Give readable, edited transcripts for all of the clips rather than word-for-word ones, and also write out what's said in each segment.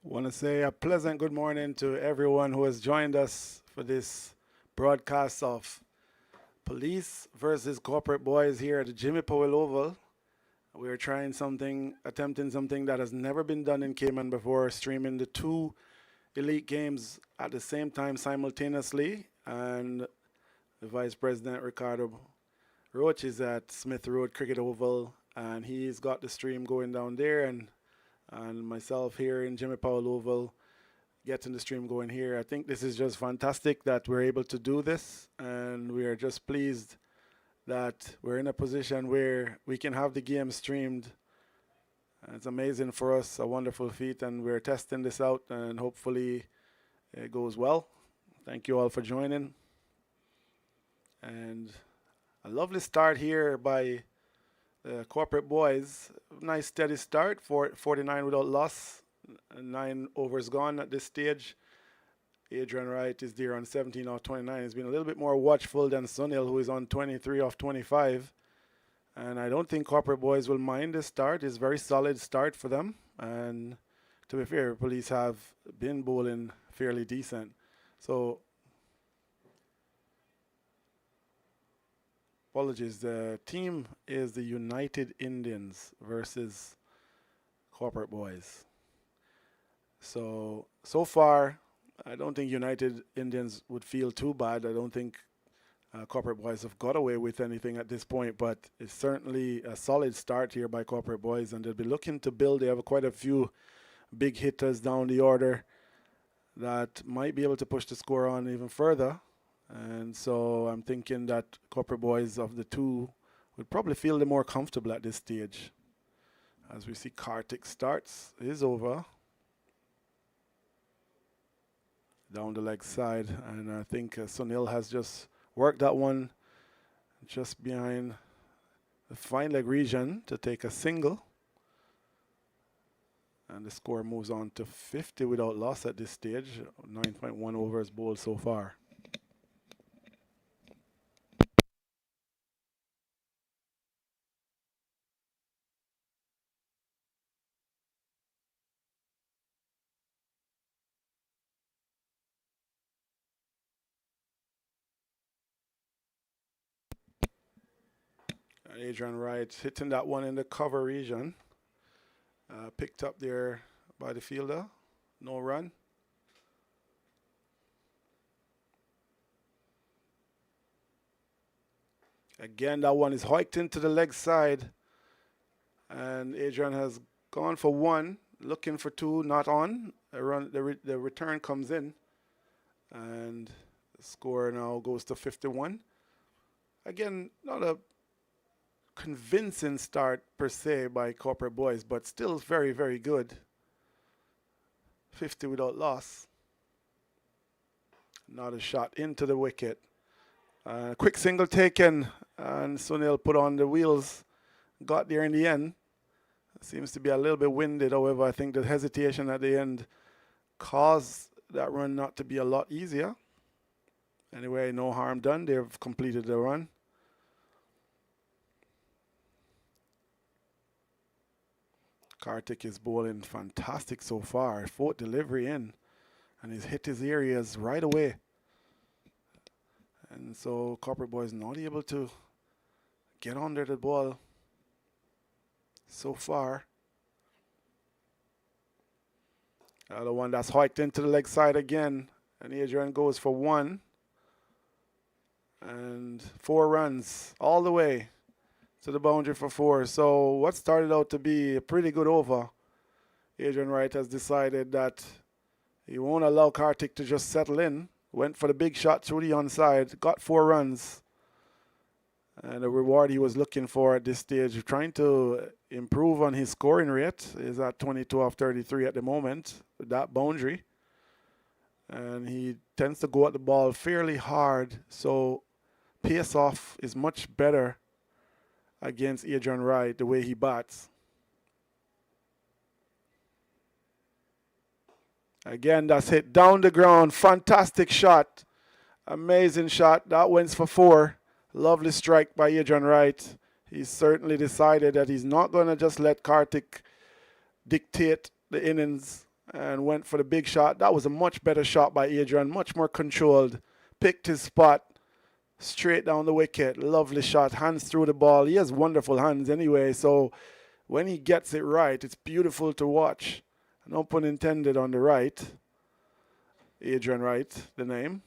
Want to say a pleasant good morning to everyone who has joined us for this broadcast of Police versus Corporate Boys here at the Jimmy Powell Oval. We're trying something, attempting something that has never been done in Cayman before, streaming the two elite games at the same time simultaneously. And the Vice President Ricardo Roach is at Smith Road Cricket Oval, and he's got the stream going down there, and myself here in Jimmy Powell Oval getting the stream going here. I think this is just fantastic that we're able to do this, and we are just pleased that we're in a position where we can have the game streamed. It's amazing for us, a wonderful feat, and we're testing this out, and hopefully it goes well. Thank you all for joining. And a lovely start here by the Corporate Boys. Nice steady start for 49 without loss. 9 overs gone at this stage. Adrian Wright is there on 17 off 29. He's been a little bit more watchful than Sunil, who is on 23 off 25. And I don't think Corporate Boys will mind this start. It's a very solid start for them. And to be fair, Police have been bowling fairly decent. So, apologies. The team is the United Indians versus Corporate Boys. So far, I don't think United Indians would feel too bad. I don't think Corporate Boys have got away with anything at this point, but it's certainly a solid start here by Corporate Boys, and they'll be looking to build. They have quite a few big hitters down the order that might be able to push the score on even further. And so I'm thinking that Corporate Boys of the two would probably feel the more comfortable at this stage. As we see Kartik starts his over down the leg side, and I think Sunil has just worked that one just behind the fine leg region to take a single, and the score moves on to 50 without loss at this stage. 9.1 overs bowled so far. Adrian Wright hitting that one in the cover region. Picked up there by the fielder. No run. Again, that one is hiked into the leg side. And Adrian has gone for one, looking for two, not on. The return comes in. And the score now goes to 51. Again, not a convincing start per se by Corporate Boys, but still very, very good. 50 without loss. Not a shot into the wicket. Quick single taken, and Sunil put on the wheels. Got there in the end. Seems to be a little bit winded, however, I think the hesitation at the end caused that run not to be a lot easier. Anyway, no harm done. They've completed the run. Kartik is bowling fantastic so far. Fourth delivery in, and he's hit his areas right away. And so Corporate Boys not able to get under the ball so far. The one that's hiked into the leg side again, and Adrian goes for one. And 4 runs all the way to the boundary for 4. So what started out to be a pretty good over, Adrian Wright has decided that he won't allow Kartik to just settle in. Went for the big shot through the onside, got 4 runs. And the reward he was looking for at this stage, trying to improve on his scoring rate, is at 22 off 33 at the moment, with that boundary. And he tends to go at the ball fairly hard, so pace off is much better against Adrian Wright, the way he bats. Again, that's hit down the ground. Fantastic shot. Amazing shot. That went for 4. Lovely strike by Adrian Wright. He's certainly decided that he's not going to just let Kartik dictate the innings and went for the big shot. That was a much better shot by Adrian, much more controlled. Picked his spot straight down the wicket. Lovely shot, hands through the ball. He has wonderful hands anyway, so when he gets it right, it's beautiful to watch. No pun intended on the right. Adrian Wright, the name.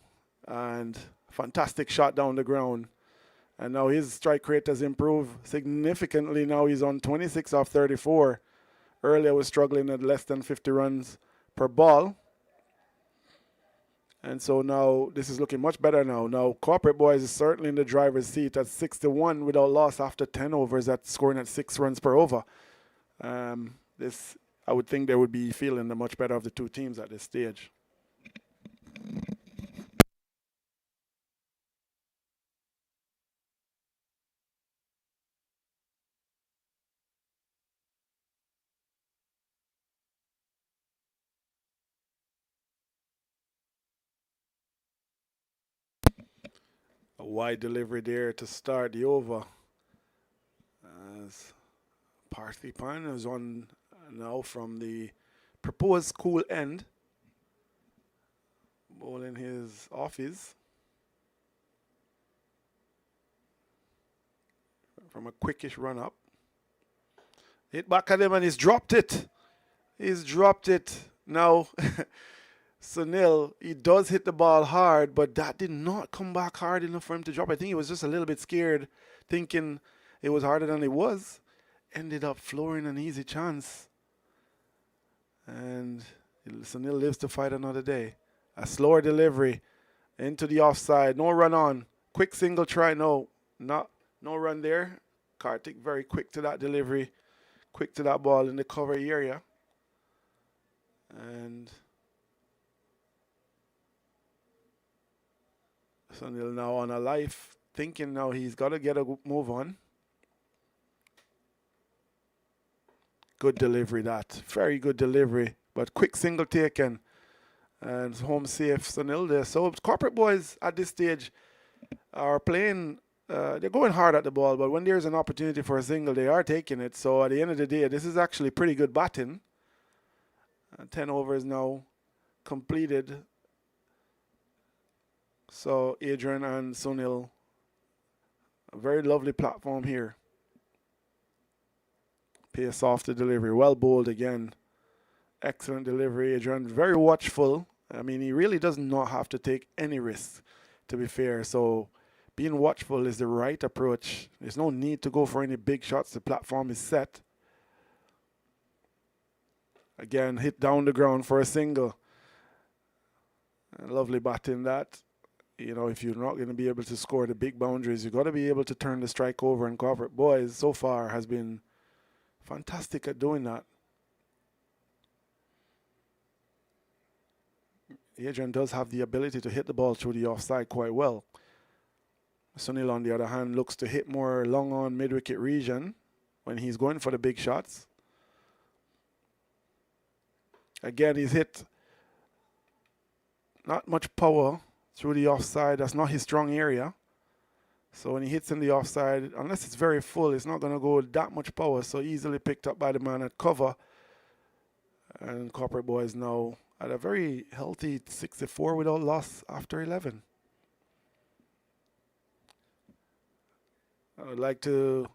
And fantastic shot down the ground. And now his strike rate has improved significantly. Now he's on 26 off 34. Earlier was struggling at less than 50 runs per ball. And so now this is looking much better now. Now Corporate Boys is certainly in the driver's seat at 6-1 without loss after 10 overs at scoring at 6 runs per over. This, I would think they would be feeling the much better of the two teams at this stage. A wide delivery there to start the over. As Parthipan is on now from the proposed cool end. Bowling his office. From a quickish run up. Hit back at him and he's dropped it. He's dropped it. Now, Sunil, he does hit the ball hard, but that did not come back hard enough for him to drop. I think he was just a little bit scared, thinking it was harder than it was. Ended up flooring an easy chance. And Sunil lives to fight another day. A slower delivery into the offside. No run on. Quick single try. No run there. Karthik very quick to that delivery. Quick to that ball in the cover area. And Sunil now on a life, thinking now he's got to get a move on. Good delivery, that. Very good delivery. But quick single taken. And home safe, Sunil there. So Corporate Boys at this stage are playing, they're going hard at the ball, but when there's an opportunity for a single, they are taking it. So at the end of the day, this is actually pretty good batting. 10 overs now completed. So Adrian and Sunil, a very lovely platform here. Pace off the delivery. Well bowled again. Excellent delivery. Adrian very watchful. I mean, he really does not have to take any risks, to be fair. So being watchful is the right approach. There's no need to go for any big shots. The platform is set. Again, hit down the ground for a single. Lovely batting that. You know, if you're not going to be able to score the big boundaries, you've got to be able to turn the strike over. And Corporate Boys so far has been fantastic at doing that. Adrian does have the ability to hit the ball through the offside quite well. Sunil, on the other hand, looks to hit more long on mid-wicket region when he's going for the big shots. Again, he's hit not much power through the offside. That's not his strong area. So when he hits in the offside, unless it's very full, it's not going to go that much power. So easily picked up by the man at cover. And Corporate Boys now at a very healthy 64 without loss after 11. I would like to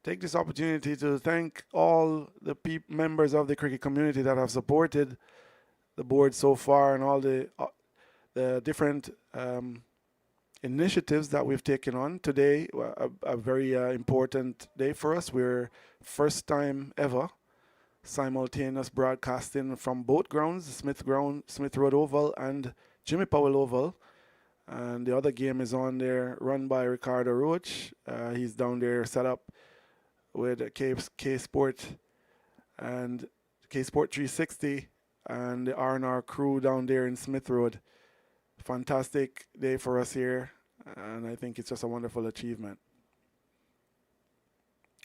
take this opportunity to thank all the members of the cricket community that have supported the board so far and all the different initiatives that we've taken on. Today, a very important day for us. We're first time ever simultaneous broadcasting from both grounds, Smith Road Oval and Jimmy Powell Oval. And the other game is on there, run by Ricardo Roach. He's down there set up with K-Sport and K-Sport 360 and the R&R crew down there in Smith Road. Fantastic day for us here, and I think it's just a wonderful achievement.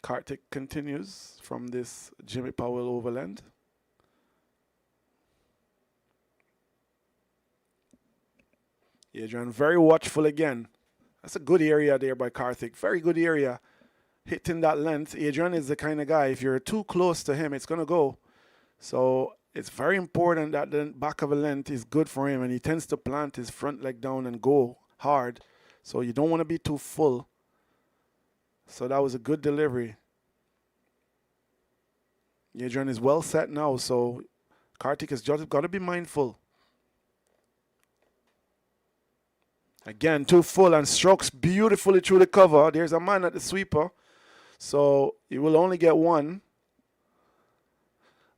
Karthik continues from this Jimmy Powell Oval end. Adrian very watchful again. That's a good area there by Karthik. Very good area. Hitting that length. Adrian is the kind of guy, if you're too close to him, it's going to go. So it's very important that the back of the length is good for him, and he tends to plant his front leg down and go hard. So you don't want to be too full. So that was a good delivery. Adrian is well set now, so Kartik has just got to be mindful. Again, too full and strokes beautifully through the cover. There's a man at the sweeper, so he will only get one.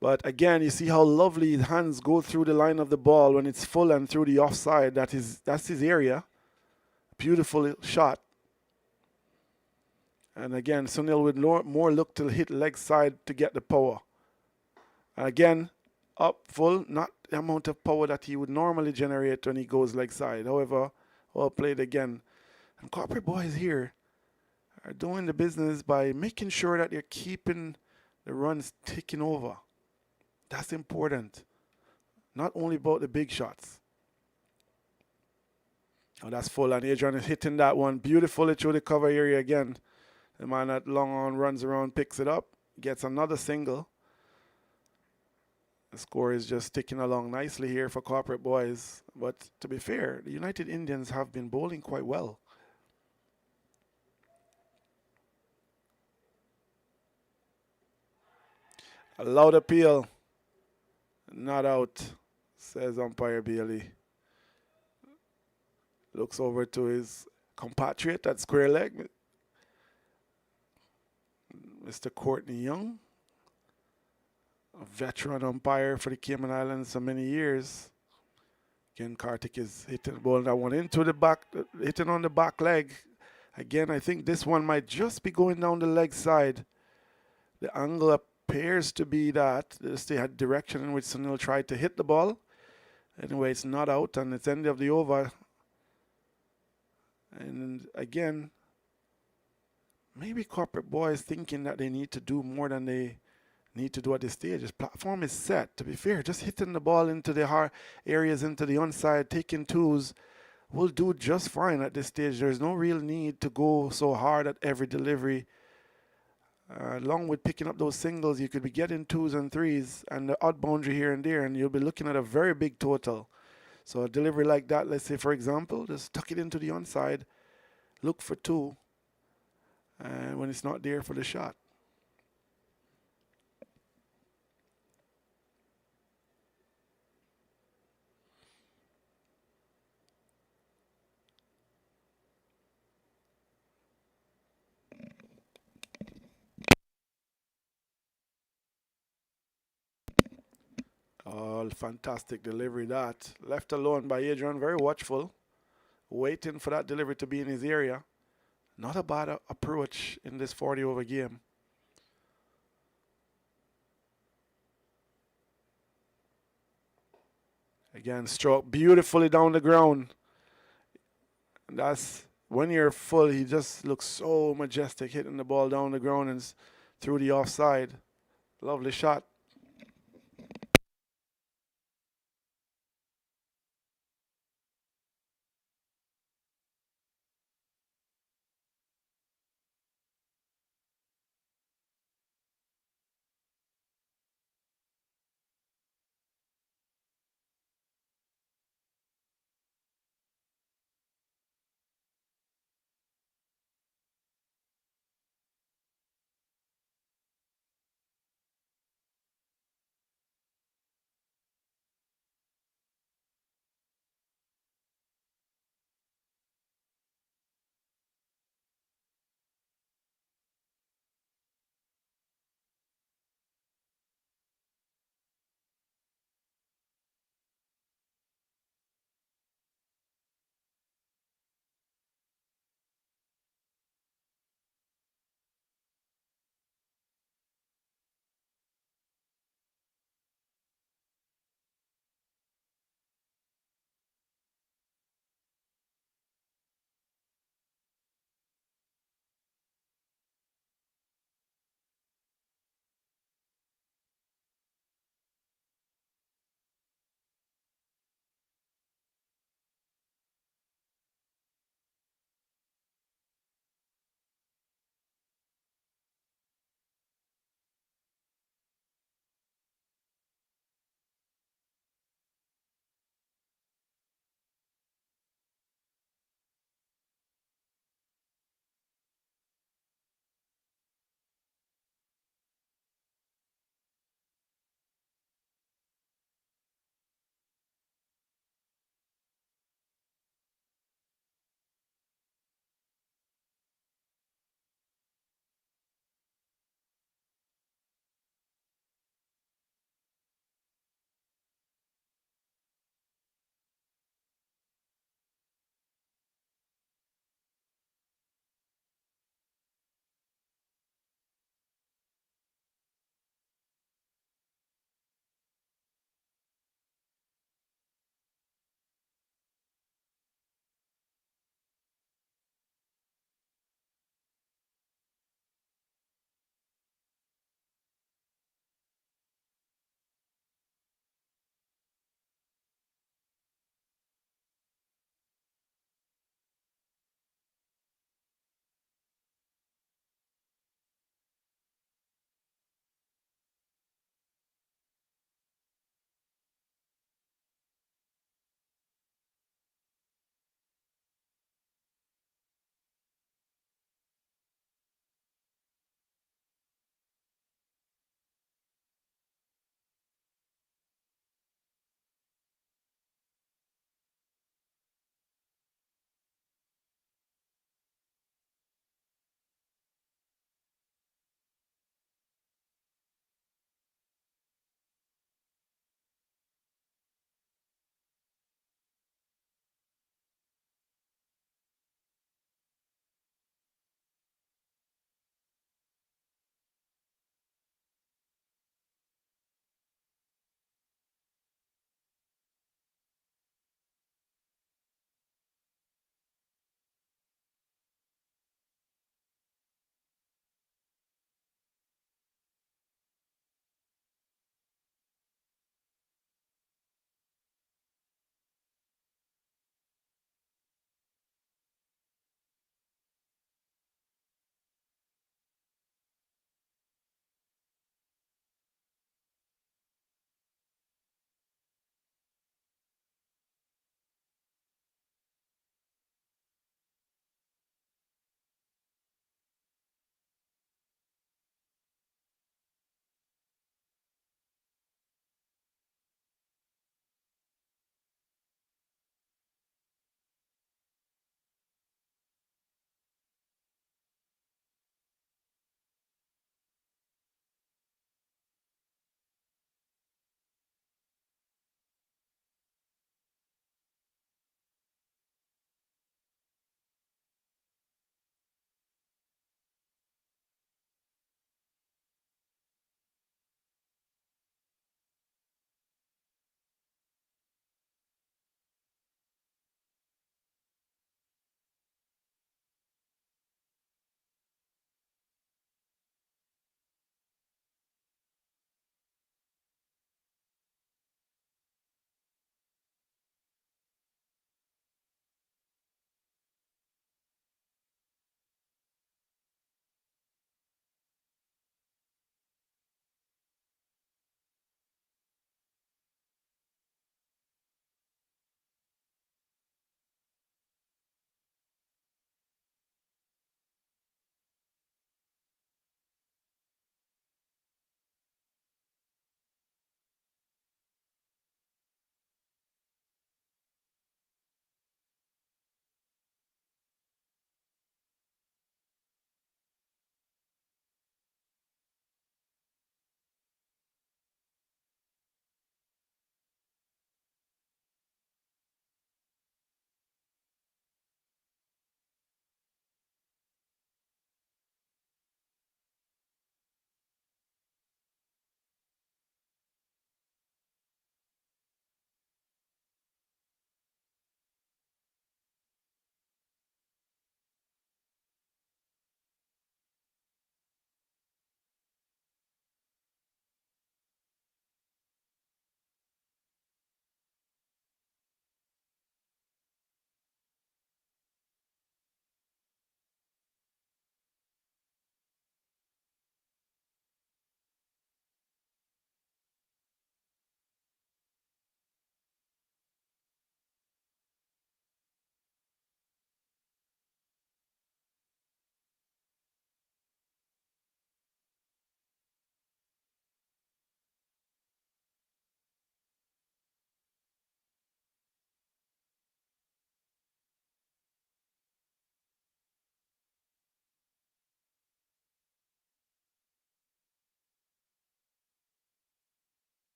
But again, you see how lovely his hands go through the line of the ball when it's full and through the offside. That's his area. Beautiful shot. And again, Sunil would more look to hit leg side to get the power. And again, up full, not the amount of power that he would normally generate when he goes leg side. However, well played again. And corporate boys here are doing the business by making sure that they're keeping the runs ticking over. That's important. Not only about the big shots. Oh, that's full, and Adrian is hitting that one beautifully through the cover area again. The man at long on runs around, picks it up, gets another single. The score is just ticking along nicely here for corporate boys. But to be fair, the United Indians have been bowling quite well. A loud appeal. Not out, says umpire Bailey. Looks over to his compatriot at square leg, Mr. Courtney Young, a veteran umpire for the Cayman Islands for many years. Again, Kartik is hitting the ball that one into the back, hitting on the back leg. Again, I think this one might just be going down the leg side. The angle appears to be that. This the direction in which Sunil tried to hit the ball. Anyway, it's not out, and it's end of the over. And again, maybe corporate boys thinking that they need to do more than they need to do at this stage. His platform is set. To be fair, just hitting the ball into the hard areas, into the onside, taking twos, will do just fine at this stage. There's no real need to go so hard at every delivery. Along with picking up those singles, you could be getting twos and threes and the odd boundary here and there, and you'll be looking at a very big total. So a delivery like that, let's say for example, just tuck it into the onside, look for two, and when it's not there for the shot. Oh, fantastic delivery that. Left alone by Adrian, very watchful, waiting for that delivery to be in his area. Not a bad approach in this 40 over game. Again, stroke beautifully down the ground. That's when you're full, he just looks so majestic hitting the ball down the ground and through the offside. Lovely shot.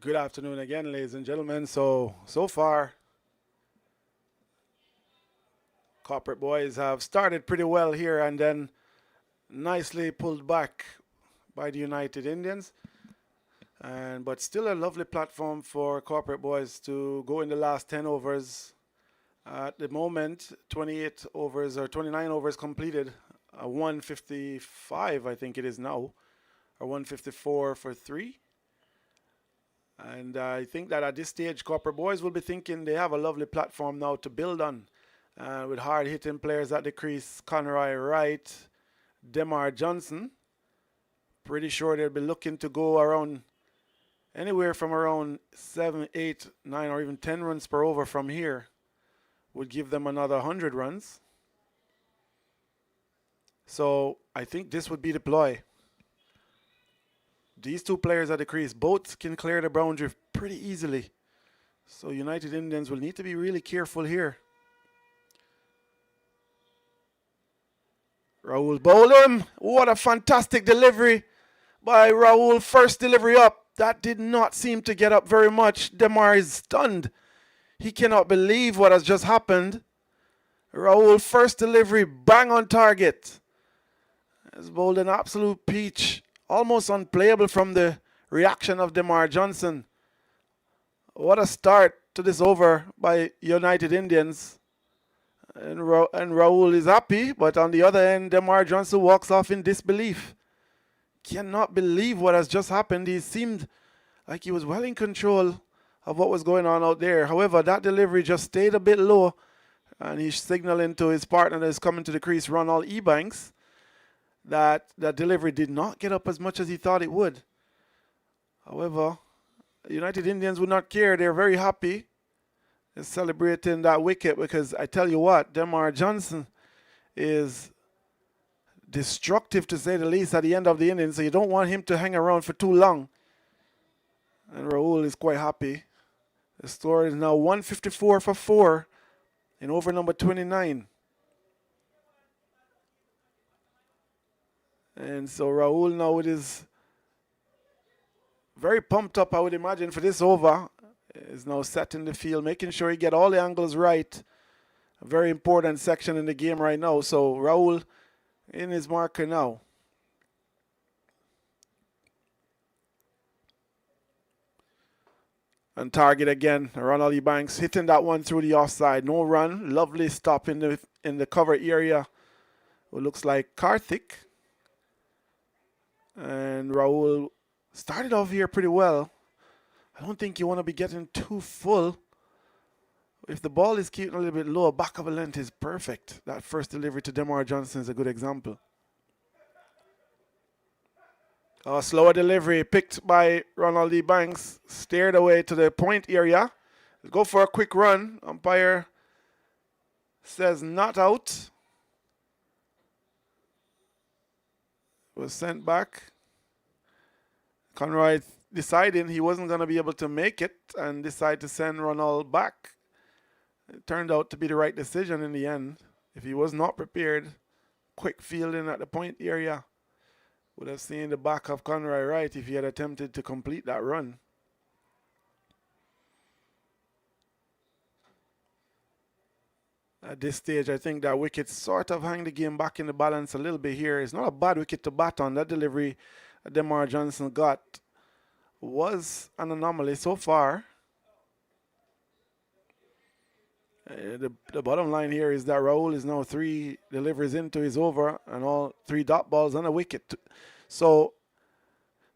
Good afternoon again, ladies and gentlemen. So far, Corporate Boys have started pretty well here and then nicely pulled back by the United Indians. But still a lovely platform for Corporate Boys to go in the last 10 overs. At the moment, 28 overs or 29 overs completed, 155 I think it is now, or 154 for 3. And I think that at this stage, Corporate Boys will be thinking they have a lovely platform now to build on. With hard-hitting players at the crease, Conroy Wright, Demar Johnson. Pretty sure they'll be looking to go around anywhere from around 7, 8, 9, or even 10 runs per over from here. Would give them another 100 runs. So I think this would be the ploy. These two players at the crease, both can clear the boundary pretty easily. So United Indians will need to be really careful here. Raul bowled him. What a fantastic delivery by Raul. First delivery up. That did not seem to get up very much. Demar is stunned. He cannot believe what has just happened. Raul, first delivery, bang on target. Has bowled an absolute peach. Almost unplayable from the reaction of Demar Johnson. What a start to this over by United Indians. And Raul is happy, but on the other end, Demar Johnson walks off in disbelief. Cannot believe what has just happened. He seemed like he was well in control of what was going on out there. However, that delivery just stayed a bit low, and he's signaling to his partner that is coming to the crease, Ronald Ebanks, that delivery did not get up as much as he thought it would. However, the United Indians would not care. They're very happy. They're celebrating that wicket because I tell you what, Demar Johnson is destructive to say the least at the end of the inning, so you don't want him to hang around for too long. And Raul is quite happy. The score is now 154 for 4 in over number 29. And so Raul now is very pumped up, I would imagine, for this over. Is now set in the field, making sure he get all the angles right. A very important section in the game right now. So Raul in his marker now. And target again, Ronald Ebanks hitting that one through the offside. No run. Lovely stop in the cover area. It looks like Karthik. And Raul started off here pretty well. I don't think you want to be getting too full. If the ball is keeping a little bit low, back of a length is perfect. That first delivery to Demar Johnson is a good example. A slower delivery picked by Ronald Ebanks. Steered away to the point area. Go for a quick run. Umpire says not out. Was sent back. Conroy deciding he wasn't going to be able to make it and decided to send Ronald back. It turned out to be the right decision in the end. If he was not prepared, quick fielding at the point area would have seen the back of Conroy Wright if he had attempted to complete that run. At this stage, I think that wicket sort of hang the game back in the balance a little bit here. It's not a bad wicket to bat on. That delivery Demar Johnson got was an anomaly so far. The bottom line here is that Raul is now 3 deliveries into his over and all 3 dot balls on a wicket. So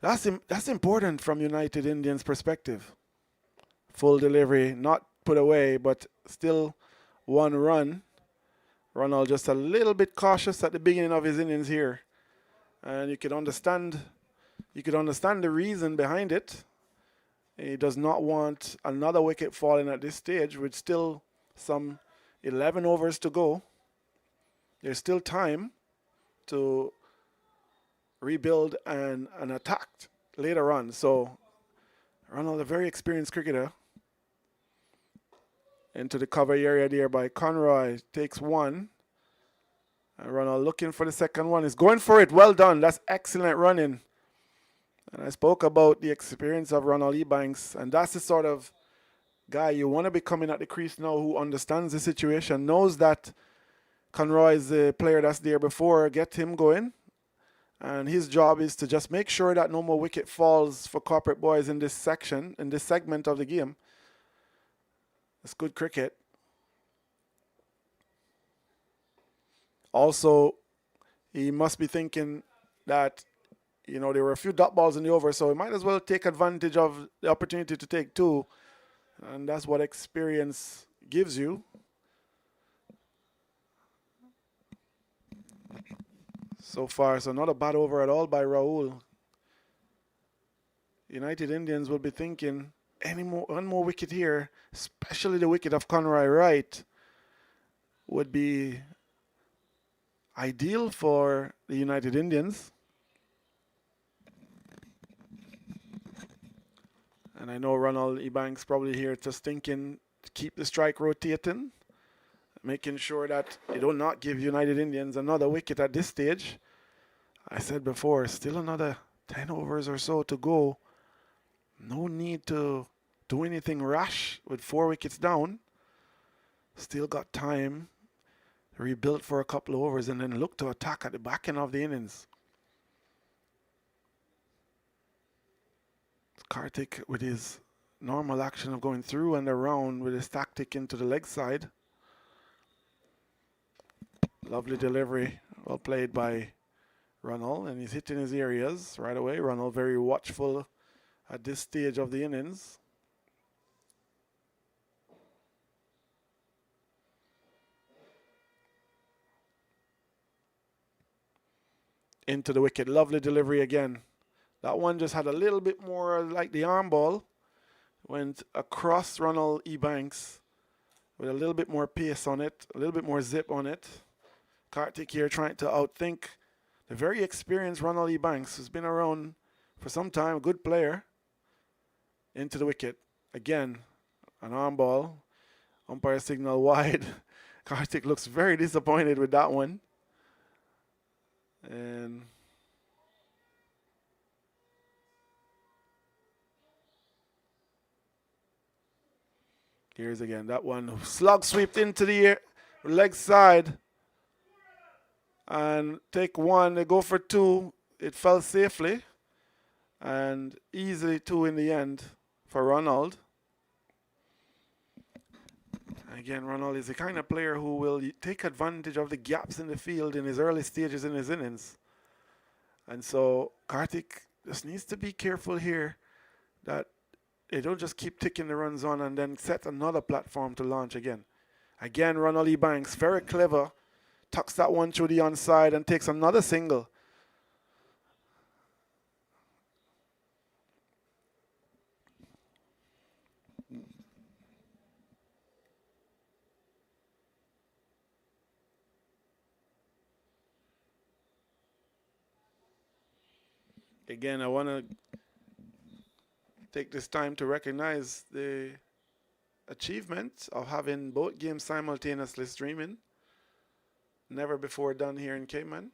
that's important from United Indians' perspective. Full delivery, not put away, but still 1 run. Ronald just a little bit cautious at the beginning of his innings here. And you could understand the reason behind it. He does not want another wicket falling at this stage with still some 11 overs to go. There's still time to rebuild and attack later on. So Ronald, a very experienced cricketer. Into the cover area there by Conroy. Takes 1. And Ronald looking for the second one. Is going for it. Well done. That's excellent running. And I spoke about the experience of Ronald Ebanks, and that's the sort of guy you want to be coming at the crease now who understands the situation, knows that Conroy is the player that's there before, get him going. And his job is to just make sure that no more wicket falls for corporate boys in this section, in this segment of the game. It's good cricket. Also, he must be thinking that, there were a few dot balls in the over, so he might as well take advantage of the opportunity to take two. And that's what experience gives you. So far, so not a bad over at all by Rahul. United Indians will be thinking one more wicket here, especially the wicket of Conroy Wright, would be ideal for the United Indians. And I know Ronald Ebanks probably here just thinking to keep the strike rotating, making sure that they do not give United Indians another wicket at this stage. I said before, still another 10 overs or so to go. No need to do anything rash with 4 wickets down. Still got time to rebuild for a couple of overs and then look to attack at the back end of the innings. Karthik with his normal action of going through and around with his tactic into the leg side. Lovely delivery, well played by Ronald, and he's hitting his areas right away. Ronald very watchful at this stage of the innings. Into the wicket, lovely delivery again. That one just had a little bit more like the arm ball. Went across Ronald Ebanks with a little bit more pace on it, a little bit more zip on it. Karthik here trying to outthink the very experienced Ronald Ebanks, who's been around for some time, a good player. Into the wicket. Again, an arm ball. Umpire signal wide. Karthik looks very disappointed with that one. And here's again that one. Slug swept into the leg side. And take one. They go for 2. It fell safely. And easily 2 in the end for Ronald. Again, Ronald is the kind of player who will take advantage of the gaps in the field in his early stages in his innings. And so Karthik just needs to be careful here that they don't just keep ticking the runs on and then set another platform to launch again. Again, Ronald Ebanks, very clever, tucks that one through the onside and takes another single. Again, I want to take this time to recognize the achievement of having both games simultaneously streaming. Never before done here in Cayman.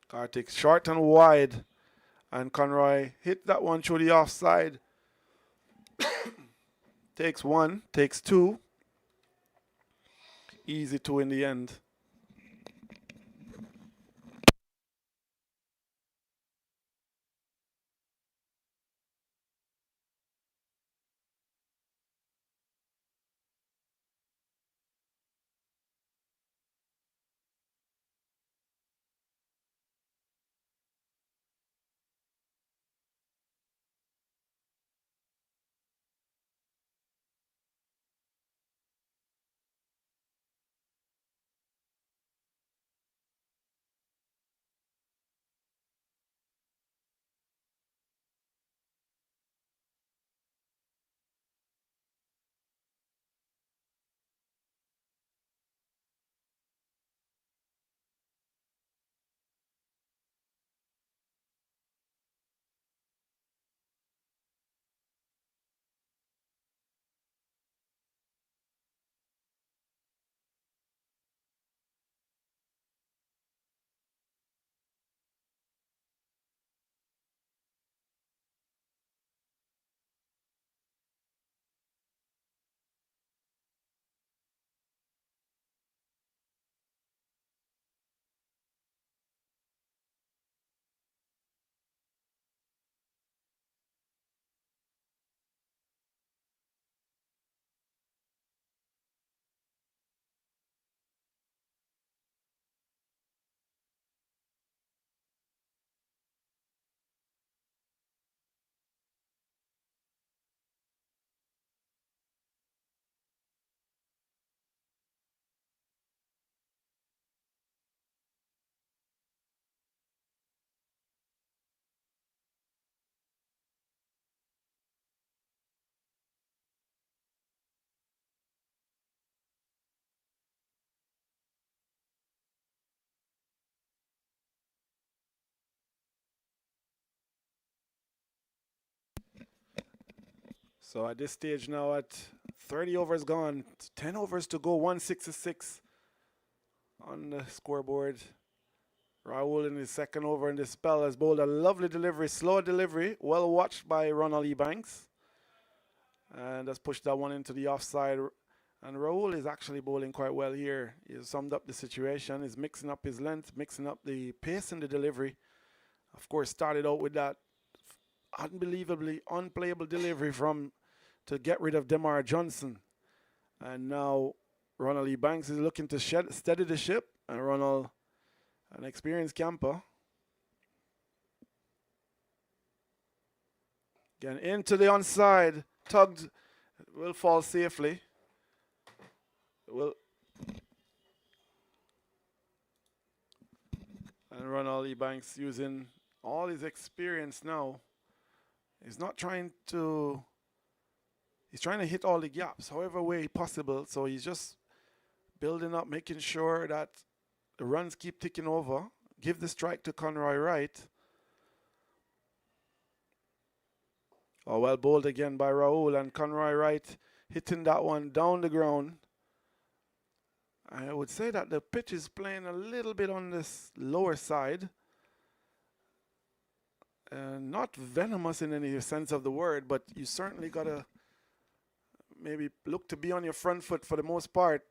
Karthik short and wide, and Conroy hit that one through the offside. Takes 1, takes 2. Easy 2 in the end. So at this stage now, at 30 overs gone, 10 overs to go, 166 on the scoreboard. Raul in his second over in this spell has bowled a lovely delivery, slow delivery, well watched by Ronald Ebanks. And has pushed that one into the offside. And Raul is actually bowling quite well here. He's summed up the situation. He's mixing up his length, mixing up the pace in the delivery. Of course, started out with that unbelievably unplayable delivery to get rid of Demar Johnson. And now Ronald Ebanks is looking to steady the ship. And Ronald, an experienced camper. Again, into the onside. Tugged. Will fall safely. And Ronald Ebanks using all his experience now. He's trying to hit all the gaps, however way possible. So he's just building up, making sure that the runs keep ticking over. Give the strike to Conroy Wright. Oh, well bowled again by Raul, and Conroy Wright hitting that one down the ground. I would say that the pitch is playing a little bit on this lower side. Not venomous in any sense of the word, but you certainly got to maybe look to be on your front foot for the most part.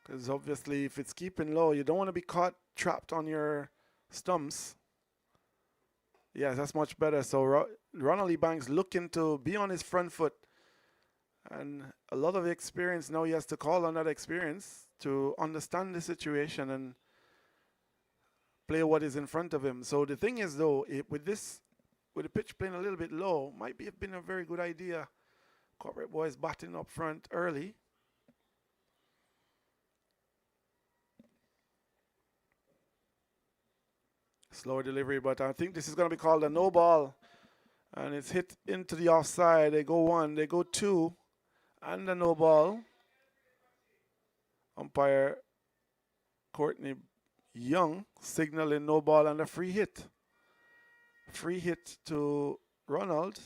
Because obviously if it's keeping low, you don't want to be caught trapped on your stumps. Yes, that's much better. So Ronald Ebanks looking to be on his front foot. And a lot of experience now, he has to call on that experience to understand the situation and play what is in front of him. So the thing is, though, with the pitch playing a little bit low, might have been a very good idea. Corporate boys batting up front early. Slower delivery, but I think this is going to be called a no ball. And it's hit into the offside. They go one, they go two. And a no ball. Umpire Courtney Young signaling no ball and a free hit. Free hit to Ronald.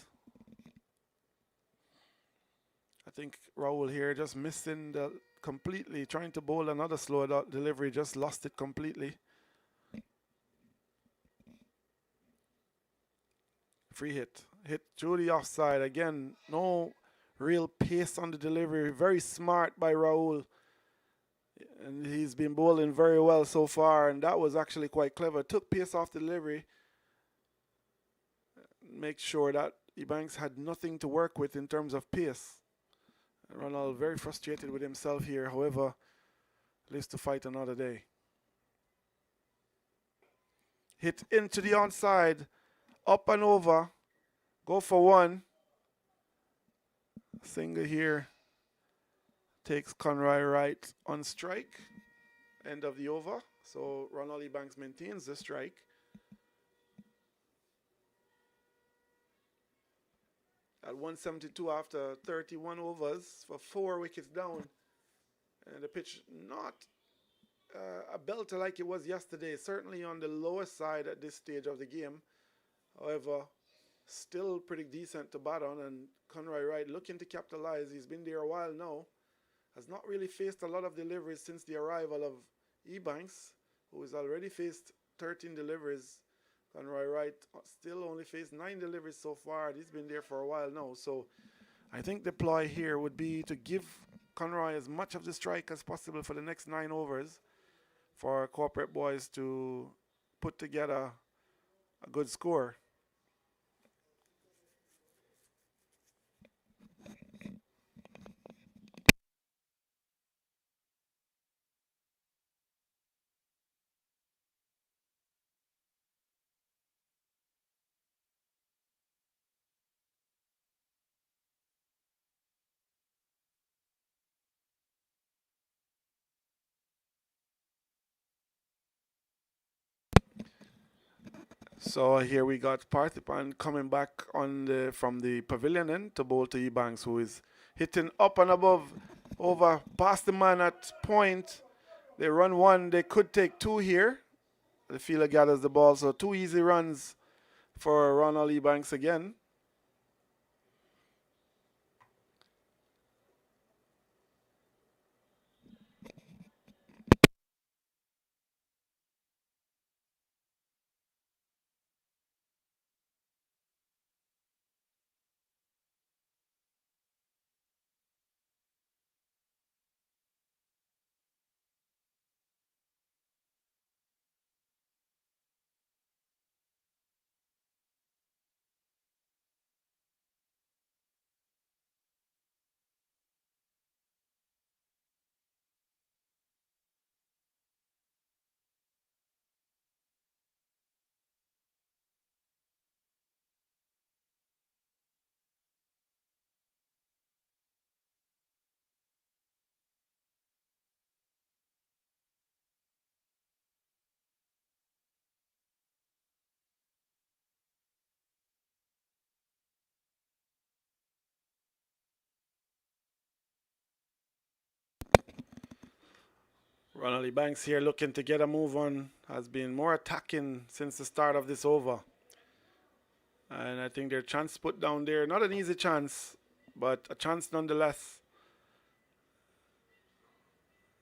I think Raul here just missing completely, trying to bowl another slow delivery, just lost it completely. Free hit. Hit through the offside. Again, no real pace on the delivery. Very smart by Raul. And he's been bowling very well so far. And that was actually quite clever. Took pace off the delivery. Make sure that Ebanks had nothing to work with in terms of pace. Ronald very frustrated with himself here. However, lives to fight another day. Hit into the onside. Up and over. Go for one. Single here takes Conroy Wright on strike. End of the over. So Ronald Ebanks maintains the strike. At 172 after 31 overs for 4 wickets down. And the pitch not a belter like it was yesterday. Certainly on the lower side at this stage of the game. However, still pretty decent to bat on, and Conroy Wright looking to capitalize. He's been there a while now. Has not really faced a lot of deliveries since the arrival of Ebanks, who has already faced 13 deliveries. Conroy Wright still only faced 9 deliveries so far. He's been there for a while now. So I think the ploy here would be to give Conroy as much of the strike as possible for the next 9 overs for corporate boys to put together a good score. So here we got Parthipan coming back from the pavilion end to bowl to Ebanks, who is hitting up and above, over past the man at point. They run 1, they could take 2 here. The fielder gathers the ball, so 2 easy runs for Ronald E. Banks again. Ronald E. Banks here looking to get a move on. Has been more attacking since the start of this over. And I think their chance put down there, not an easy chance, but a chance nonetheless.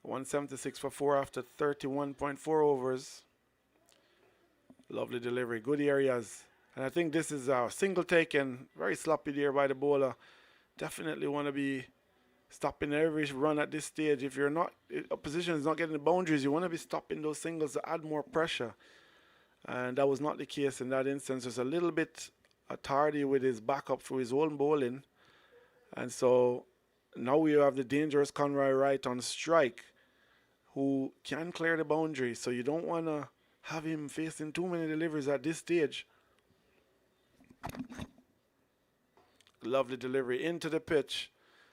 176 for 4 after 31.4 overs. Lovely delivery, good areas. And I think this is a single taken, very sloppy there by the bowler. Definitely want to be stopping every run at this stage. If you're not, opposition is not getting the boundaries, you want to be stopping those singles to add more pressure. And that was not the case in that instance. Just a little bit tardy with his backup for his own bowling. And so now we have the dangerous Conroy Wright on strike, who can clear the boundary. So you don't want to have him facing too many deliveries at this stage. Lovely delivery into the pitch.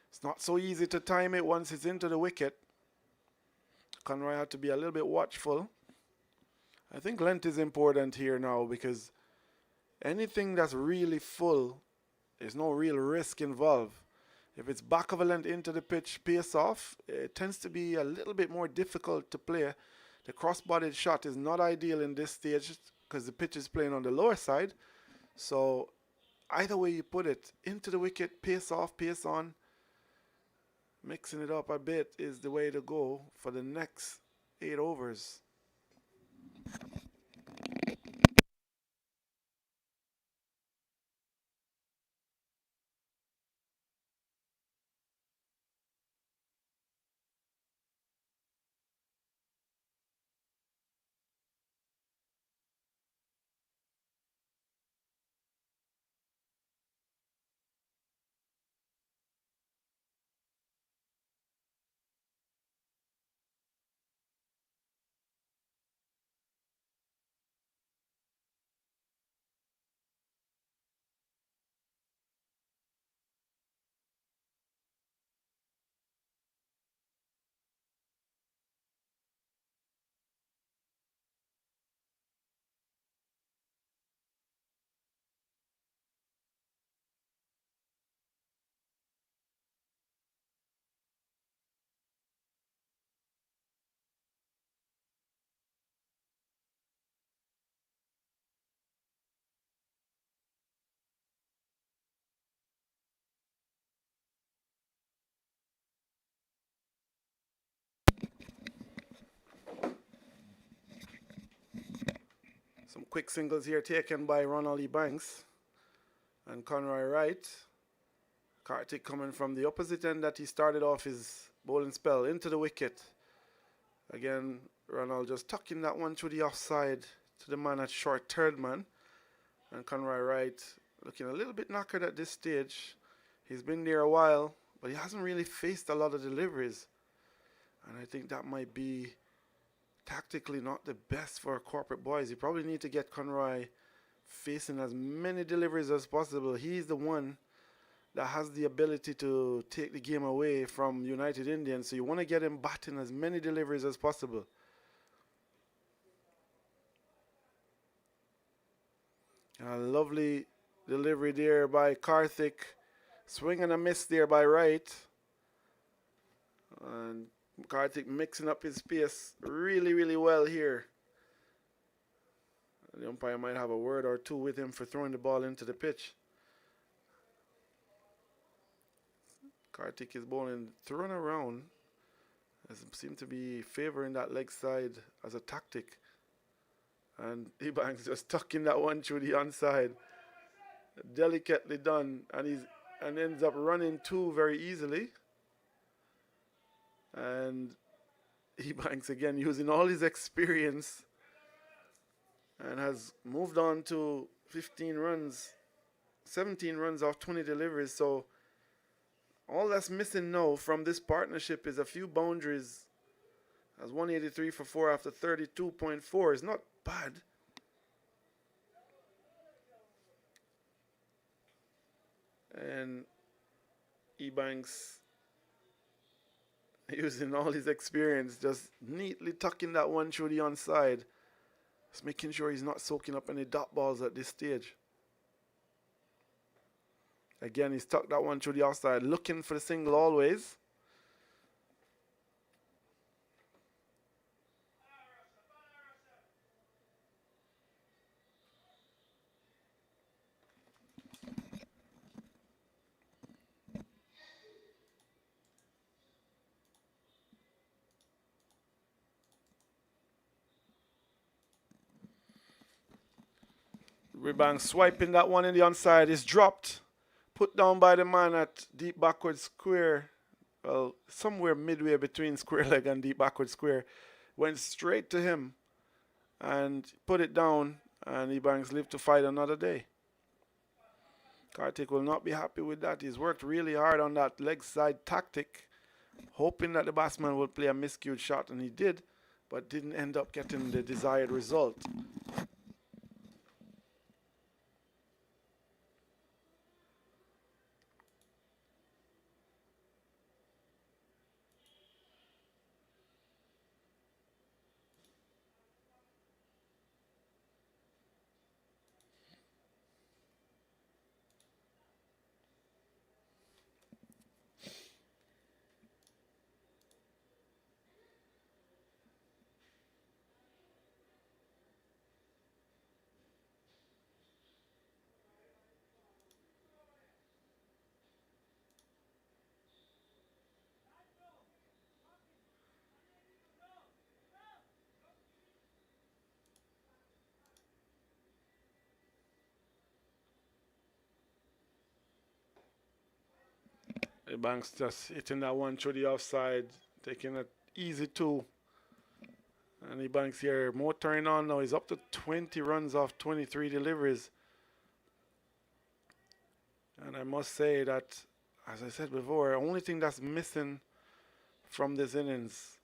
It's not so easy to time it once it's into the wicket. Conroy had to be a little bit watchful. I think length is important here now because anything that's really full, there's no real risk involved. If it's back of a length into the pitch, pace off, it tends to be a little bit more difficult to play. The cross-bodied shot is not ideal in this stage because the pitch is playing on the lower side. So either way you put it, into the wicket, pace off, pace on, mixing it up a bit is the way to go for the next 8 overs. Some quick singles here taken by Ronald E. Banks and Conroy Wright. Kartik coming from the opposite end that he started off his bowling spell into the wicket. Again, Ronald just tucking that one through the offside to the man at short third man. And Conroy Wright looking a little bit knackered at this stage. He's been there a while, but he hasn't really faced a lot of deliveries. And I think that might be tactically not the best for corporate boys. You probably need to get Conroy facing as many deliveries as possible. He's the one that has the ability to take the game away from United Indians. So you want to get him batting as many deliveries as possible. And a lovely delivery there by Karthik. Swing and a miss there by Wright. And Karthik mixing up his pace really, really well here. The umpire might have a word or two with him for throwing the ball into the pitch. Kartik is bowling thrown around. Seems to be favoring that leg side as a tactic. And Ebanks just tucking that one through the onside. Delicately done. And ends up running two very easily. And Ebanks again using all his experience and has moved on to 15 runs, 17 runs off 20 deliveries. So all that's missing now from this partnership is a few boundaries. As 183 for 4 after 32.4 is not bad. And Ebanks using all his experience, just neatly tucking that one through the onside. Just making sure he's not soaking up any dot balls at this stage. Again, he's tucked that one through the outside, looking for the single always. Rebound swiping that one in the onside is dropped. Put down by the man at deep backward square. Well, somewhere midway between square leg and deep backward square. Went straight to him and put it down, and Ebanks lived to fight another day. Kartik will not be happy with that. He's worked really hard on that leg side tactic, hoping that the batsman would play a miscued shot, and he did, but didn't end up getting the desired result. Banks just hitting that one through the offside, taking it easy two. And Banks here motoring on now. He's up to 20 runs off 23 deliveries. And I must say that, as I said before, the only thing that's missing from this innings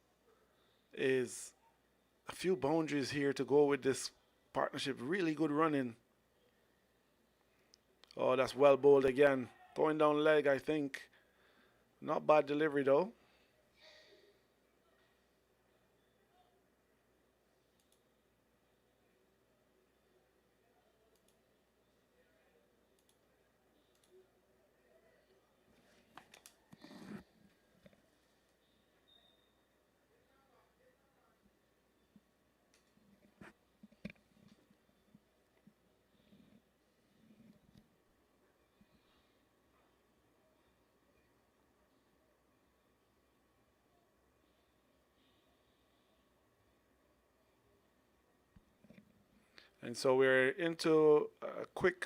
is a few boundaries here to go with this partnership. Really good running. Oh, that's well bowled again. Going down leg, I think. Not bad delivery, though. And so we're into a quick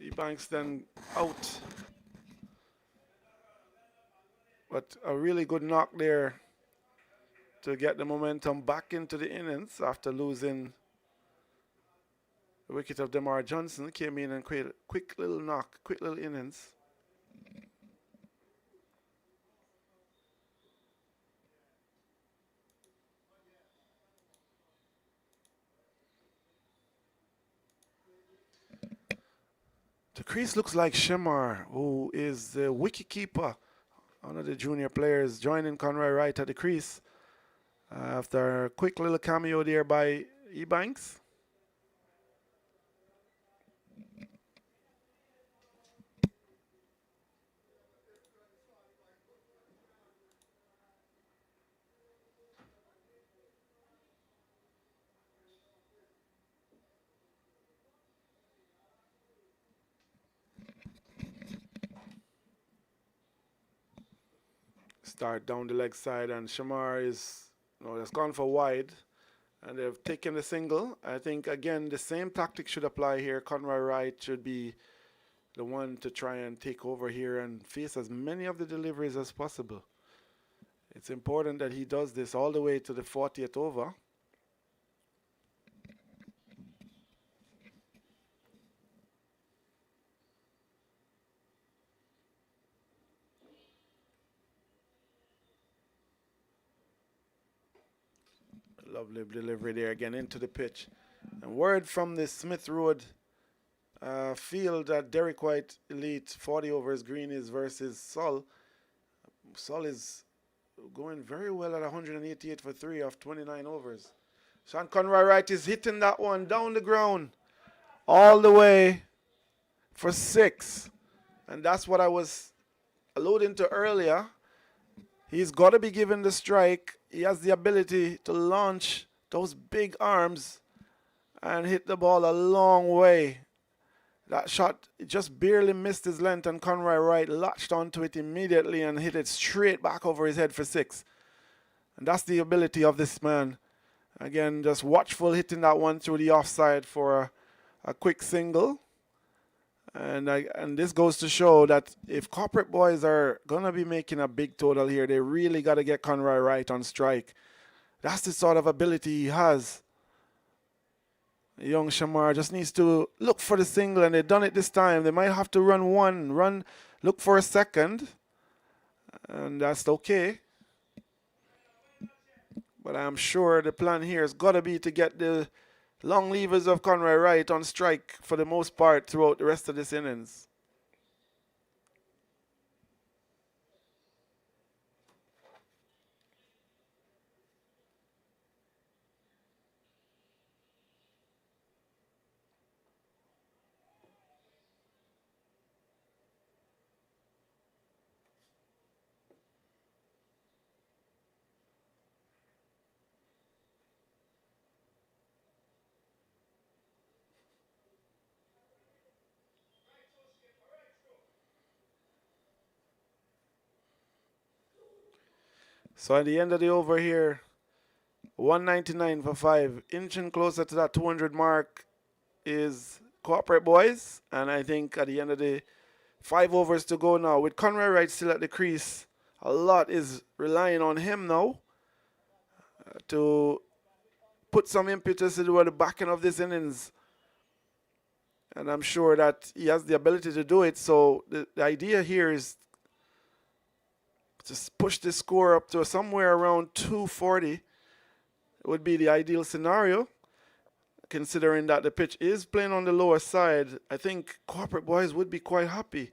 Ebanks then out. But a really good knock there to get the momentum back into the innings after losing the wicket of Demar Johnson. Came in and created a quick little knock, quick little innings. The crease looks like Shemar, who is the wicket keeper, one of the junior players, joining Conroy Wright at the crease. After a quick little cameo there by Ebanks. Start down the leg side, and Shamar is, that's gone for wide. And they've taken the single. I think, again, the same tactic should apply here. Conroy Wright should be the one to try and take over here and face as many of the deliveries as possible. It's important that he does this all the way to the 40th over. Lovely delivery there again into the pitch. And word from the Smith Road field that Derek White Elite 40 overs green is versus Sol. Sol is going very well at 188 for 3 off 29 overs. Sean Conroy Wright is hitting that one down the ground all the way for 6. And that's what I was alluding to earlier. He's got to be given the strike. He has the ability to launch those big arms and hit the ball a long way. That shot just barely missed his length, and Conroy Wright latched onto it immediately and hit it straight back over his head for 6. And that's the ability of this man. Again, just watchful hitting that one through the offside for a quick single. And this goes to show that if corporate boys are going to be making a big total here, they really got to get Conroy Wright on strike. That's the sort of ability he has. Young Shamar just needs to look for the single, and they've done it this time. They might have to look for a second, and that's okay. But I'm sure the plan here has got to be to get the long levers of Conroy Wright on strike for the most part throughout the rest of this innings. So at the end of the over here, 199 for 5. Inching closer to that 200 mark is corporate boys. And I think at the end of the 5 overs to go now, with Conroy Wright still at the crease, a lot is relying on him now to put some impetus into the backing of this innings. And I'm sure that he has the ability to do it. So the idea here is just push the score up to somewhere around 240. It would be the ideal scenario, considering that the pitch is playing on the lower side. I think corporate boys would be quite happy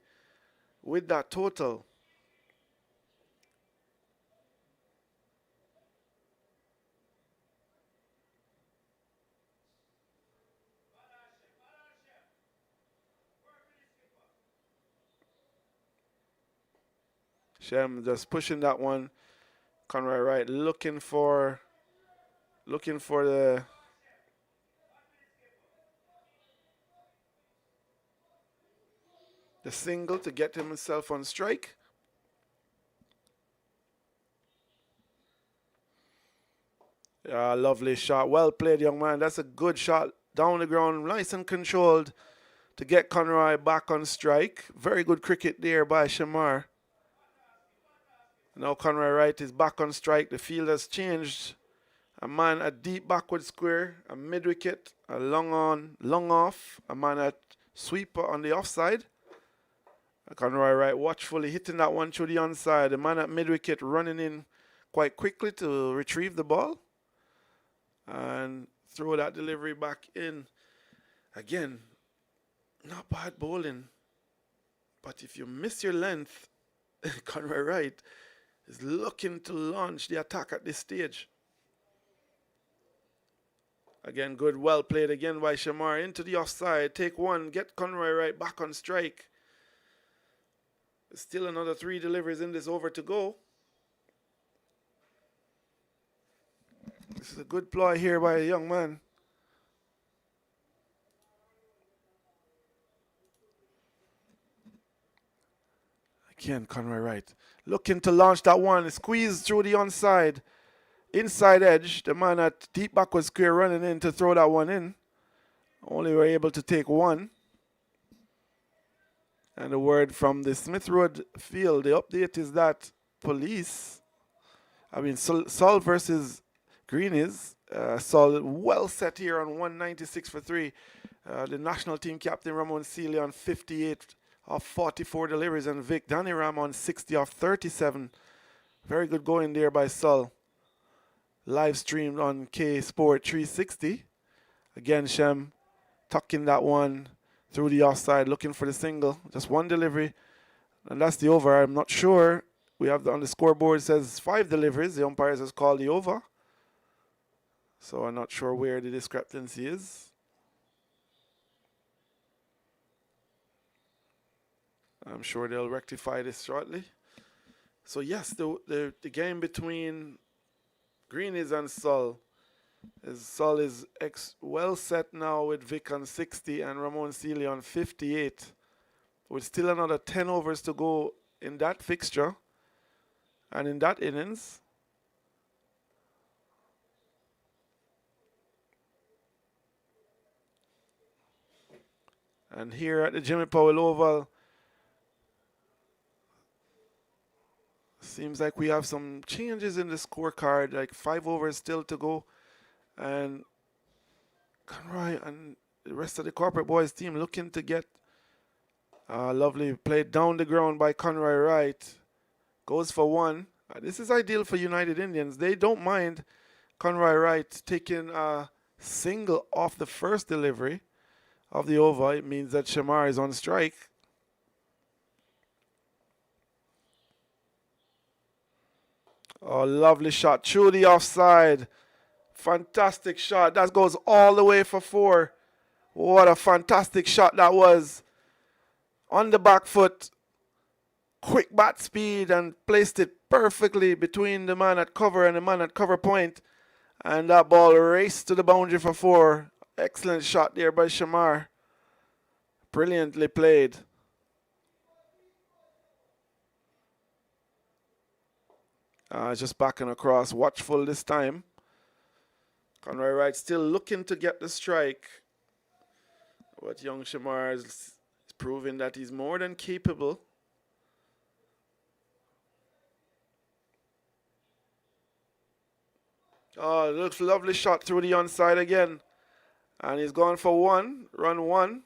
with that total. Shem just pushing that one. Conroy Wright looking for the single to get himself on strike. Yeah, lovely shot. Well played, young man. That's a good shot down the ground, nice and controlled to get Conroy back on strike. Very good cricket there by Shamar. Now Conroy Wright is back on strike. The field has changed. A man at deep backward square, a mid wicket, a long on, long off, a man at sweeper on the offside. Conroy Wright watchfully hitting that one through the onside. The man at mid wicket running in quite quickly to retrieve the ball and throw that delivery back in. Again, not bad bowling, but if you miss your length, Conroy Wright is looking to launch the attack at this stage. Again, good, well played again by Shamar into the offside. Take one, get Conroy Wright back on strike. Still another 3 deliveries in this over to go. This is a good ploy here by a young man. Again, Conroy Wright looking to launch that one. Squeeze through the onside. Inside edge. The man at deep backward square running in to throw that one in. Only were able to take one. And the word from the Smith Road field, the update is that Sol versus Green is. Sol well set here on 196 for 3. The national team captain Ramon Sealy on 58 of 44 deliveries, and Vic Daniram on 60 of 37. Very good going there by Sol. Live streamed on K Sport 360. Again, Shem tucking that one through the offside, looking for the single. Just one delivery, and that's the over. I'm not sure. We have on the scoreboard, it says 5 deliveries. The umpires has called the over. So I'm not sure where the discrepancy is. I'm sure they'll rectify this shortly. So yes, the game between Greenies and Sol is well set now with Vic on 60 and Ramon Sealy on 58. With still another 10 overs to go in that fixture and in that innings. And here at the Jimmy Powell Oval, seems like we have some changes in the scorecard, like 5 overs still to go. And Conroy and the rest of the Corporate Boys team looking to get a lovely play down the ground by Conroy Wright. Goes for one. This is ideal for United Indians. They don't mind Conroy Wright taking a single off the first delivery of the over. It means that Shamar is on strike. Oh, lovely shot. Through the offside. Fantastic shot. That goes all the way for 4. What a fantastic shot that was. On the back foot. Quick bat speed and placed it perfectly between the man at cover and the man at cover point. And that ball raced to the boundary for 4. Excellent shot there by Shamar. Brilliantly played. Just backing across. Watchful this time. Conroy Wright still looking to get the strike. But young Shamar is proving that he's more than capable. Oh, looks lovely shot through the onside again. And he's gone for 1, run 1.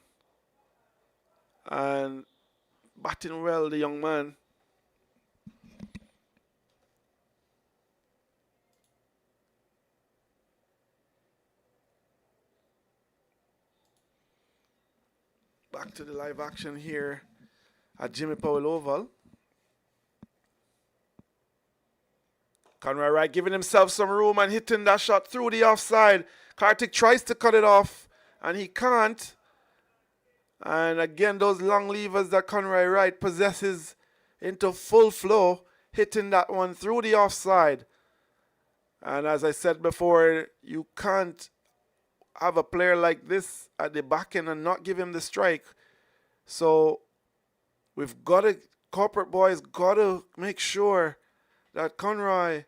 And batting well, the young man. Back to the live action here at Jimmy Powell Oval. Conroy Wright giving himself some room and hitting that shot through the offside. Kartik tries to cut it off, and he can't. And again, those long levers that Conroy Wright possesses into full flow, hitting that one through the offside. And as I said before, you can't have a player like this at the back end and not give him the strike. So we've got to, Corporate Boys got to make sure that Conroy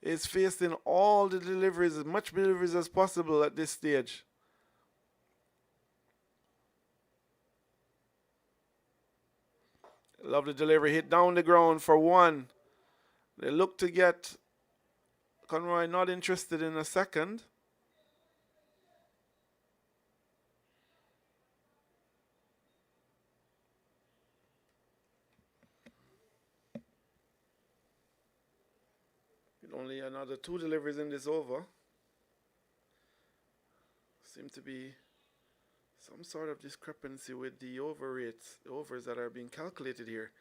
is facing all the deliveries, as much deliveries as possible at this stage. Lovely delivery, hit down the ground for 1. They look to get Conroy not interested in a second. Only another 2 deliveries in this over. Seem to be some sort of discrepancy with the over rates, the overs that are being calculated here.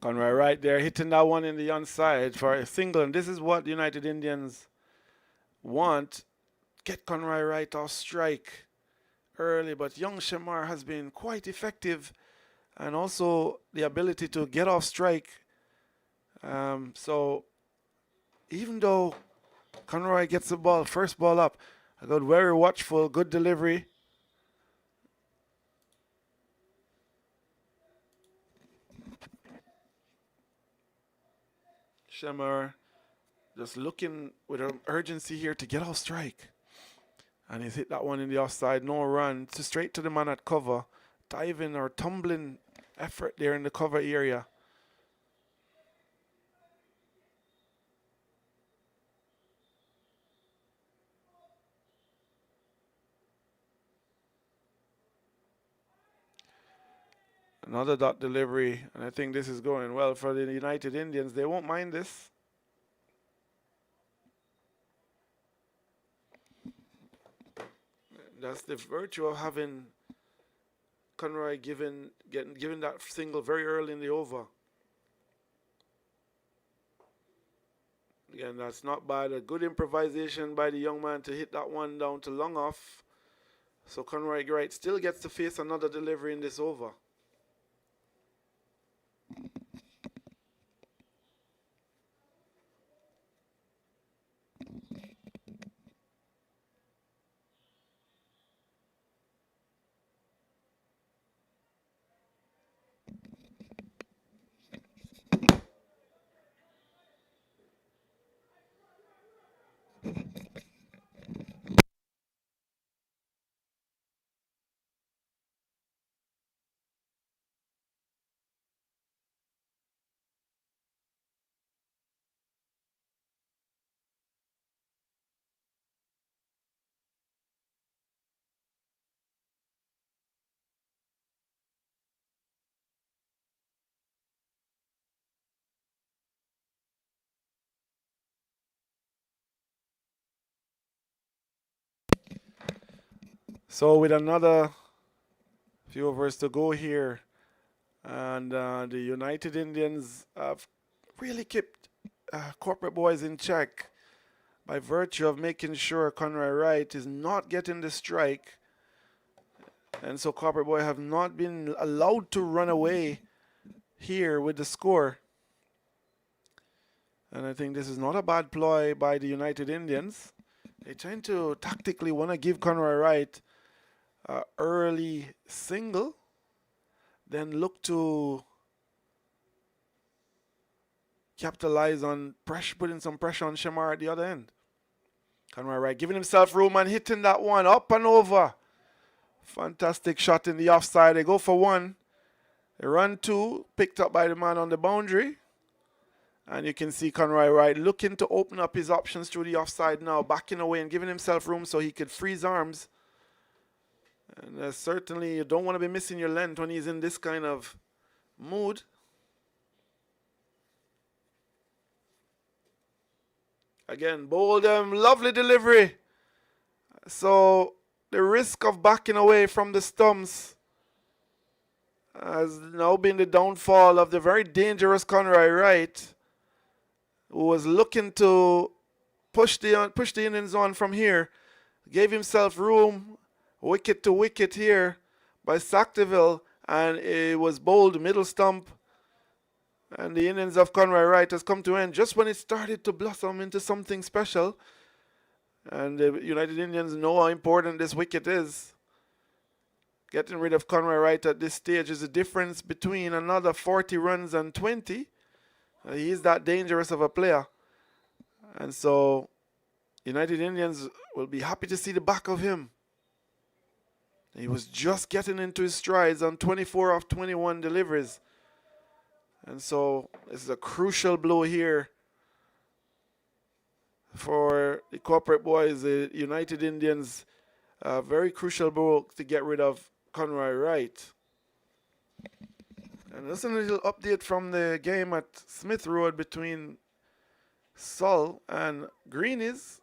Conroy right there, hitting that one in the onside for a single. And this is what United Indians want. Get Conroy right off strike early. But young Shamar has been quite effective. And also the ability to get off strike. So even though Conroy gets the ball, first ball up, I got very watchful, good delivery. Shamar just looking with an urgency here to get off strike. And he's hit that one in the offside. No run. Straight to the man at cover. Diving or tumbling effort there in the cover area. Another dot delivery. And I think this is going well for the United Indians. They won't mind this. That's the virtue of having Conroy given that single very early in the over. Again, that's not bad. A good improvisation by the young man to hit that one down to long off. So Conroy Wright still gets to face another delivery in this over. So with another few overs to go here, and the United Indians have really kept corporate boys in check by virtue of making sure Conroy Wright is not getting the strike. And so corporate boy have not been allowed to run away here with the score. And I think this is not a bad ploy by the United Indians. They're trying to tactically want to give Conroy Wright early single, then look to capitalize on pressure, putting some pressure on Shamar at the other end. Conroy Wright giving himself room and hitting that one up and over. Fantastic shot in the offside. They go for one. They run two, picked up by the man on the boundary. And you can see Conroy Wright looking to open up his options through the offside now, backing away and giving himself room so he could freeze arms. And certainly you don't want to be missing your length when he's in this kind of mood. Again, bold, lovely delivery. So the risk of backing away from the stumps has now been the downfall of the very dangerous Conroy Wright, who was looking to push the innings on from here. Gave himself room, wicket to wicket here by Sackville, and it was bowled middle stump. And the innings of Conroy Wright has come to end just when it started to blossom into something special. And the United Indians know how important this wicket is. Getting rid of Conroy Wright at this stage is the difference between another 40 runs and 20. He is that dangerous of a player. And so United Indians will be happy to see the back of him. He was just getting into his strides on 24 of 21 deliveries. And so this is a crucial blow here for the corporate boys, the United Indians. Very crucial blow to get rid of Conroy Wright. And listen, a little update from the game at Smith Road between Sull and Greenies.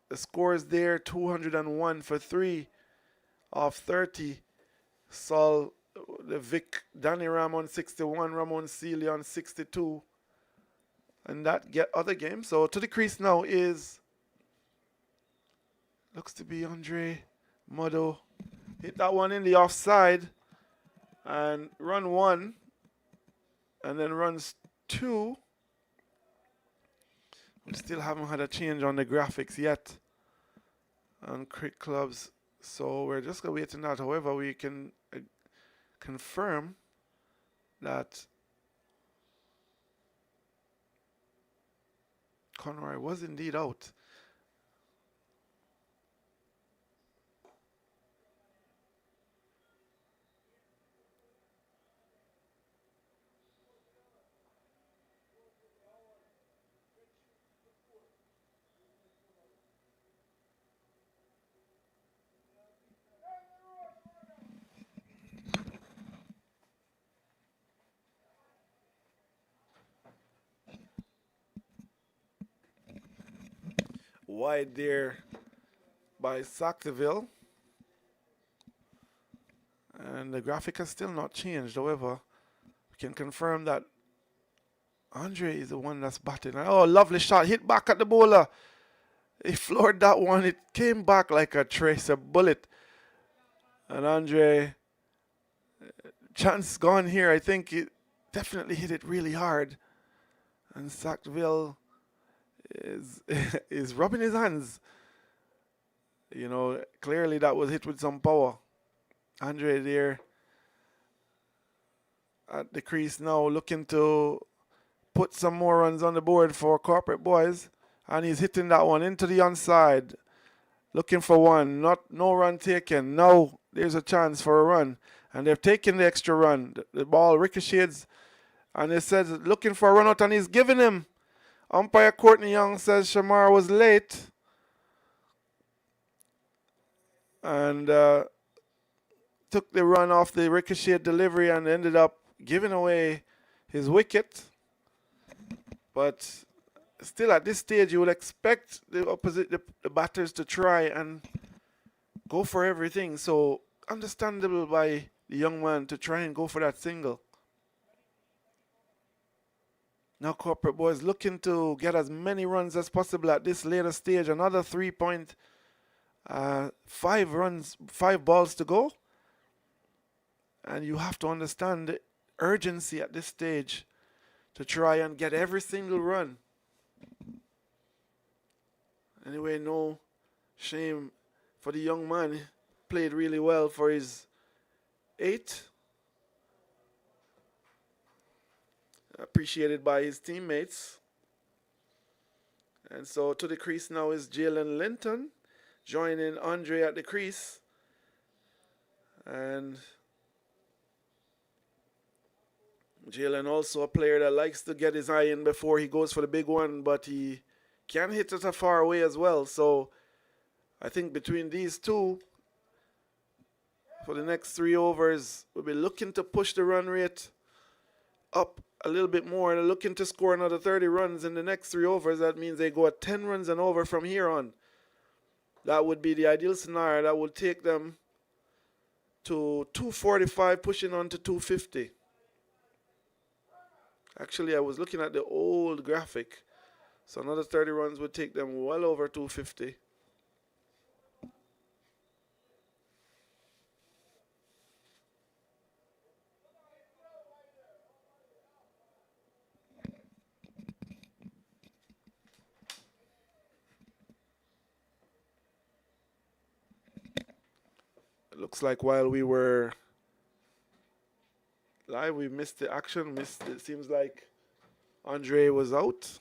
The score is there, 201 for 3 of 30. Sull the Vic, Danny Ram on 61, Ramon Sealy on 62. And that get other game. So to the crease now is, looks to be Andre Modo. Hit that one in the offside and run one. And then runs two. We still haven't had a change on the graphics yet on Crit Clubs. So we're just going to wait on that. However, we can confirm that Conroy was indeed out. Wide there by Sackville. And the graphic has still not changed. However, we can confirm that Andre is the one that's batting. Oh, lovely shot. Hit back at the bowler. He floored that one. It came back like a tracer bullet. And Andre, chance gone here. I think it definitely hit it really hard. And Sackville is is rubbing his hands. You know, clearly that was hit with some power. Andre there at the crease now, looking to put some more runs on the board for Corporate Boys. And he's hitting that one into the onside. Looking for one. No run taken. Now there's a chance for a run. And they've taken the extra run. The ball ricochets. And it says looking for a run out, and he's giving him. Umpire Courtney Young says Shamar was late. And took the run off the ricochet delivery and ended up giving away his wicket. But still at this stage, you would expect the batters to try and go for everything. So understandable by the young man to try and go for that single. Now Corporate Boys looking to get as many runs as possible at this later stage. Another 3.5 runs, 5 balls to go. And you have to understand the urgency at this stage to try and get every single run. Anyway, no shame for the young man. He played really well for his 8. Appreciated by his teammates. And so to the crease now is Jalen Linton, joining Andre at the crease. And Jalen also a player that likes to get his eye in before he goes for the big one, but he can hit it a far away as well. So I think between these two, for the next 3 overs, we'll be looking to push the run rate up a little bit more. They're looking to score another 30 runs in the next 3 overs. That means they go at 10 runs and over from here on. That would be the ideal scenario. That would take them to 245, pushing on to 250. Actually, I was looking at the old graphic. So another 30 runs would take them well over 250. It looks like while we were live, we missed the action. It seems like Andre was out.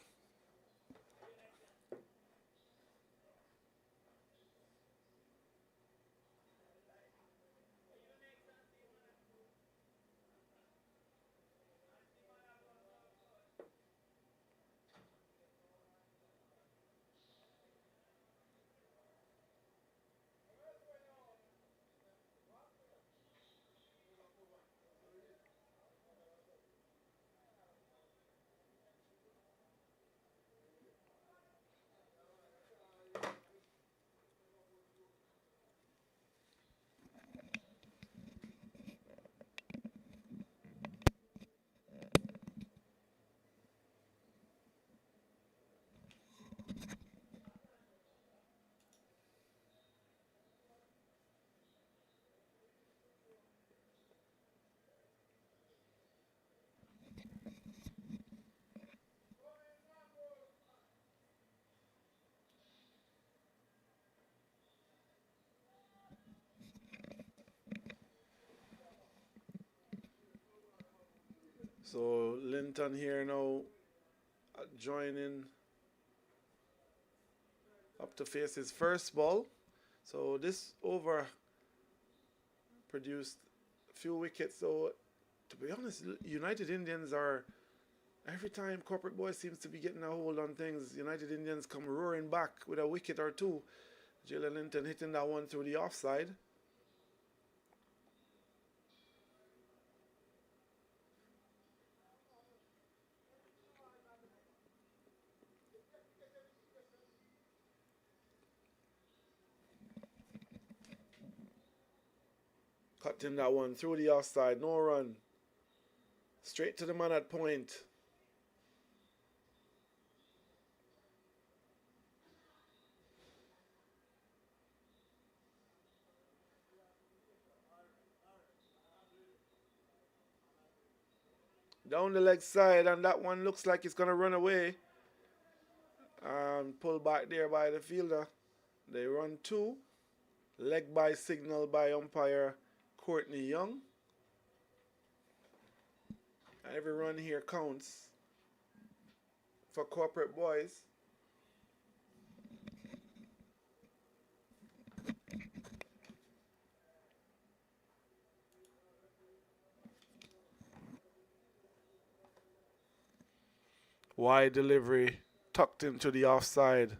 So Linton here now joining up to face his first ball. So this over produced a few wickets. So to be honest, United Indians are, every time Corporate Boy seems to be getting a hold on things, United Indians come roaring back with a wicket or two. Jalen Linton hitting that one through the offside. Cutting that one through the offside. No run. Straight to the man at point. Down the leg side, and that one looks like it's going to run away. And pulled back there by the fielder. They run two. Leg by signal by umpire Courtney Young. Every run here counts for Corporate Boys. Wide delivery, tucked into the offside.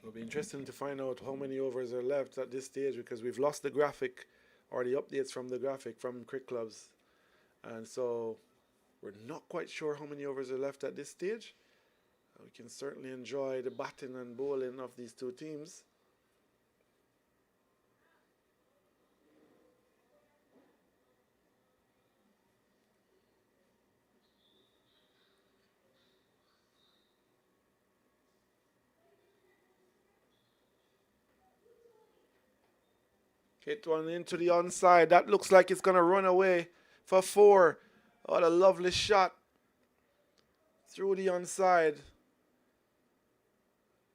It'll be interesting to find out how many overs are left at this stage, because we've lost the graphic or the updates from the graphic from cricket clubs. And so we're not quite sure how many overs are left at this stage. We can certainly enjoy the batting and bowling of these two teams. Hit one into the onside. That looks like it's going to run away for four. What a lovely shot through the onside.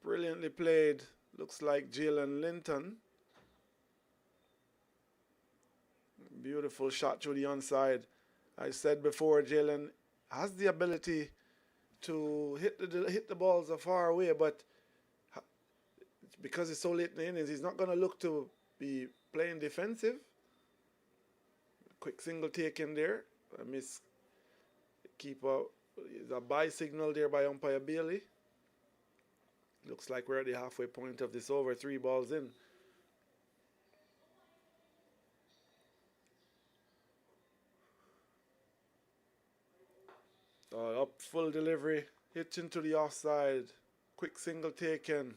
Brilliantly played. Looks like Jalen Linton. Beautiful shot through the onside. I said before, Jalen has the ability to hit the balls far away, but because it's so late in the innings, he's not going to look to be playing defensive. Quick single taken there. A miss. Keeper is a bye signal there by umpire Bailey. Looks like we're at the halfway point of this over. 3 balls in. Up full delivery. Hit into the offside. Quick single taken.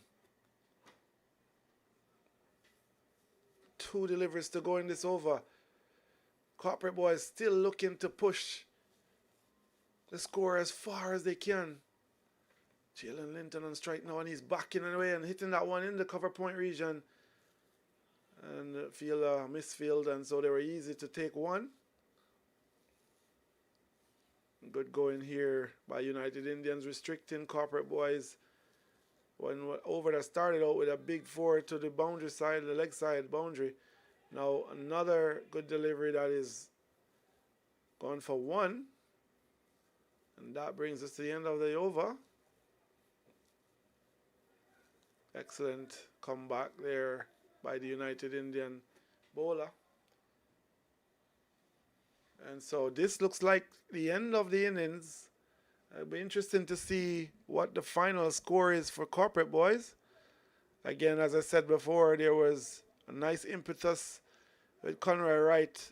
2 deliveries to go in this over. Corporate Boys still looking to push the score as far as they can. Jalen Linton on strike now, and he's backing away and hitting that one in the cover point region. And field misfield, and so they were easy to take one. Good going here by United Indians, restricting Corporate Boys. One over that started out with a big 4 to the boundary side, the leg side boundary. Now another good delivery that is gone for 1. And that brings us to the end of the over. Excellent comeback there by the United Indian bowler. And so this looks like the end of the innings. It'll be interesting to see what the final score is for Corporate Boys. Again, as I said before, there was a nice impetus with Conroy Wright,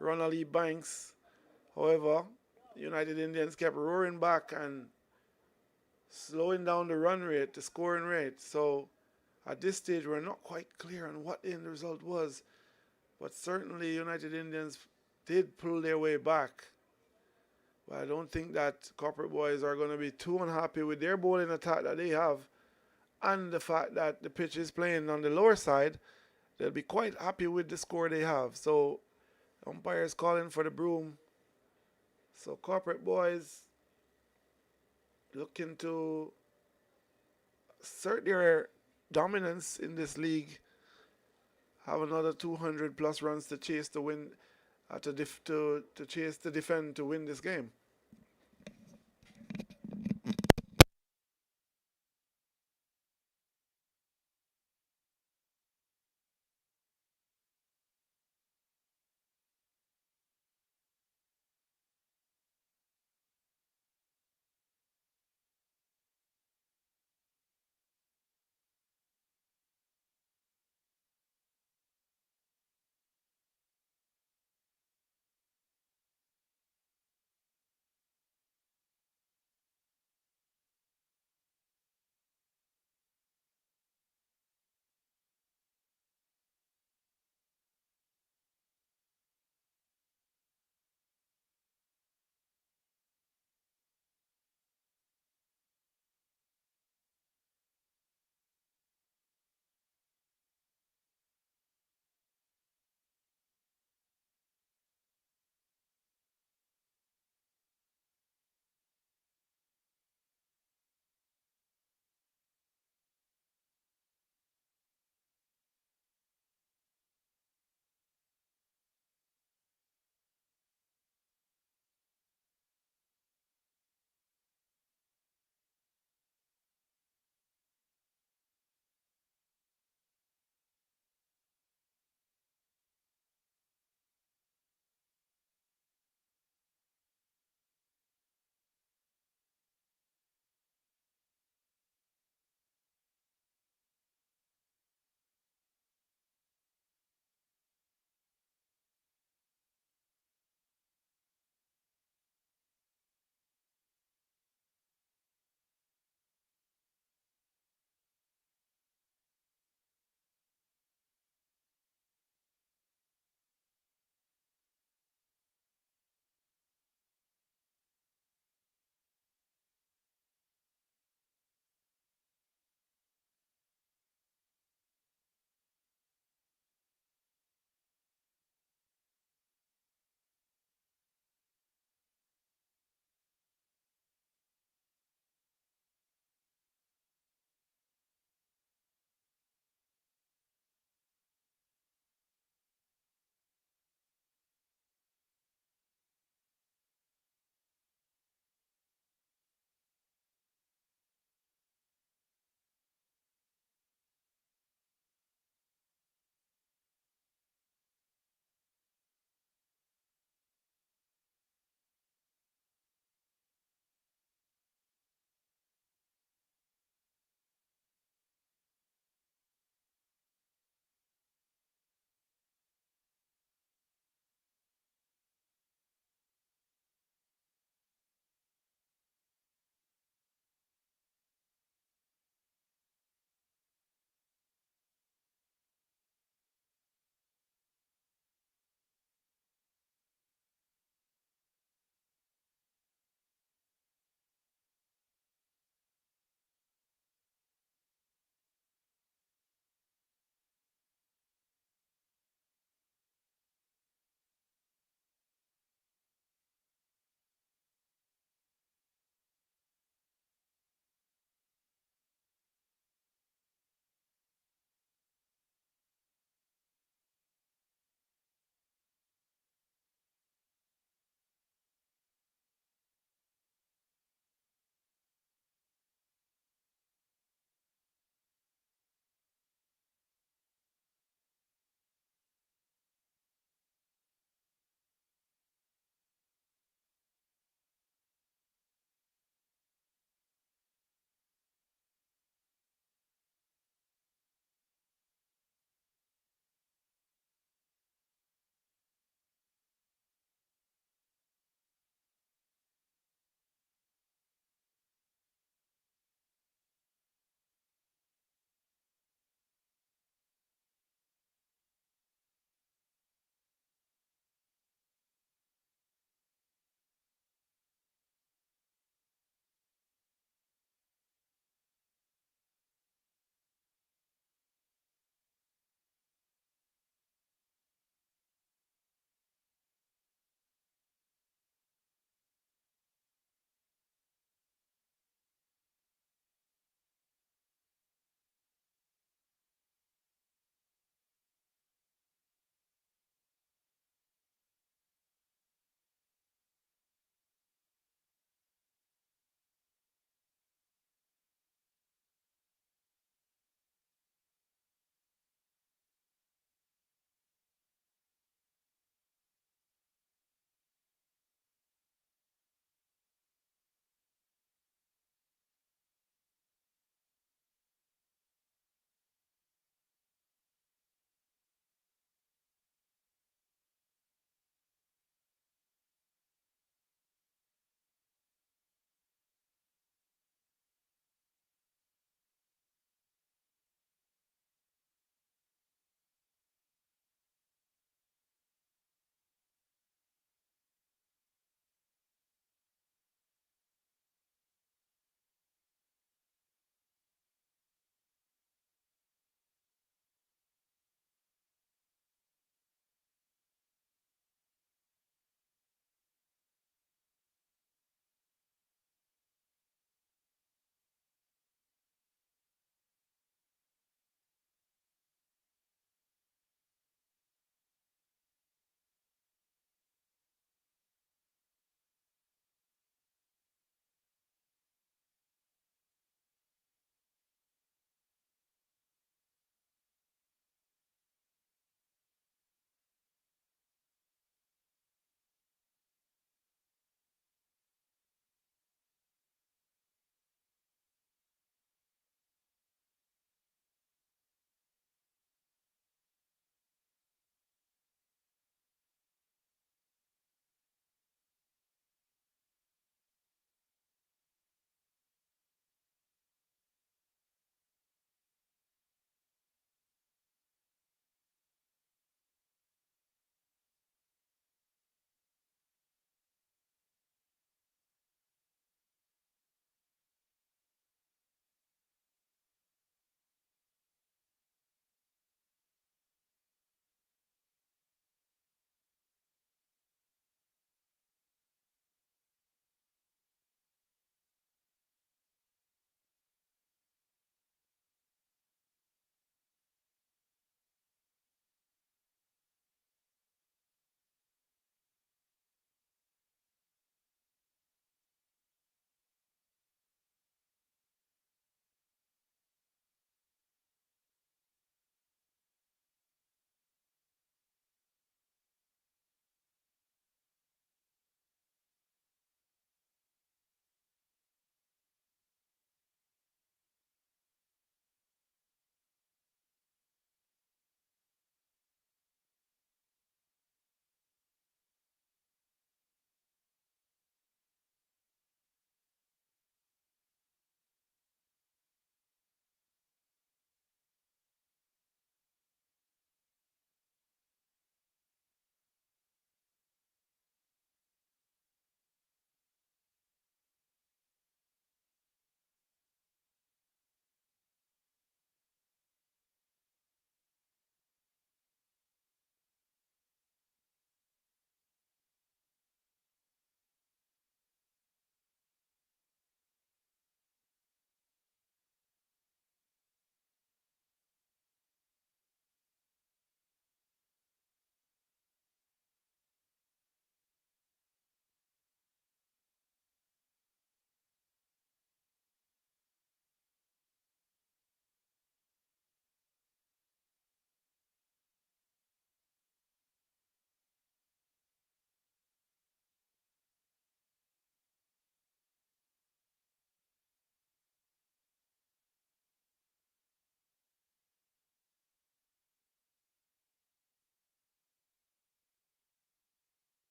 Ronald E. Banks. However, United Indians kept roaring back and slowing down the run rate, the scoring rate. So at this stage, we're not quite clear on what the end result was. But certainly, United Indians did pull their way back. But I don't think that Corporate Boys are going to be too unhappy with their bowling attack that they have and the fact that the pitch is playing on the lower side. They'll be quite happy with the score they have. So, umpires calling for the broom. So, Corporate Boys looking to assert their dominance in this league, have another 200 plus runs to chase to win, to chase to defend to win this game.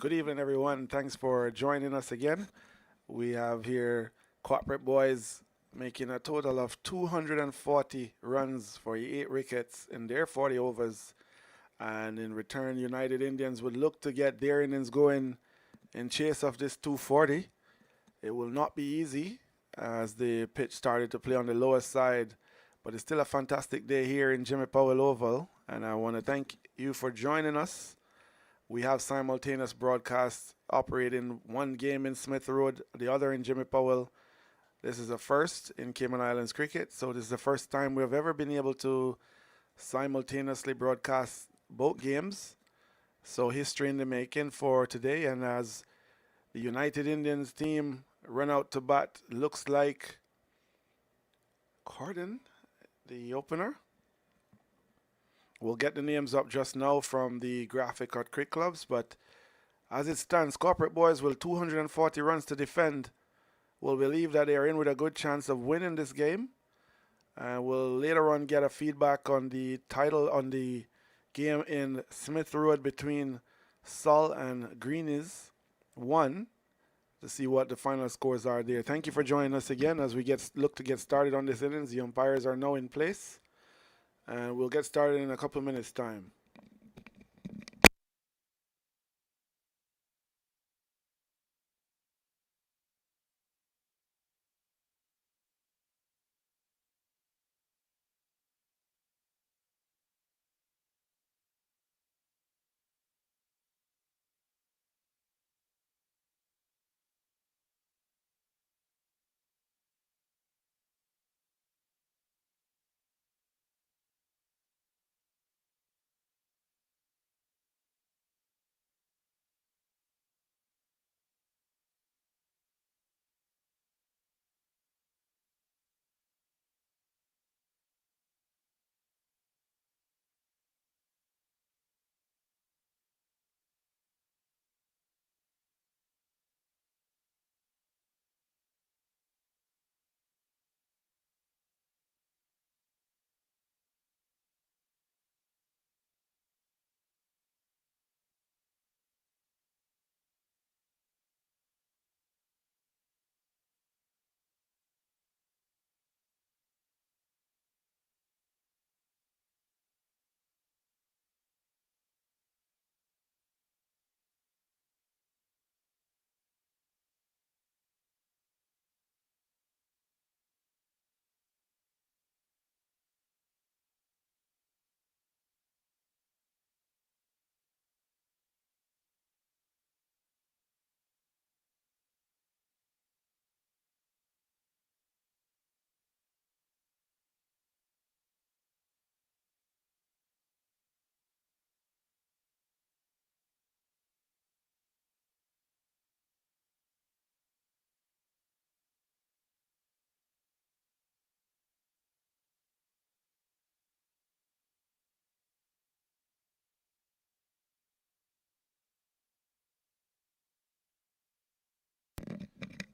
Good evening, everyone. Thanks for joining us again. We have here Corporate Boys making a total of 240 runs for 8 wickets in their 40 overs. And in return, United Indians would look to get their innings going in chase of this 240. It will not be easy as the pitch started to play on the lower side, but it's still a fantastic day here in Jimmy Powell Oval. And I want to thank you for joining us. We have simultaneous broadcasts operating one game in Smith Road, the other in Jimmy Powell. This is a first in Cayman Islands cricket, so this is the first time we have ever been able to simultaneously broadcast both games. So history in the making for today, and as the United Indians team run out to bat, looks like Corden, the opener. We'll get the names up just now from the graphic at Cricket Clubs, but as it stands, Corporate Boys will 240 runs to defend. We'll believe that they are in with a good chance of winning this game. We'll later on get a feedback on the title on the game in Smith Road between Sol and Greenies 1 to see what the final scores are there. Thank you for joining us again as we look to get started on this innings. The umpires are now in place. And we'll get started in a couple of minutes' time.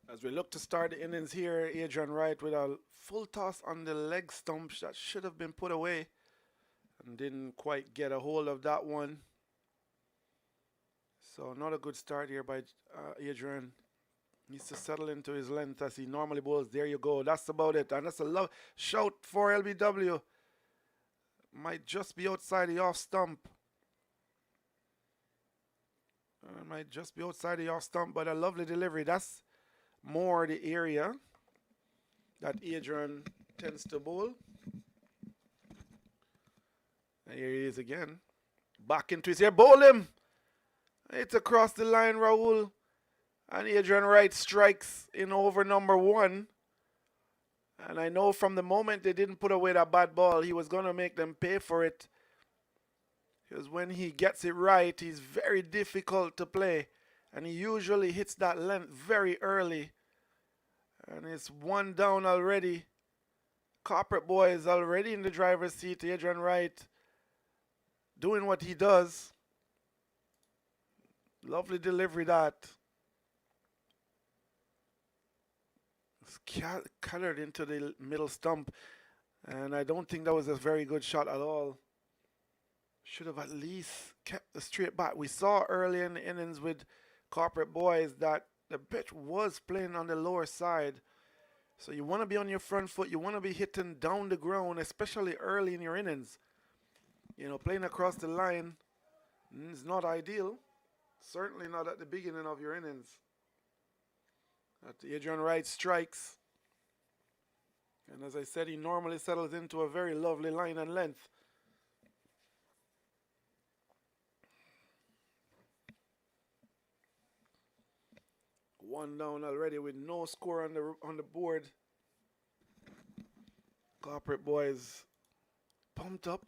As we look to start the innings here, Adrian Wright with a full toss on the leg stump that should have been put away and didn't quite get a hold of that one. So not a good start here by Adrian. Needs to settle into his length as he normally bowls. There you go. That's about it. And that's a love shout for LBW. Might just be outside the off stump. Might just be outside the off stump, but a lovely delivery. That's more the area that Adrian tends to bowl. And here he is again. Back into his air. Bowl him! It's across the line, Raul. And Adrian Wright strikes in over number 1. And I know from the moment they didn't put away that bad ball, he was going to make them pay for it. Because when he gets it right, he's very difficult to play. And he usually hits that length very early. And it's 1 down already. Corporate Boy is already in the driver's seat. Adrian Wright doing what he does. Lovely delivery that. It's colored into the middle stump. And I don't think that was a very good shot at all. Should have at least kept the straight back. We saw early in the innings with Corporate Boys that the pitch was playing on the lower side. So you want to be on your front foot. You want to be hitting down the ground, especially early in your innings. Playing across the line is not ideal. Certainly not at the beginning of your innings. Adrian Wright strikes. And as I said, he normally settles into a very lovely line and length. One down already with no score on the board. Corporate Boys pumped up.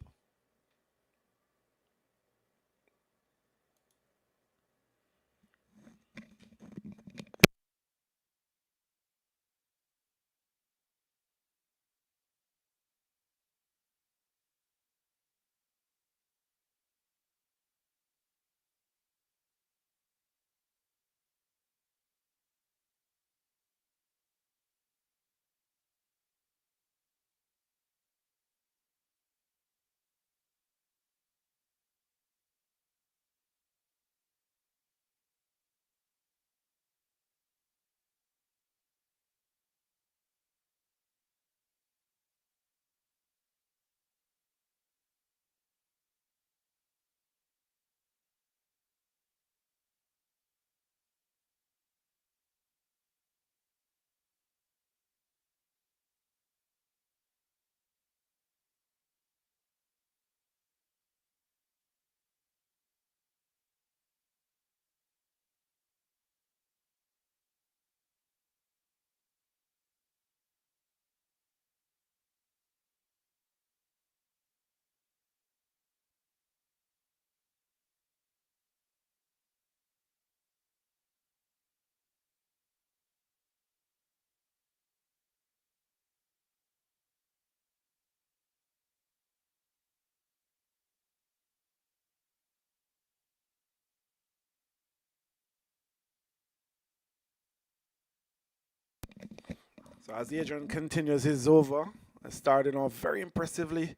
So as Adrian continues his over, starting off very impressively.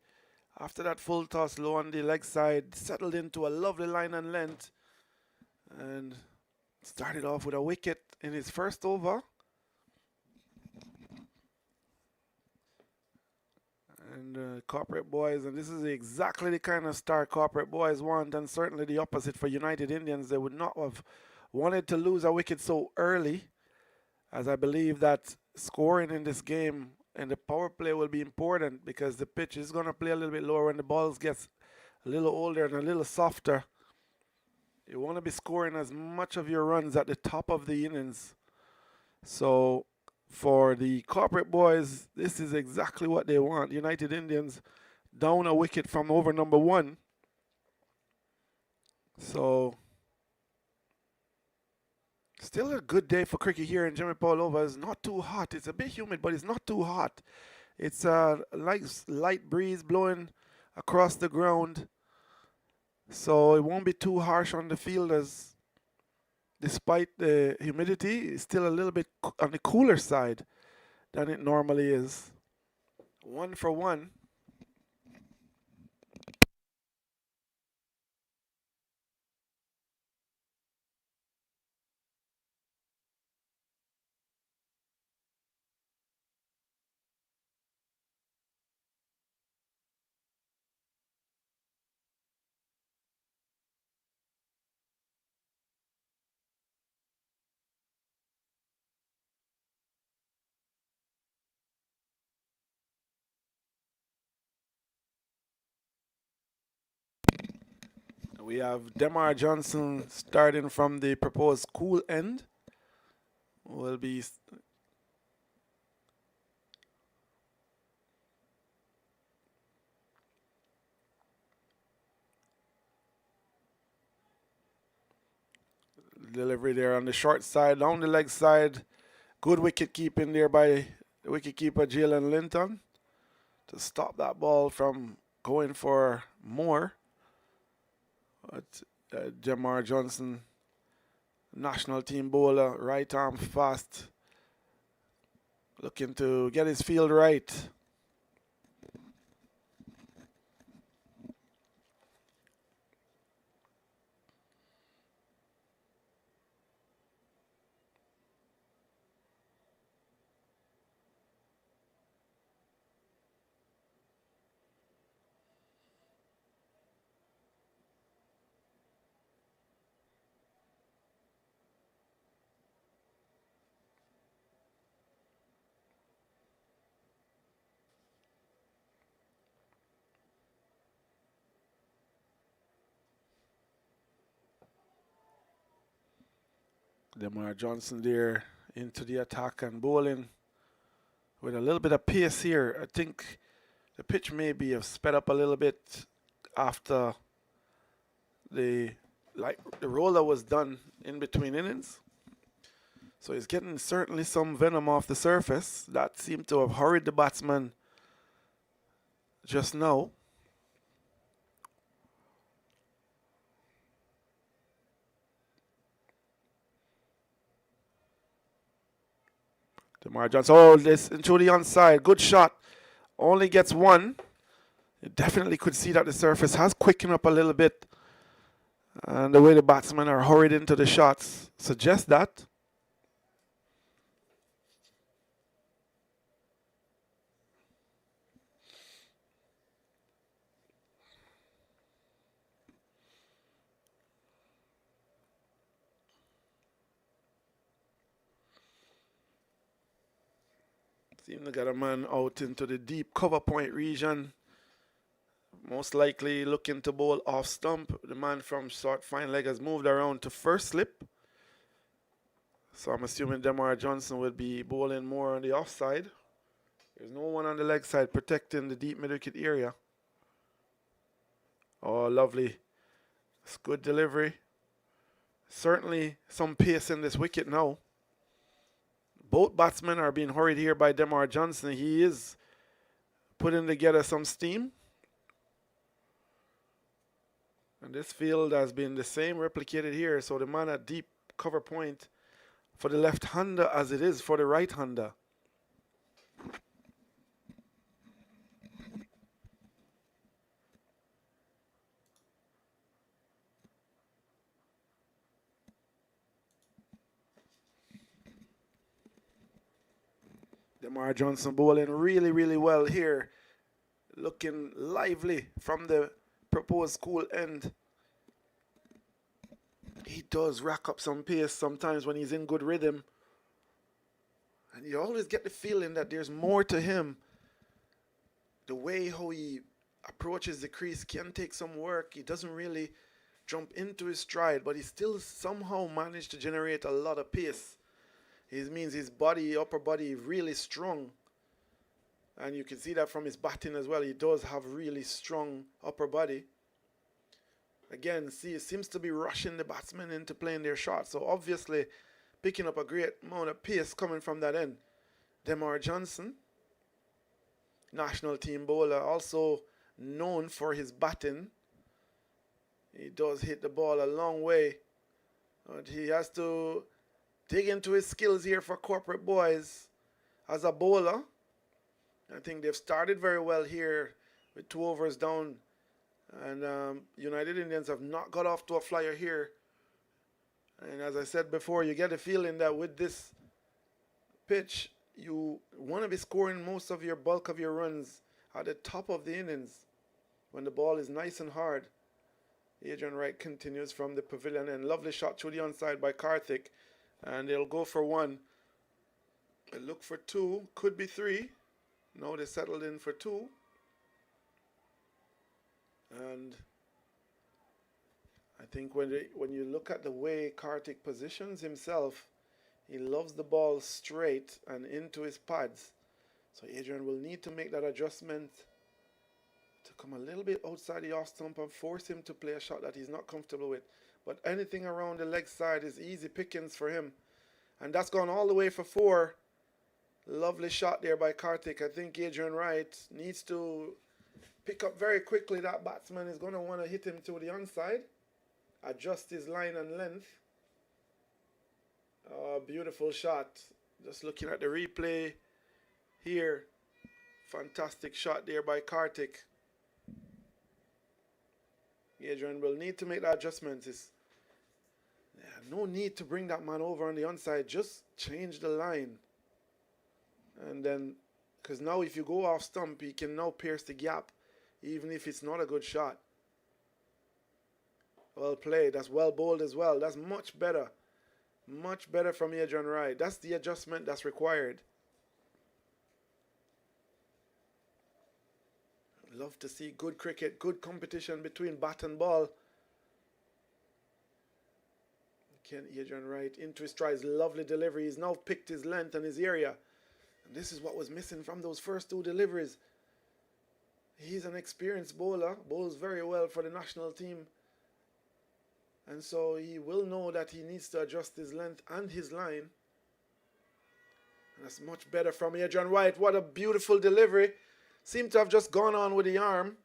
After that full toss low on the leg side, settled into a lovely line and length. And started off with a wicket in his first over. And Corporate Boys, and this is exactly the kind of start Corporate Boys want, and certainly the opposite for United Indians. They would not have wanted to lose a wicket so early, as I believe that scoring in this game and the power play will be important because the pitch is going to play a little bit lower when the balls gets a little older and a little softer. You want to be scoring as much of your runs at the top of the innings. So for the Corporate Boys, this is exactly what they want. United Indians down a wicket from over number 1. So still a good day for cricket here in Jimmy Pavlova. It's not too hot. It's a bit humid, but it's not too hot. It's a light breeze blowing across the ground. So it won't be too harsh on the fielders. Despite the humidity, it's still a little bit on the cooler side than it normally is. 1 for 1. We have Demar Johnson starting from the proposed cool end. Will be delivery there on the short side, down the leg side. Good wicket keeping there by the wicket keeper Jalen Linton to stop that ball from going for more. But Jamar Johnson, national team bowler, right arm fast, looking to get his field right. Demar Johnson there into the attack and bowling with a little bit of pace here. I think the pitch maybe have sped up a little bit after the roller was done in between innings. So he's getting certainly some venom off the surface. That seemed to have hurried the batsman just now. Demar Johnson, oh, this into the onside. Good shot. Only gets one. You definitely could see that the surface has quickened up a little bit. And the way the batsmen are hurried into the shots suggests that. Seem to get a man out into the deep cover point region. Most likely looking to bowl off stump. The man from short fine leg has moved around to first slip. So I'm assuming Demar Johnson will be bowling more on the offside. There's no one on the leg side protecting the deep mid-wicket area. Oh, lovely. It's good delivery. Certainly some pace in this wicket now. Both batsmen are being hurried here by Demar Johnson. He is putting together some steam. And this field has been the same replicated here. So the man at deep cover point for the left-hander as it is for the right-hander. Demar Johnson bowling really, really well here. Looking lively from the proposed school end. He does rack up some pace sometimes when he's in good rhythm. And you always get the feeling that there's more to him. The way how he approaches the crease can take some work. He doesn't really jump into his stride, but he still somehow managed to generate a lot of pace. It means his body, upper body, really strong. And you can see that from his batting as well. He does have really strong upper body. Again, see, it seems to be rushing the batsmen into playing their shots. So obviously picking up a great amount of pace coming from that end. Demar Johnson, national team bowler, also known for his batting. He does hit the ball a long way. But he has to dig into his skills here for corporate boys as a bowler. I think they've started very well here with 2 overs down. And United Indians have not got off to a flyer here. And as I said before, you get a feeling that with this pitch, you want to be scoring most of your bulk of your runs at the top of the innings when the ball is nice and hard. Adrian Wright continues from the pavilion and lovely shot through the onside by Karthik. And they'll go for 1. They look for 2, could be 3. Now they settled in for 2. And I think when you look at the way Karthik positions himself, he loves the ball straight and into his pads. So Adrian will need to make that adjustment to come a little bit outside the off stump and force him to play a shot that he's not comfortable with. But anything around the leg side is easy pickings for him. And that's gone all the way for 4. Lovely shot there by Karthik. I think Adrian Wright needs to pick up very quickly. That batsman is going to want to hit him to the onside. Adjust his line and length. Oh, beautiful shot. Just looking at the replay here. Fantastic shot there by Karthik. Adrian will need to make that adjustment. No need to bring that man over on the onside. Just change the line. And then, because now if you go off stump, he can now pierce the gap, even if it's not a good shot. Well played. That's well bowled as well. That's much better. Much better from Adrian Wright. That's the adjustment that's required. Love to see good cricket, good competition between bat and ball. Again, Adrian Wight into his strides. Lovely delivery. He's now picked his length and his area. And this is what was missing from those first two deliveries. He's an experienced bowler. Bowls very well for the national team. And so he will know that he needs to adjust his length and his line. And that's much better from Adrian Wight. What a beautiful delivery. Seemed to have just gone on with the arm.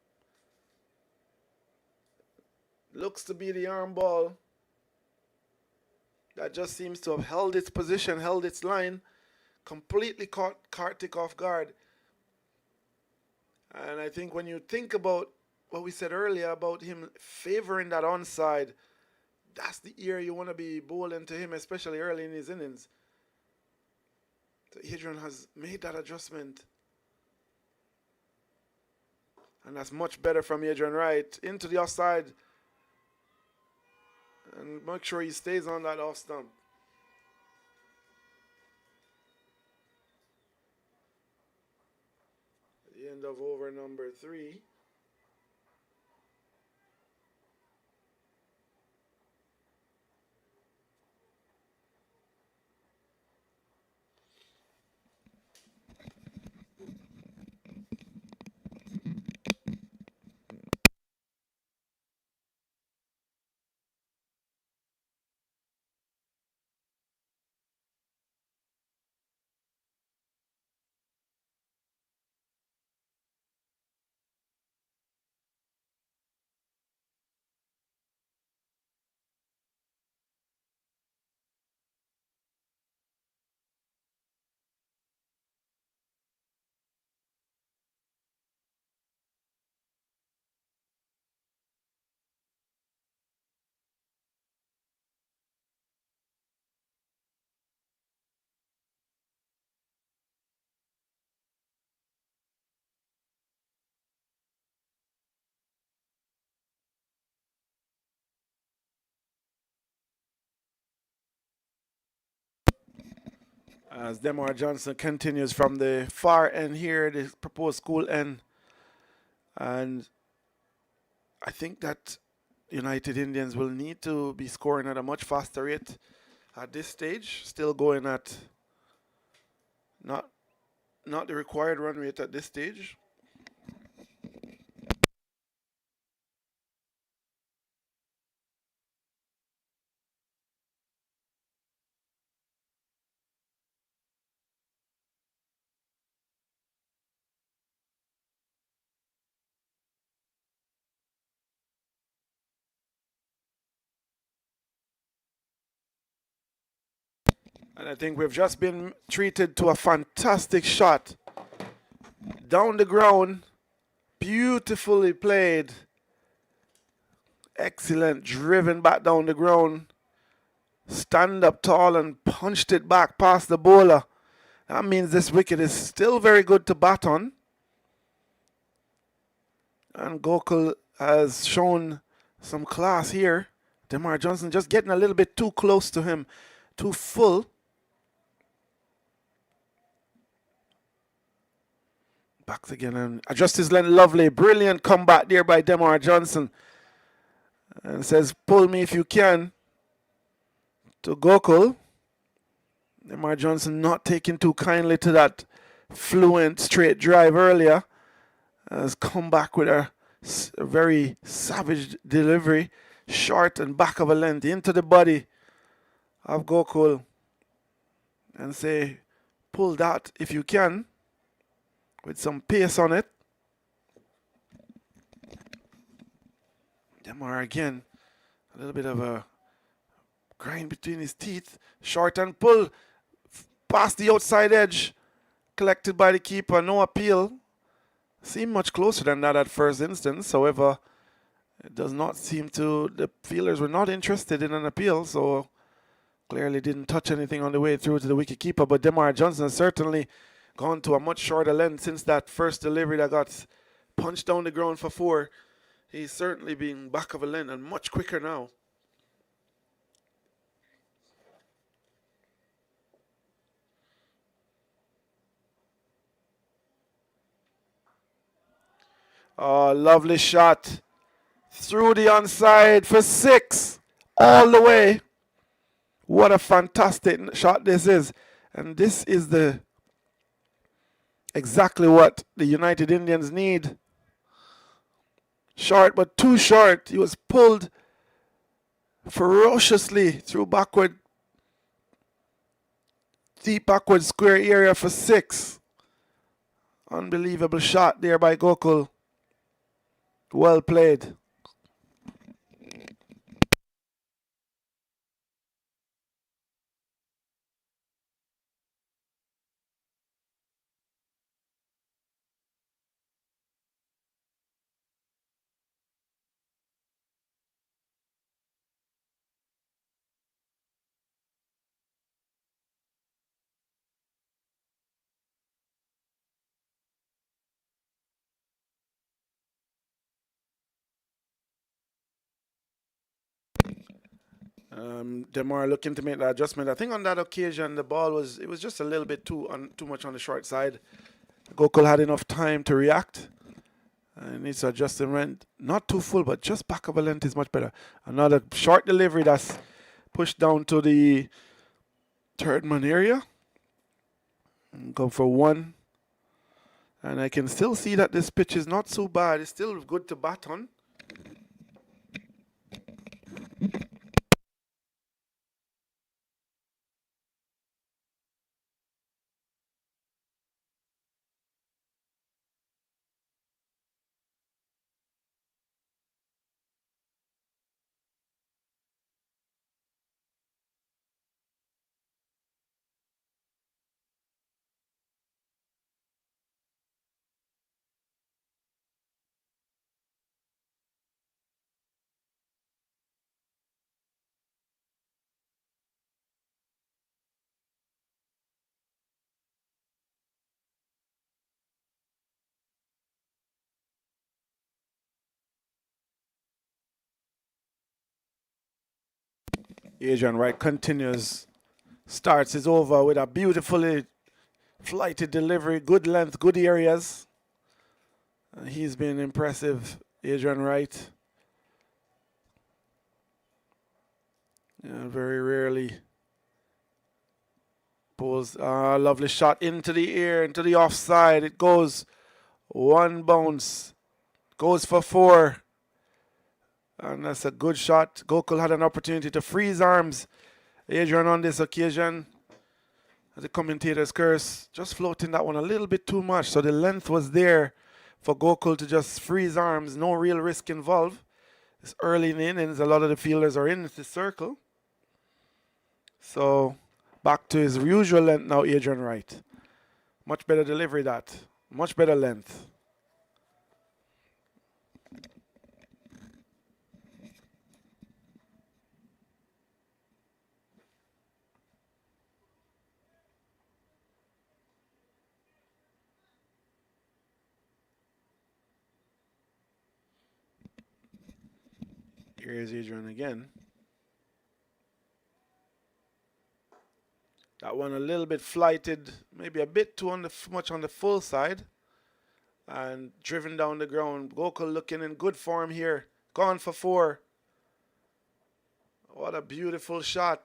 Looks to be the arm ball. That just seems to have held its position, held its line. Completely caught Kartik off guard. And I think when you think about what we said earlier about him favoring that onside, that's the area you want to be bowling to him, especially early in his innings. So Adrian has made that adjustment. And that's much better from Adrian Wight. Into the offside. And make sure he stays on that off stump. At the end of over number 3. As Demar Johnson continues from the far end here, the proposed school end. And I think that United Indians will need to be scoring at a much faster rate at this stage. Still going at not the required run rate at this stage. And I think we've just been treated to a fantastic shot. Down the ground, beautifully played. Excellent, driven back down the ground. Stand up tall and punched it back past the bowler. That means this wicket is still very good to bat on. And Gokul has shown some class here. Demar Johnson just getting a little bit too close to him, too full. Backs again and adjusts his length. Lovely, brilliant comeback there by Demar Johnson. And says, pull me if you can. To Gokul. Demar Johnson not taking too kindly to that fluent straight drive earlier. Has come back with a very savage delivery. Short and back of a length into the body of Gokul. And say, pull that if you can. With some pace on it. Demar again. A little bit of a grind between his teeth. Short and pull. Past the outside edge. Collected by the keeper. No appeal. Seemed much closer than that at first instance. However, it does not seem to. The fielders were not interested in an appeal. So clearly didn't touch anything on the way through to the wicket-keeper. But Demar Johnson certainly gone to a much shorter length since that first delivery that got punched down the ground for 4. He's certainly being back of a length and much quicker now. Oh, lovely shot. Through the onside for 6. All the way. What a fantastic shot this is. And this is the exactly what the United Indians need. Short, but too short. He was pulled ferociously through backward, deep backward square area for 6. Unbelievable shot there by Gokul. Well played. Demar looking to make that adjustment. I think on that occasion the ball was just a little bit too much on the short side. Gokul had enough time to react. And needs to adjust the rent. Not too full, but just back of a length is much better. Another short delivery that's pushed down to the third man area. And go for 1. And I can still see that this pitch is not so bad. It's still good to bat on. Adrian Wright continues. Starts his over with a beautifully flighted delivery. Good length, good areas. He's been impressive, Adrian Wright. Very rarely pulls a lovely shot into the air, into the offside. It goes 1 bounce, goes for 4. And that's a good shot. Gokul had an opportunity to freeze arms. Adrian on this occasion, as the commentator's curse, just floating that one a little bit too much. So the length was there for Gokul to just freeze arms. No real risk involved. It's early in the innings. A lot of the fielders are in the circle. So back to his usual length now, Adrian Wright. Much better delivery that. Much better length. Here's Adrian again. That one a little bit flighted, maybe a bit too much on the full side. And driven down the ground. Gokul looking in good form here. Gone for 4. What a beautiful shot.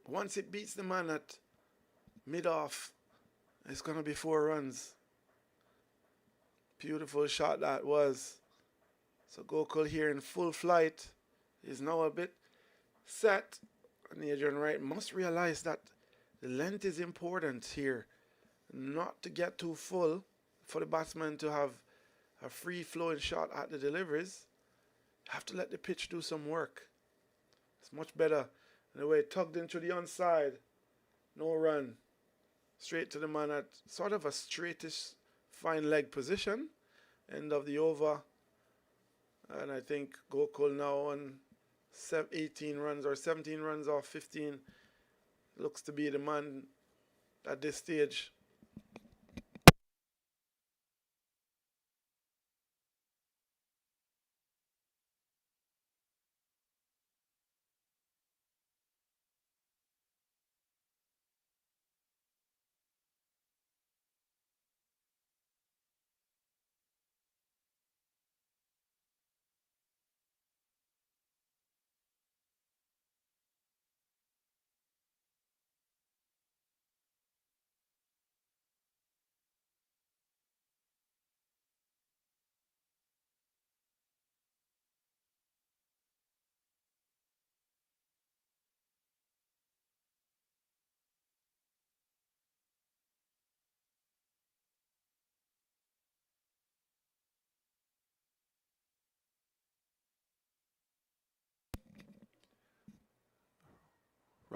Once it beats the man at mid-off, it's going to be 4 runs. Beautiful shot that was. So Gokul here in full flight is now a bit set. And Adrian Wright must realize that the length is important here. Not to get too full for the batsman to have a free-flowing shot at the deliveries. You have to let the pitch do some work. It's much better. And the way it tugged into the onside. No run. Straight to the man at sort of a straightish fine leg position. End of the over. And I think Gokul now on 18 runs or 17 runs off 15 looks to be the man at this stage.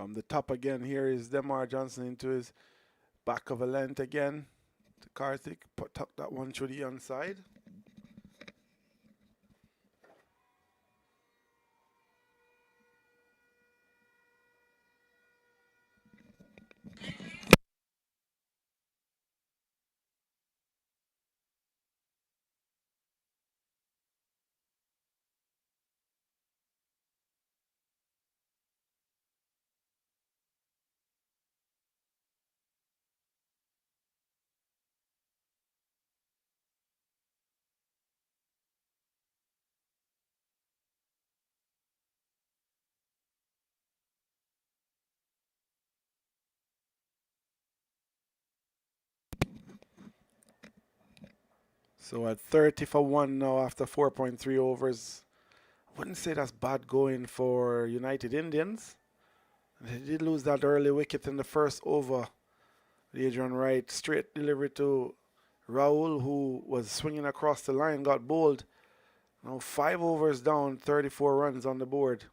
From the top again, here is Demar Johnson into his back of a length again. To Karthik, tuck that one through the onside. So at 30 for 1 now after 4.3 overs. I wouldn't say that's bad going for United Indians. They did lose that early wicket in the first over. Adrian Wright, straight delivery to Raul, who was swinging across the line, got bowled. Now 5 overs down, 34 runs on the board.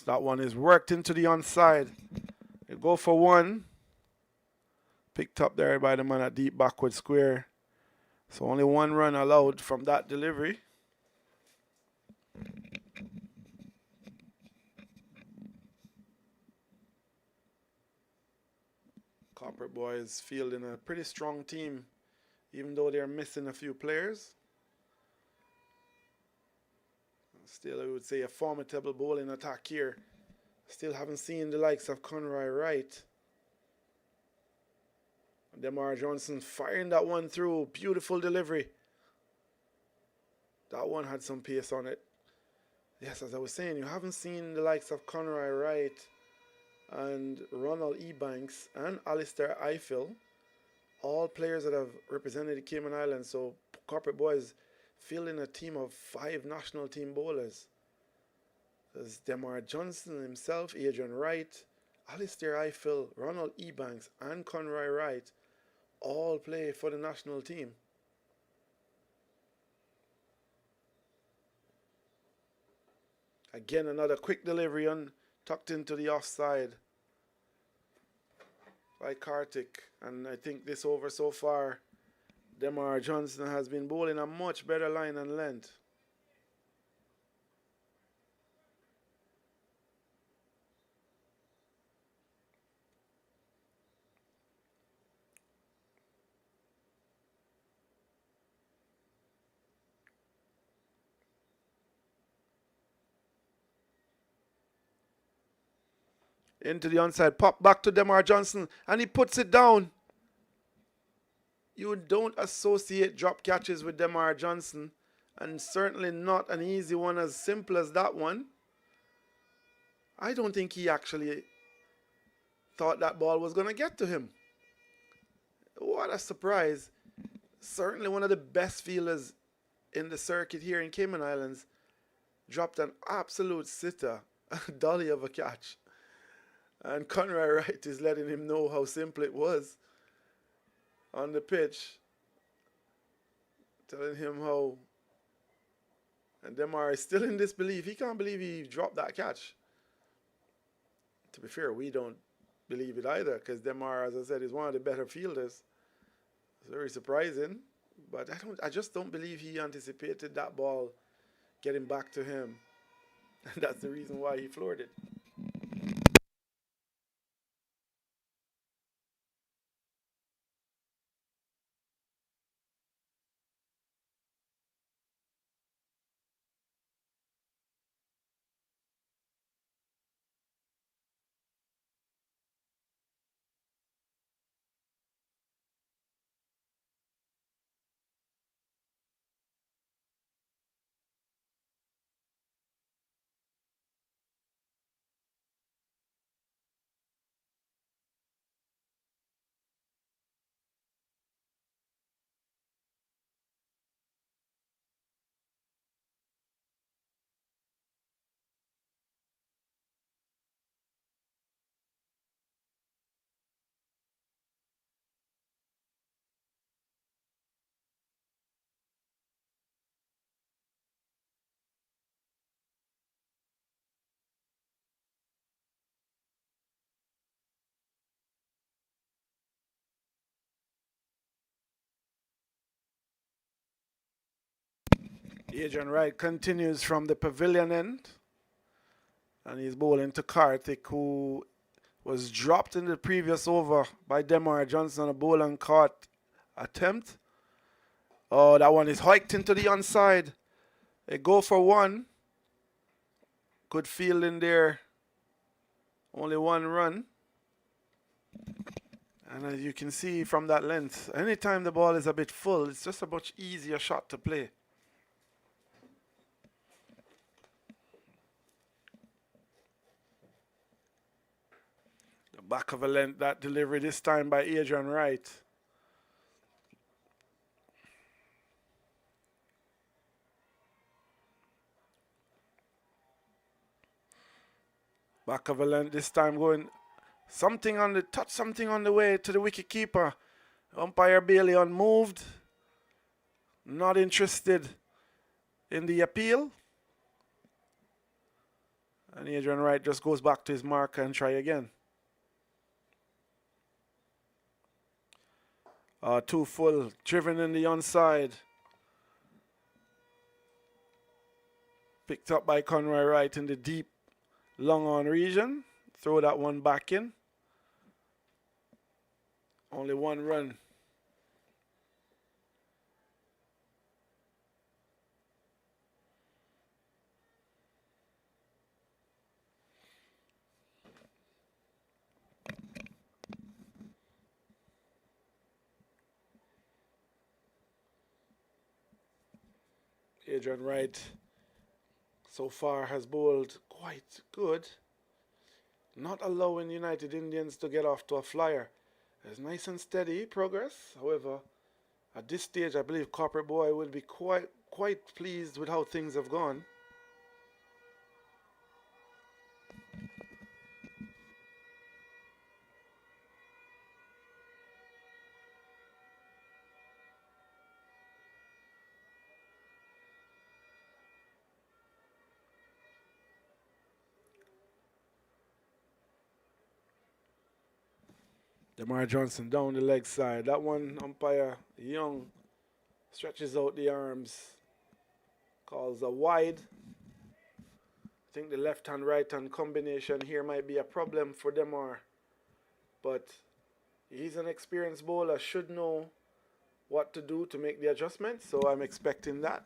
That one is worked into the onside. They go for one. Picked up there by the man at deep backward square. So only 1 run allowed from that delivery. Copper Boys fielding a pretty strong team, even though they're missing a few players. Still, I would say a formidable bowling attack here. Still haven't seen the likes of Conroy Wright. Demar Johnson firing that one through. Beautiful delivery. That one had some pace on it. Yes, as I was saying, you haven't seen the likes of Conroy Wright and Ronald Ebanks and Alistair Eiffel. All players that have represented the Cayman Islands. So Corporate Boys fielding a team of 5 national team bowlers. There's Demar Johnson himself, Adrian Wright, Alistair Eiffel, Ronald Ebanks, and Conroy Wright all play for the national team. Again, another quick delivery on tucked into the offside by Karthik. And I think this over so far, Demar Johnson has been bowling a much better line and length. Into the onside, pop back to Demar Johnson, and he puts it down. You don't associate drop catches with Demar Johnson, and certainly not an easy one as simple as that one. I don't think he actually thought that ball was going to get to him. What a surprise. Certainly one of the best fielders in the circuit here in Cayman Islands dropped an absolute sitter, a dolly of a catch. And Conroy Wright is letting him know how simple it was on the pitch, telling him how. And Demar is still in disbelief. He can't believe he dropped that catch. To be fair, we don't believe it either, because Demar, as I said, is one of the better fielders. It's very surprising, but I just don't believe he anticipated that ball getting back to him. And that's the reason why he floored it. Adrian Wright continues from the pavilion end. And he's bowling to Karthik, who was dropped in the previous over by Demar Johnson on a bowl and caught attempt. Oh, that one is hiked into the onside. They go for one. Good fielding there. Only one run. And as you can see from that length, anytime the ball is a bit full, it's just a much easier shot to play. The back of a length, that delivery this time by Adrian Wright. Back of a length this time going something on the way to the wicket keeper. Umpire Bailey unmoved. Not interested in the appeal. And Adrian Wright just goes back to his marker and try again. Too full, driven in the onside. Picked up by Conroy Wright in the deep long on region. Throw that one back in. Only one run. Adrian Wright so far has bowled quite good, not allowing United Indians to get off to a flyer. It's nice and steady progress. However, at this stage, I believe Corporate Boy will be quite pleased with how things have gone. Demar Johnson down the leg side. That one, umpire Young stretches out the arms. Calls a wide. I think the left-hand, right-hand combination here might be a problem for Demar. But he's an experienced bowler, should know what to do to make the adjustment. So I'm expecting that.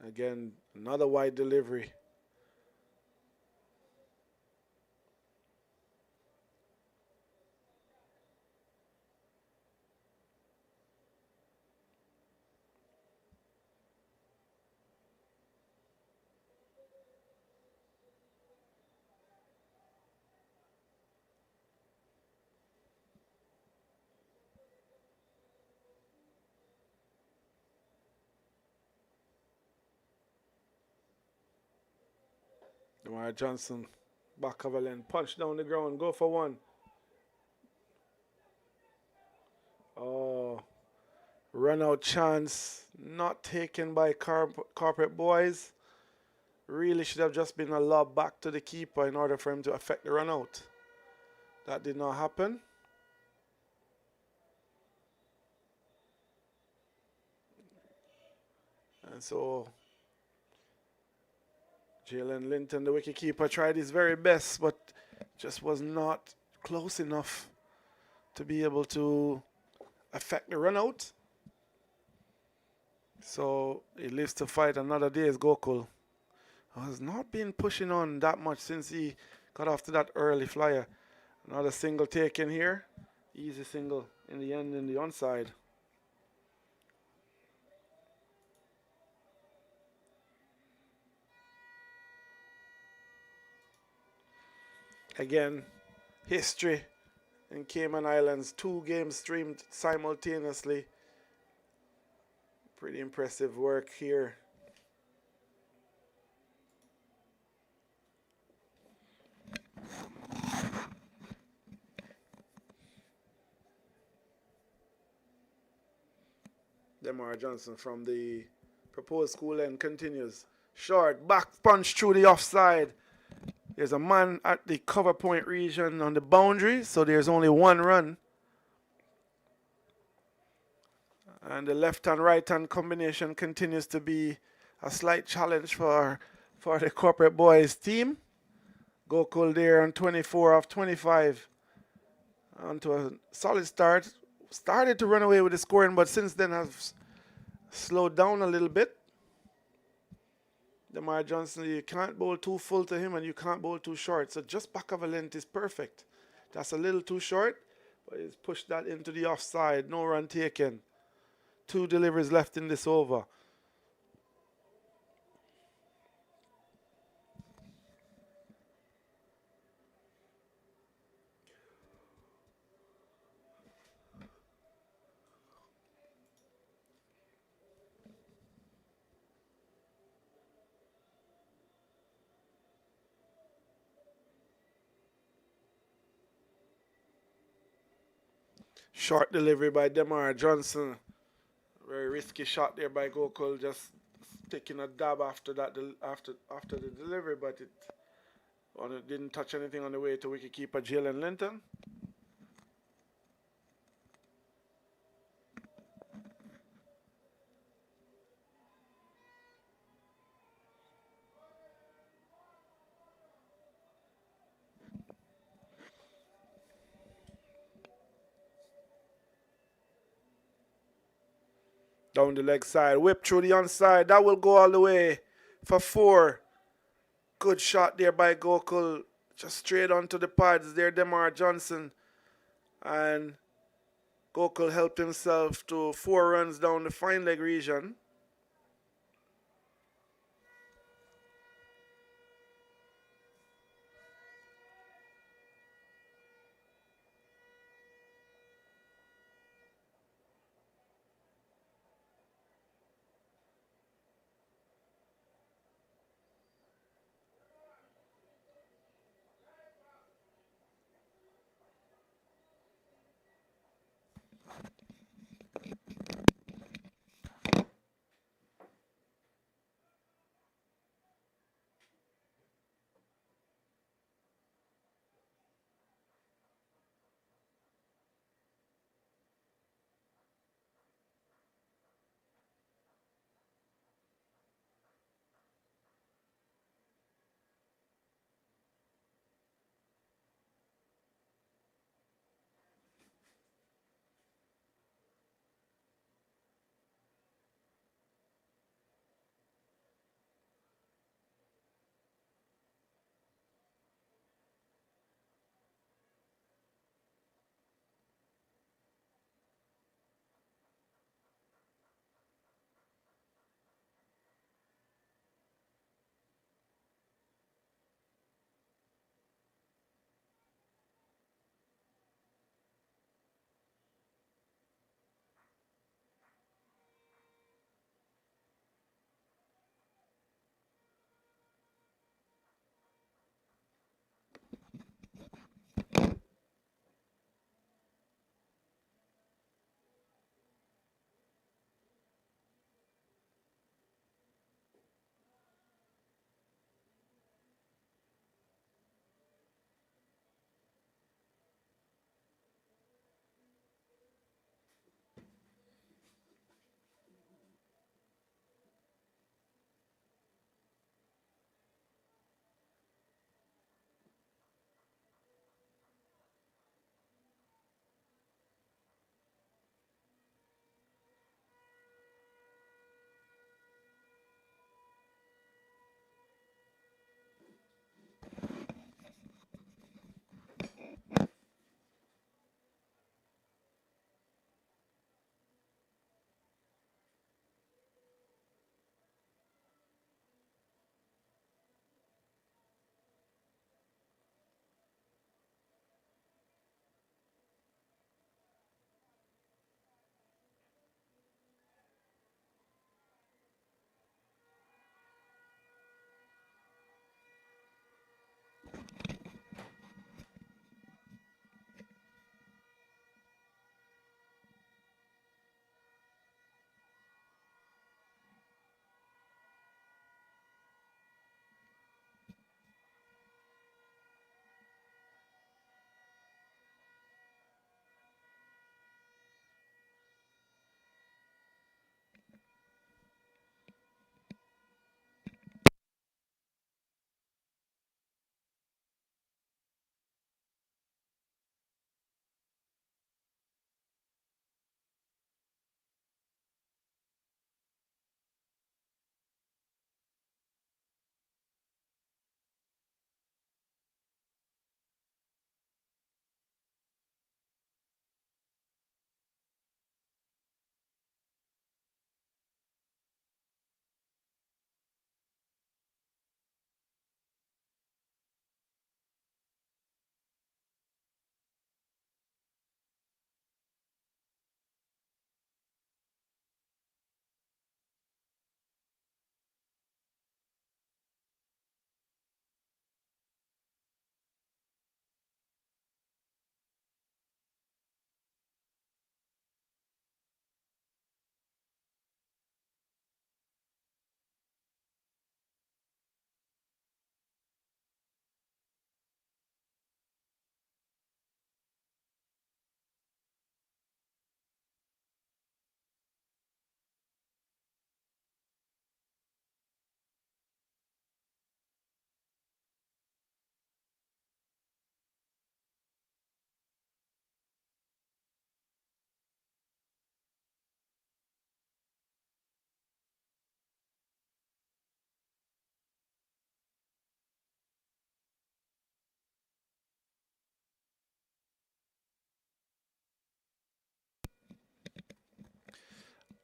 Again, another wide delivery. Demar Johnson, back of a lane, punch down the ground, go for one. Oh, run out chance, not taken by Corporate Boys. Really should have just been a lob back to the keeper in order for him to affect the run out. That did not happen. And so Jalen Linton, the wicketkeeper, tried his very best, but just was not close enough to be able to affect the run out. So he lives to fight another day's Gokul. Has not been pushing on that much since he got off to that early flyer. Another single taken here. Easy single in the end in the onside. Again, history in Cayman Islands. 2 games streamed simultaneously. Pretty impressive work here. Demar Johnson from the proposed school end continues. Short, back punch through the offside. There's a man at the cover point region on the boundary, so there's only one run. And the left and right hand combination continues to be a slight challenge for the corporate boys team. Gokul there on 24 off 25 onto a solid start. Started to run away with the scoring, but since then has slowed down a little bit. Demar Johnson, you can't bowl too full to him and you can't bowl too short. So just back of a length is perfect. That's a little too short, but he's pushed that into the offside. No run taken. 2 deliveries left in this over. Short delivery by Demar Johnson. Very risky shot there by Gokul, just taking a dab after that after the delivery, but it didn't touch anything on the way to wicketkeeper Jalen Linton. Down the leg side, whip through the onside. That will go all the way for 4. Good shot there by Gokul. Just straight onto the pads there, Demar Johnson. And Gokul helped himself to 4 runs down the fine leg region.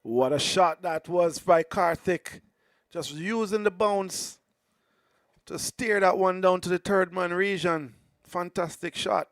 What a shot that was by Karthik. Just using the bounce to steer that one down to the third man region. Fantastic shot.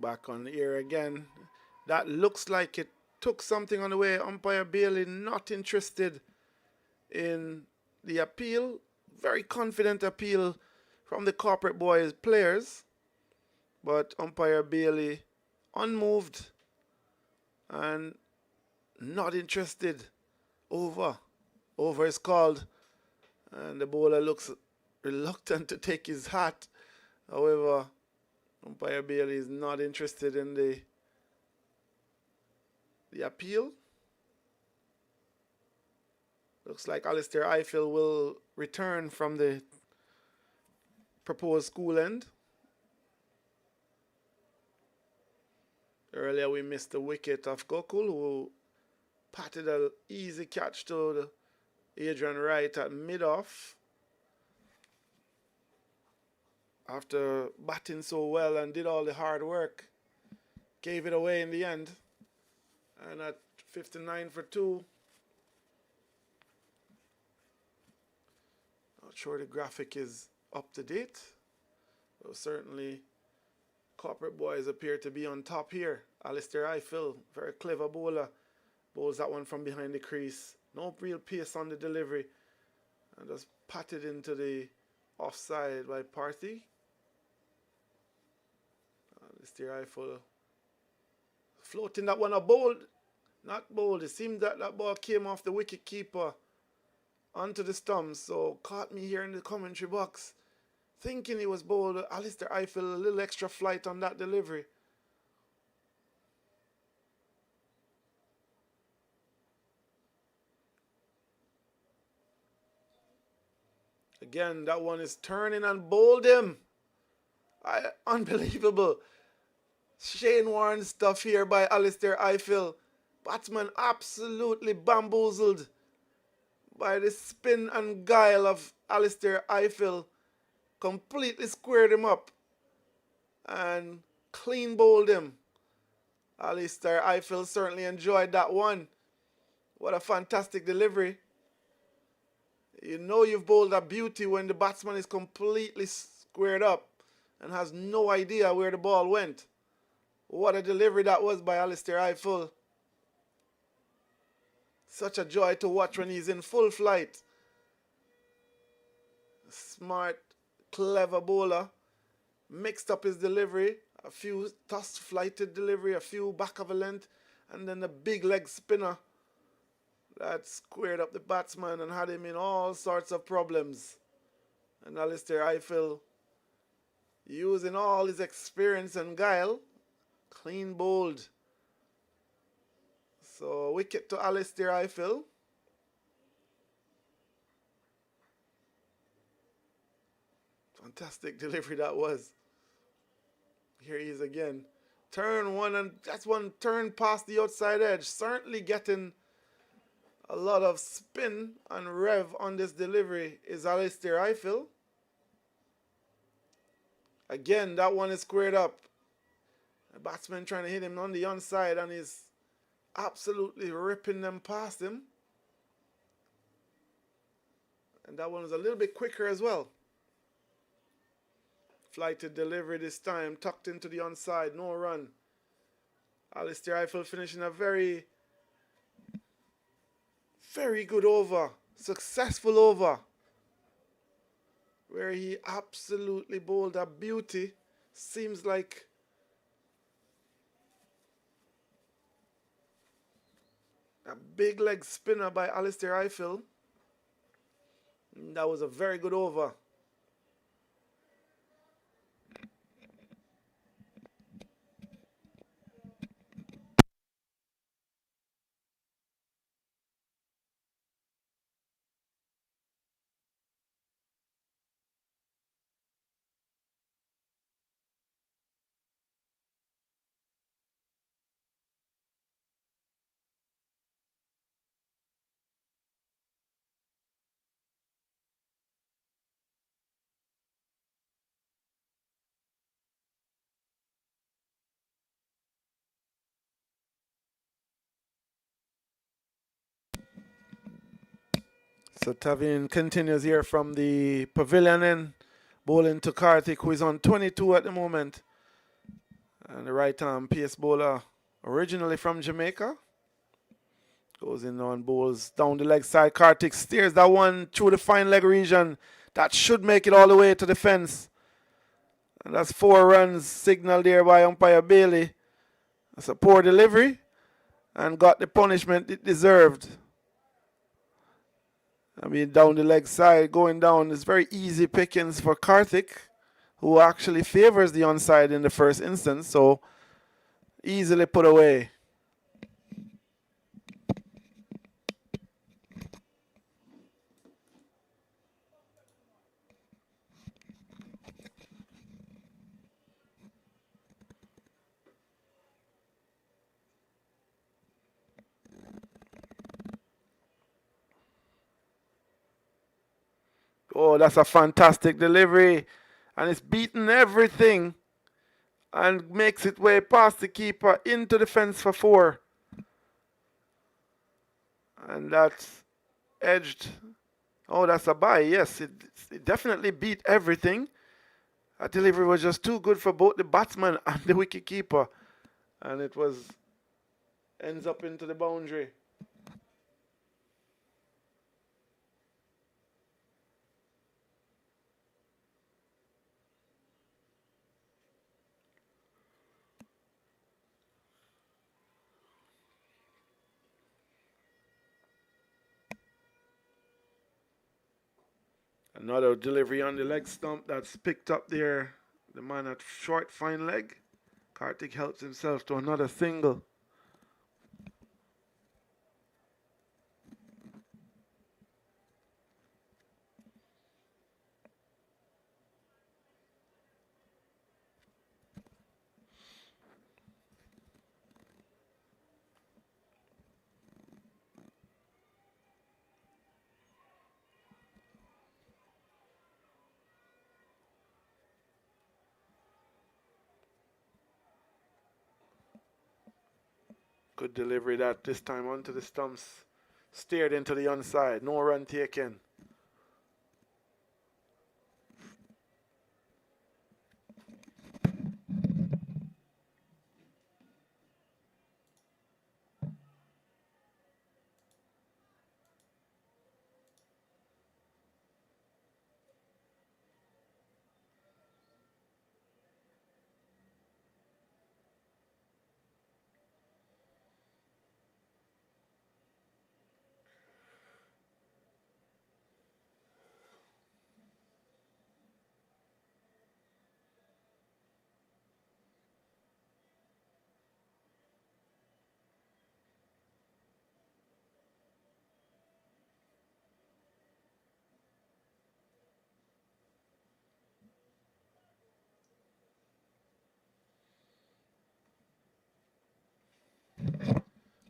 Back on the air again. That looks like it took something on the way. Umpire Bailey not interested in the appeal. Very confident appeal from the Corporate Boys players. But umpire Bailey unmoved and not interested. Over. Over is called. And the bowler looks reluctant to take his hat. However, umpire Bailey is not interested in the appeal. Looks like Alistair Eiffel will return from the proposed school end. Earlier we missed the wicket of Gokul, who patted an easy catch to Adrian Wright at mid-off. After batting so well and did all the hard work, gave it away in the end. And at 59 for 2. Not sure the graphic is up to date. But certainly Corporate Boys appear to be on top here. Alistair Eiffel, very clever bowler. Bowls that one from behind the crease. No real pace on the delivery. And just patted into the offside by Parthy. Alistair Eiffel floating that one a bold. Not bold. It seemed that that ball came off the wicket keeper onto the stumps. So caught me here in the commentary box thinking he was bowled. Alistair Eiffel, a little extra flight on that delivery. Again, that one is turning and bowled him. Unbelievable. Shane Warne stuff here by Alistair Eiffel. Batsman absolutely bamboozled by the spin and guile of Alistair Eiffel. Completely squared him up and clean bowled him. Alistair Eiffel certainly enjoyed that one. What a fantastic delivery. You know you've bowled a beauty when the batsman is completely squared up and has no idea where the ball went. What a delivery that was by Alistair Eiffel. Such a joy to watch when he's in full flight. Smart, clever bowler. Mixed up his delivery. A few toss-flighted delivery, a few back of a length, and then a big leg spinner that squared up the batsman and had him in all sorts of problems. And Alistair Eiffel, using all his experience and guile, clean bowled. So wicket to Alistair Eiffel. Fantastic delivery that was. Here he is again. Turn one, and that's one turn past the outside edge. Certainly getting a lot of spin and rev on this delivery is Alistair Eiffel. Again, that one is squared up. The batsman trying to hit him on the onside and he's absolutely ripping them past him. And that one was a little bit quicker as well. Flighted delivery this time, tucked into the onside, no run. Alistair Eiffel finishing a very, very good over, successful over, where he absolutely bowled a beauty. Seems like a big leg spinner by Alistair Eiffel. And that was a very good over. So Tavin continues here from the pavilion end, bowling to Karthik, who is on 22 at the moment. And the right arm pace bowler, originally from Jamaica, goes in on bowls down the leg side. Karthik steers that one through the fine leg region. That should make it all the way to the fence. And that's 4 runs signaled there by umpire Bailey. That's a poor delivery and got the punishment it deserved. I mean, down the leg side, going down is very easy pickings for Karthik, who actually favors the onside in the first instance, so easily put away. Oh, that's a fantastic delivery. And it's beaten everything and makes its way past the keeper into the fence for 4. And that's edged. Oh, that's a bye. Yes, it definitely beat everything. That delivery was just too good for both the batsman and the wicketkeeper. And it ends up into the boundary. Another delivery on the leg stump that's picked up there. The man at short, fine leg. Karthik helps himself to another single. Good delivery that this time onto the stumps. Steered into the onside. No run taken.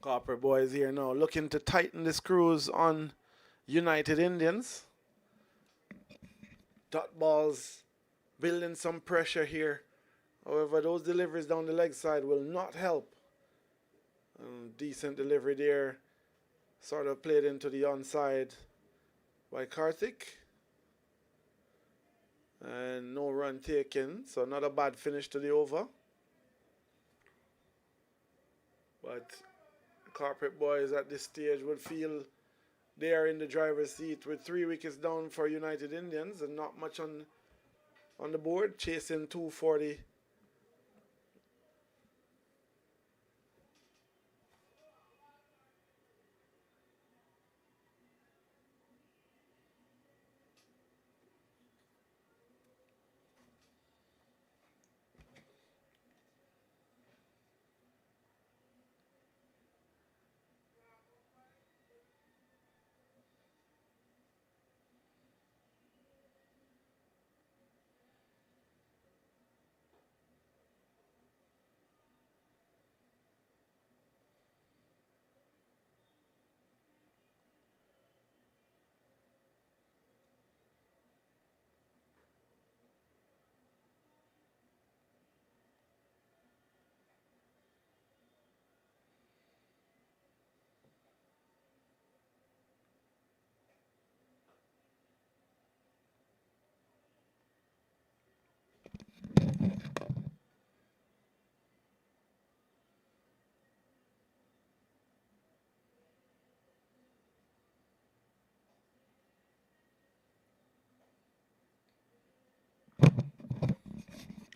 Copper boys here now looking to tighten the screws on United Indians. Dot balls building some pressure here. However, those deliveries down the leg side will not help. Decent delivery there. Sort of played into the onside by Karthik. And no run taken. So not a bad finish to the over. But Carpet boys at this stage would feel they are in the driver's seat with 3 wickets down for United Indians and not much on the board, chasing 240.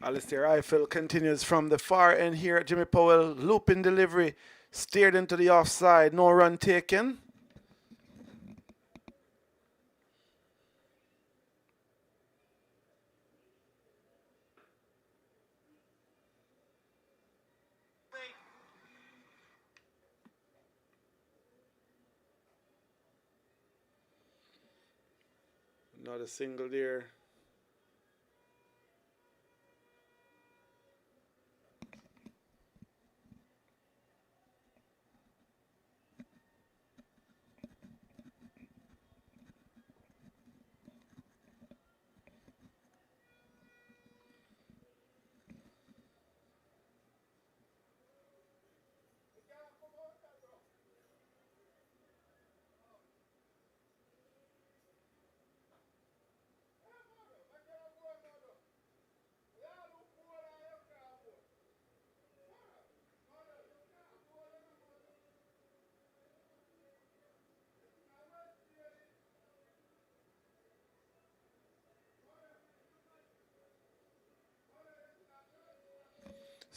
Alistair Eiffel continues from the far end here at Jimmy Powell. Looping delivery. Steered into the offside. No run taken. Not a single there.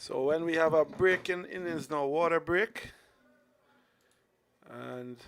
So when we have a break in innings now, water break. And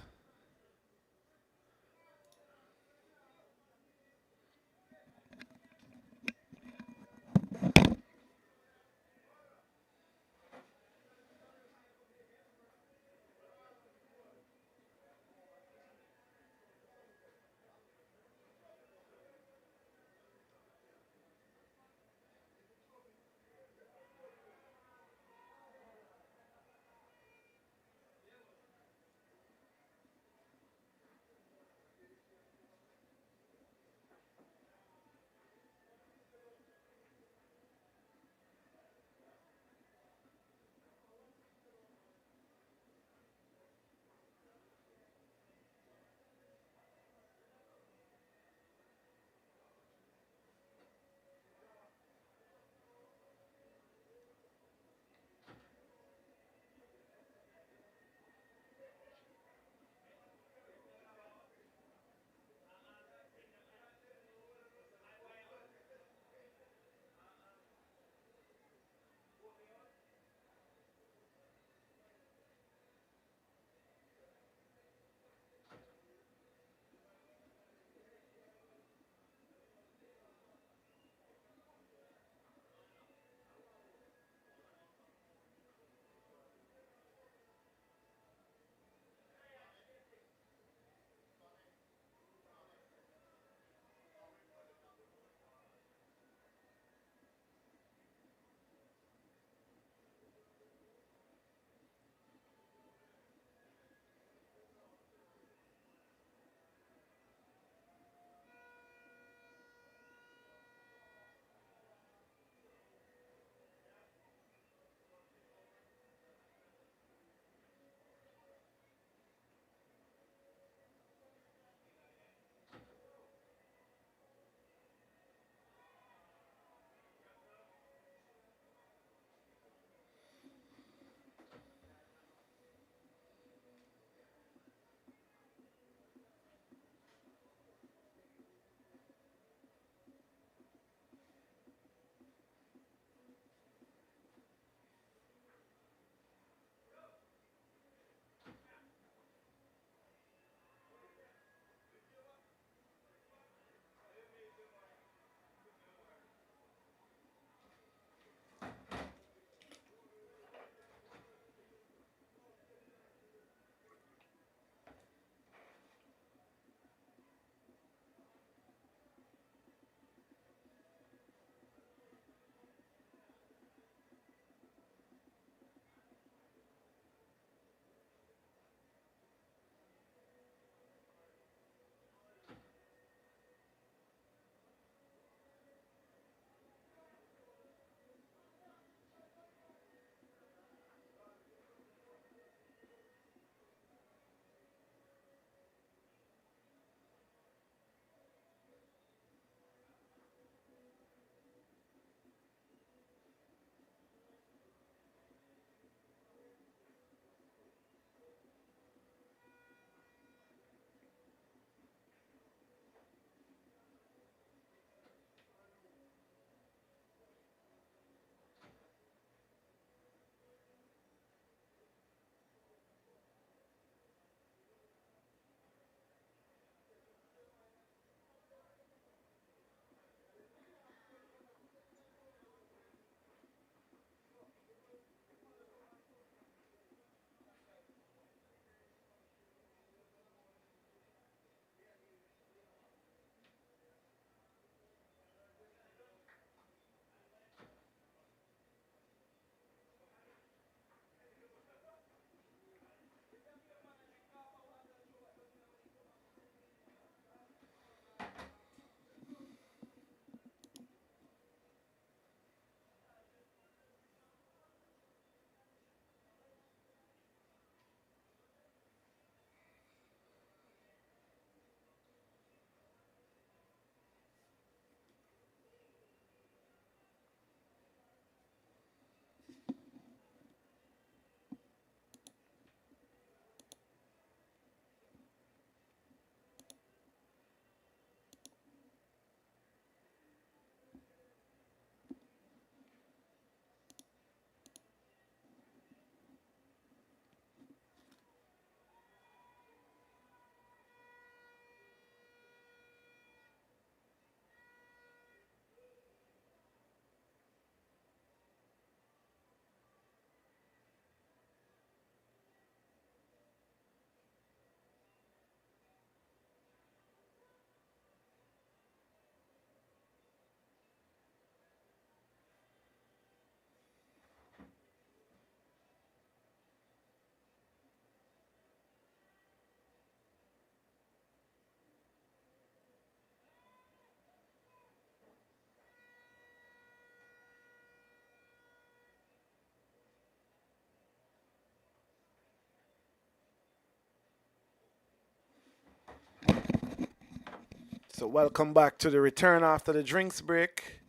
So welcome back to the return after the drinks break,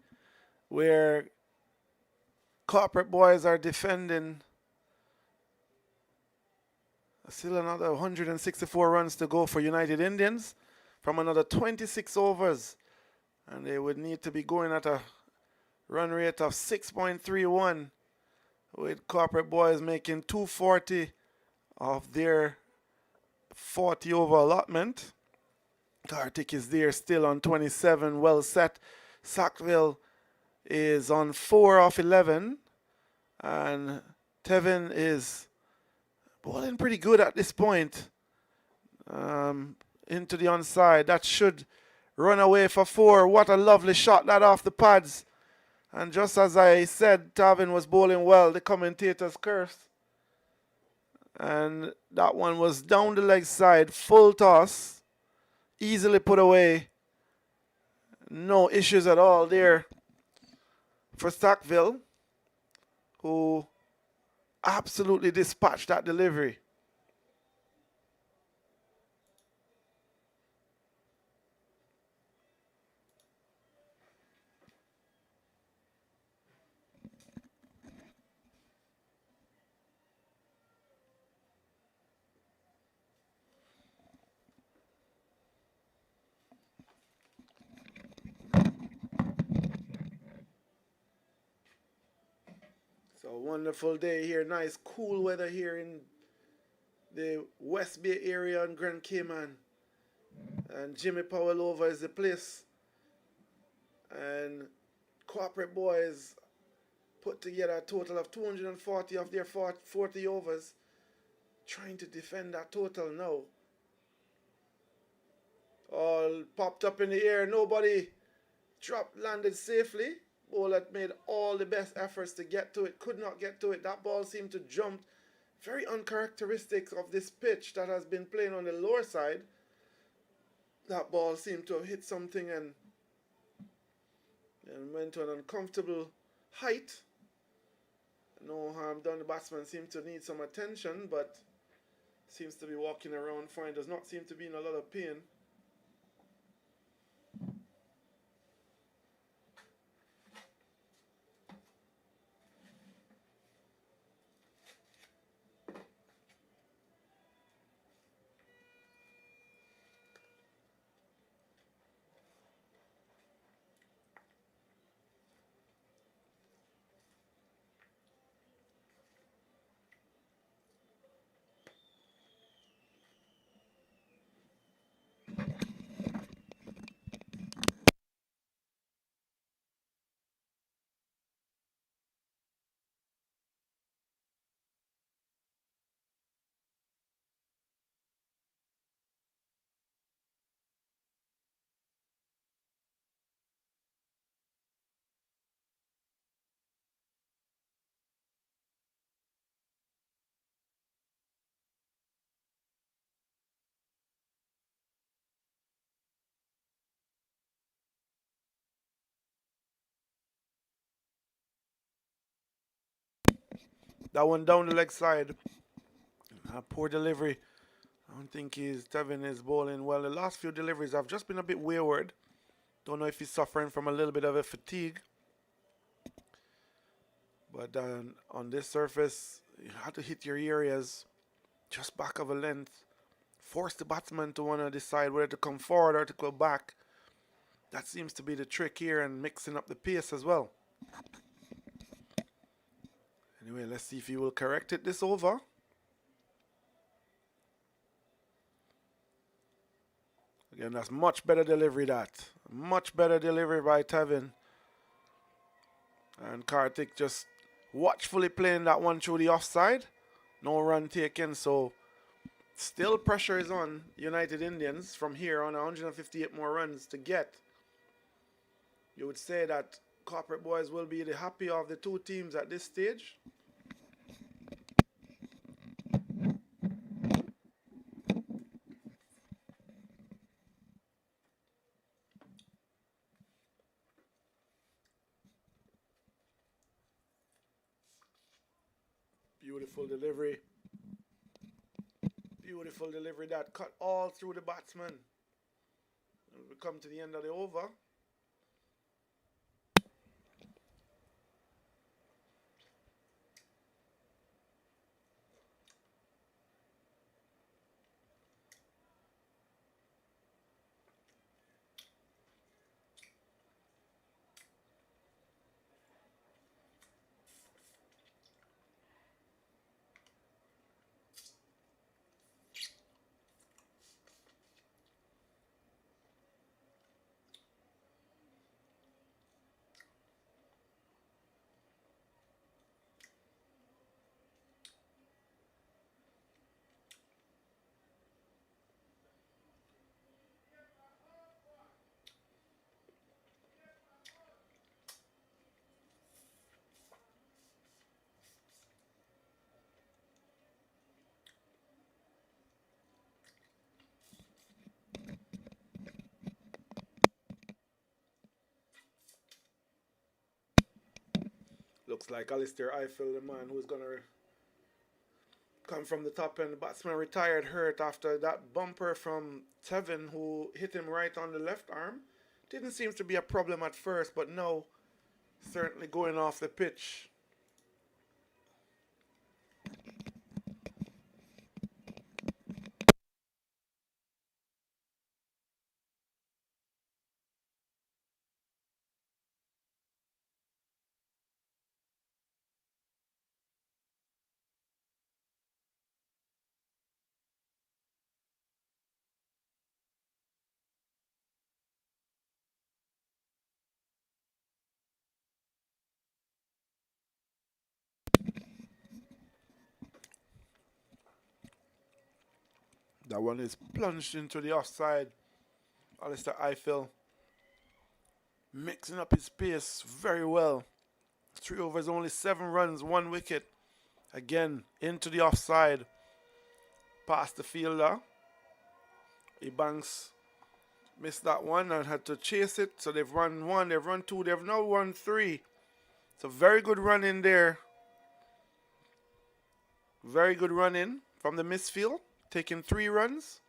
where corporate boys are defending. Still another 164 runs to go for United Indians from another 26 overs. And they would need to be going at a run rate of 6.31, with corporate boys making 240 of their 40 over allotment. Kartik is there still on 27, well set. Sackville is on 4 off 11. And Tevin is bowling pretty good at this point. Into the onside. That should run away for 4. What a lovely shot that off the pads. And just as I said, Tevin was bowling well, the commentators cursed. And that one was down the leg side, full toss. Easily put away. No issues at all there for Sackville, who absolutely dispatched that delivery. So wonderful day here, nice cool weather here in the West Bay area in Grand Cayman. And Jimmy Powell over is the place. And corporate boys put together a total of 240 of their 40 overs, trying to defend that total now. All popped up in the air, nobody landed safely. Bowler made all the best efforts to get to it, could not get to it. That ball seemed to jump. Very uncharacteristic of this pitch that has been playing on the lower side. That ball seemed to have hit something and went to an uncomfortable height. No harm done. The batsman seems to need some attention, but seems to be walking around fine. Does not seem to be in a lot of pain. That one down the leg side. Poor delivery. I don't think Tevin is bowling well. The last few deliveries have just been a bit wayward. Don't know if he's suffering from a little bit of a fatigue. But on this surface, you have to hit your areas just back of a length. Force the batsman to want to decide whether to come forward or to go back. That seems to be the trick here, and mixing up the pace as well. Anyway, let's see if he will correct it this over. Again, that's much better delivery, that. Much better delivery by Tevin. And Kartik just watchfully playing that one through the offside. No run taken, so still pressure is on United Indians from here on 158 more runs to get. You would say that corporate boys will be the happier of the two teams at this stage. Beautiful delivery. Beautiful delivery that cut all through the batsman. And we come to the end of the over. Looks like Alistair Eiffel, the man who's going to come from the top end. The batsman retired hurt after that bumper from Tevin, who hit him right on the left arm. Didn't seem to be a problem at first, but now certainly going off the pitch. That one is plunged into the offside. Alistair Eiffel mixing up his pace very well. 3 overs, only 7 runs, 1 wicket. Again, into the offside. Past the fielder. Ebanks missed that one and had to chase it. So they've run 1, they've run 2, they've now run 3. It's a very good run in there. Very good run in from the misfield. Taking 3 runs.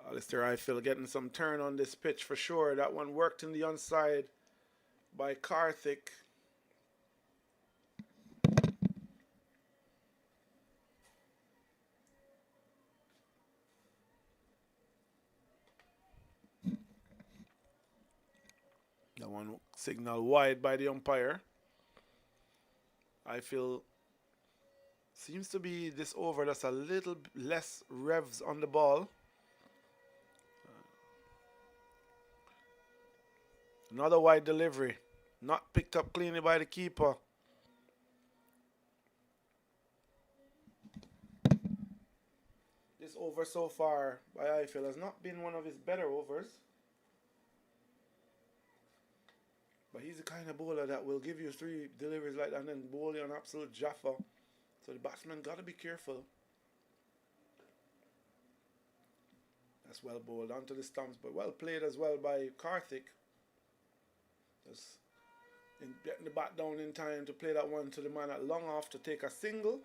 Alistair Eiffel getting some turn on this pitch for sure. That one worked in the onside by Karthik. That one signaled wide by the umpire. Eiffel seems to be this over that's a little less revs on the ball. Another wide delivery. Not picked up cleanly by the keeper. This over so far by Eiffel has not been one of his better overs. But he's the kind of bowler that will give you 3 deliveries like that and then bowl you an absolute jaffa. So the batsman got to be careful. That's well bowled onto the stumps, but well played as well by Karthik. Just getting the bat down in time to play that one to the man at long off to take a single.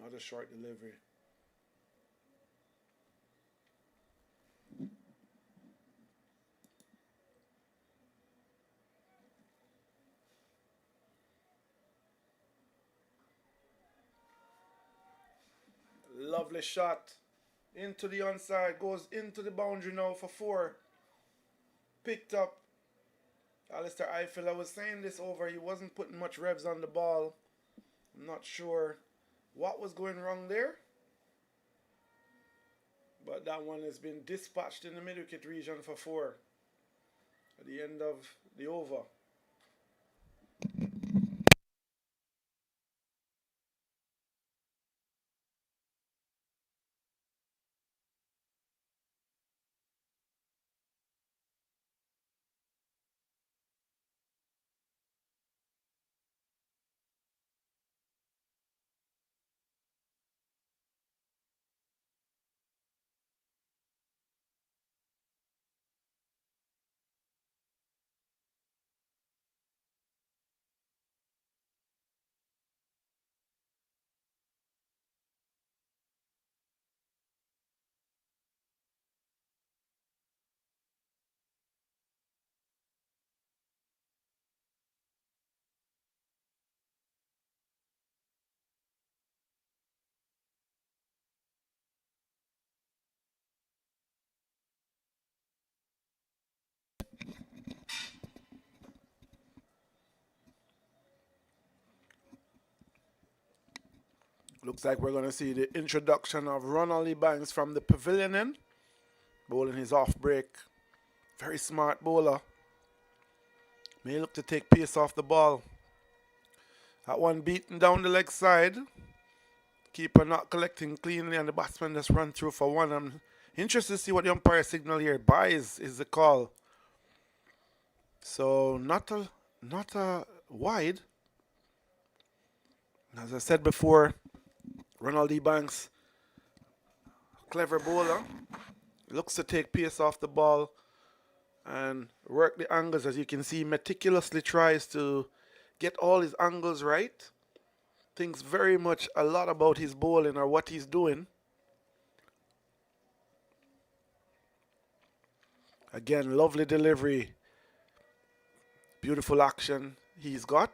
Another short delivery. Lovely shot. Into the onside. Goes into the boundary now for 4. Picked up. Alistair Eiffel, I was saying this over. He wasn't putting much revs on the ball. I'm not sure what was going wrong there. But that one has been dispatched in the mid-wicket region for 4. At the end of the over. Looks like we're going to see the introduction of Ronald Banks from the pavilion end. Bowling his off break. Very smart bowler. May look to take pace off the ball. That one beaten down the leg side. Keeper not collecting cleanly and the batsman just run through for one. I'm interested to see what the umpire signal here. Buys is the call. So not a wide. As I said before, Ronald Banks, clever bowler, looks to take pace off the ball and work the angles. As you can see, meticulously tries to get all his angles right. Thinks very much a lot about his bowling or what he's doing. Again, lovely delivery. Beautiful action he's got.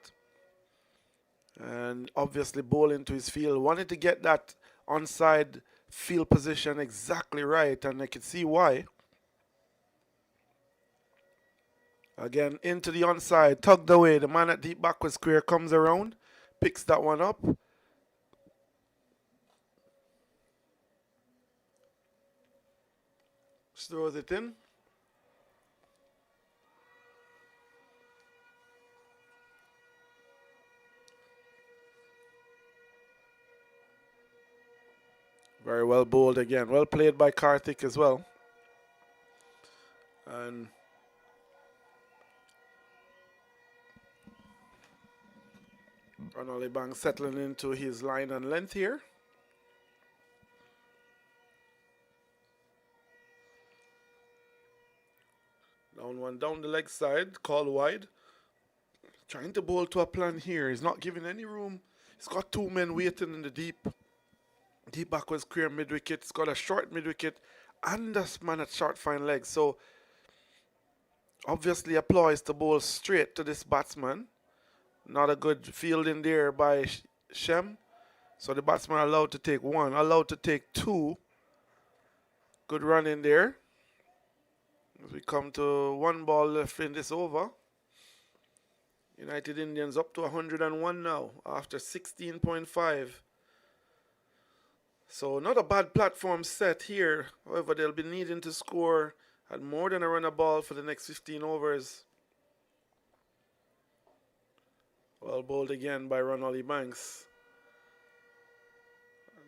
And obviously bowling to his field. Wanted to get that onside field position exactly right, and I can see why. Again, into the onside, tugged away. The man at deep backward square comes around, picks that one up. Just throws it in. Very well bowled again. Well played by Karthik as well. And Ronald Banks settling into his line and length here. Down one down the leg side, called wide. Trying to bowl to a plan here. He's not giving any room. He's got two men waiting in the deep backwards square mid wicket. He's got a short mid wicket and a man at short fine legs. So obviously applies to bowl straight to this batsman. Not a good fielding there by Shem. So the batsman allowed to take one, allowed to take two. Good run in there. As we come to one ball left in this over. United Indians up to 101 now after 16.5. So not a bad platform set here. However, they'll be needing to score at more than a run a ball for the next 15 overs. Well bowled again by Ronald Banks.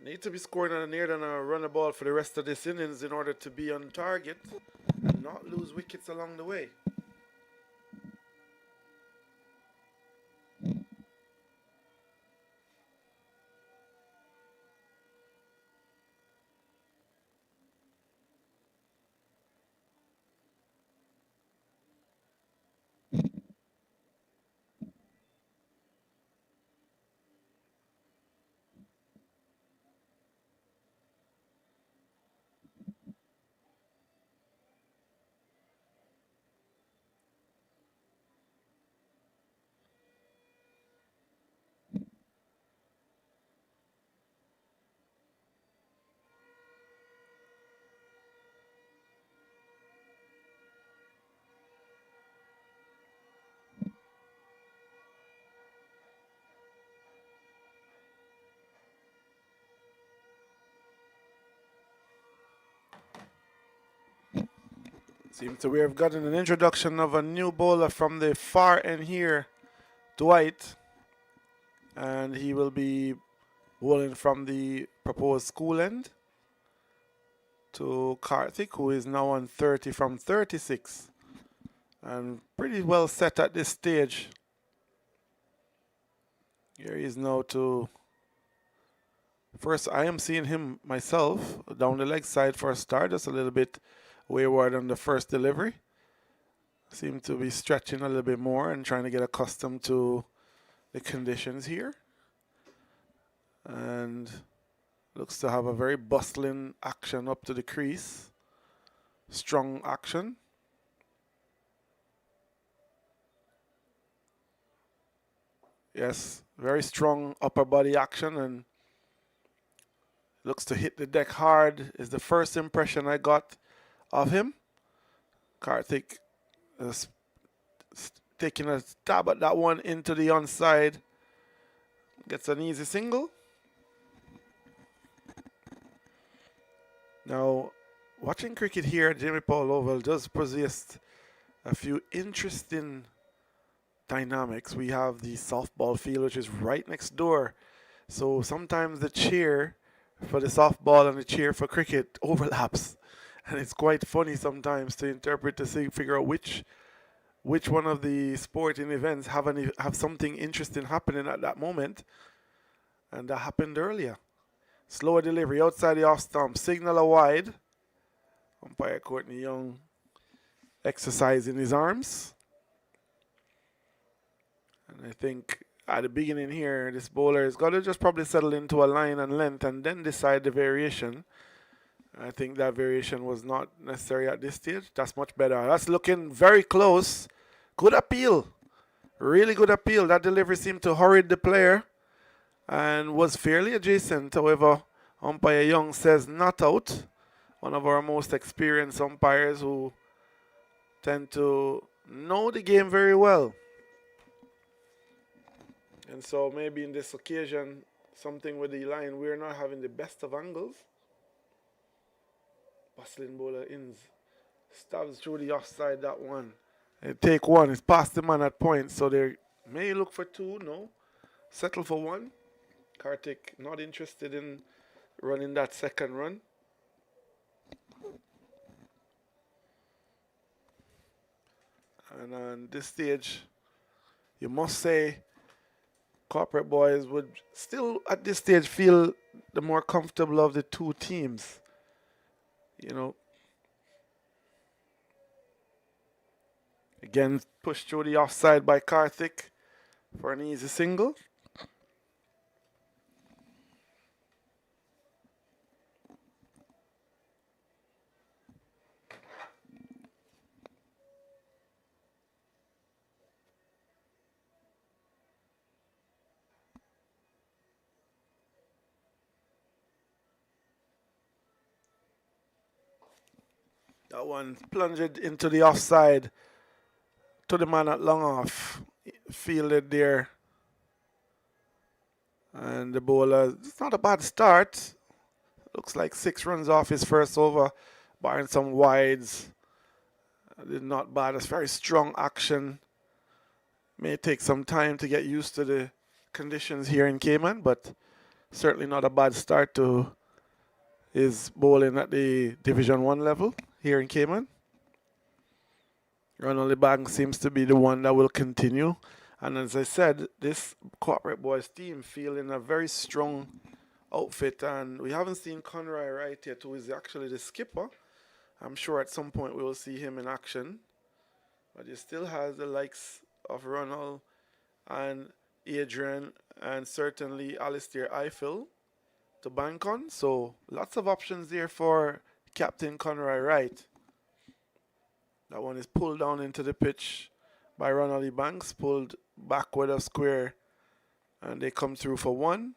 Need to be scoring on a near than a run a ball for the rest of this innings in order to be on target and not lose wickets along the way. Seems to we have gotten an introduction of a new bowler from the far end here, Wight. And he will be bowling from the proposed school end to Karthik, who is now on 30 from 36. And pretty well set at this stage. Here he is now to... First, I am seeing him myself down the leg side for a start, just a little bit wayward on the first delivery. Seem to be stretching a little bit more and trying to get accustomed to the conditions here. And looks to have a very bustling action up to the crease. Strong action. Yes, very strong upper body action and looks to hit the deck hard is the first impression I got of him. Karthik is taking a stab at that one into the onside. Gets an easy single. Now, watching cricket here at Jimmy Paul Oval does possess a few interesting dynamics. We have the softball field, which is right next door. So sometimes the cheer for the softball and the cheer for cricket overlaps. And it's quite funny sometimes to interpret to see, figure out which one of the sporting events have something interesting happening at that moment. And that happened earlier. Slower delivery outside the off stump. Signal a wide. Umpire Courtney Young exercising his arms. And I think at the beginning here, this bowler has got to just probably settle into a line and length and then decide the variation. I think that variation was not necessary at this stage. That's much better. That's looking very close. Good appeal. Really good appeal. That delivery seemed to hurry the player and was fairly adjacent. However, umpire Young says not out. One of our most experienced umpires who tend to know the game very well. And so maybe in this occasion, something with the line, we're not having the best of angles. Bustling bowler ins. Stabs through the offside, that one. They take one. It's past the man at point. So they may look for two. No. Settle for one. Kartik not interested in running that second run. And on this stage, you must say corporate boys would still at this stage feel the more comfortable of the two teams. You know, again, pushed through the offside by Karthik for an easy single. That one plunged into the offside to the man at long off. Fielded there. And the bowler, it's not a bad start. Looks like 6 runs off his first over, barring some wides. Did not bad. It's very strong action. May take some time to get used to the conditions here in Cayman, but certainly not a bad start to his bowling at the Division 1 level here in Cayman. Ronald Banks seems to be the one that will continue. And as I said, this corporate boys team feeling a very strong outfit. And we haven't seen Conroy Wright yet, who is actually the skipper. I'm sure at some point we will see him in action. But he still has the likes of Ronald and Adrian and certainly Alistair Eiffel to bank on. So lots of options there for Captain Conroy Wright. That one is pulled down into the pitch by Ronald Banks, pulled backward of square, and they come through for one.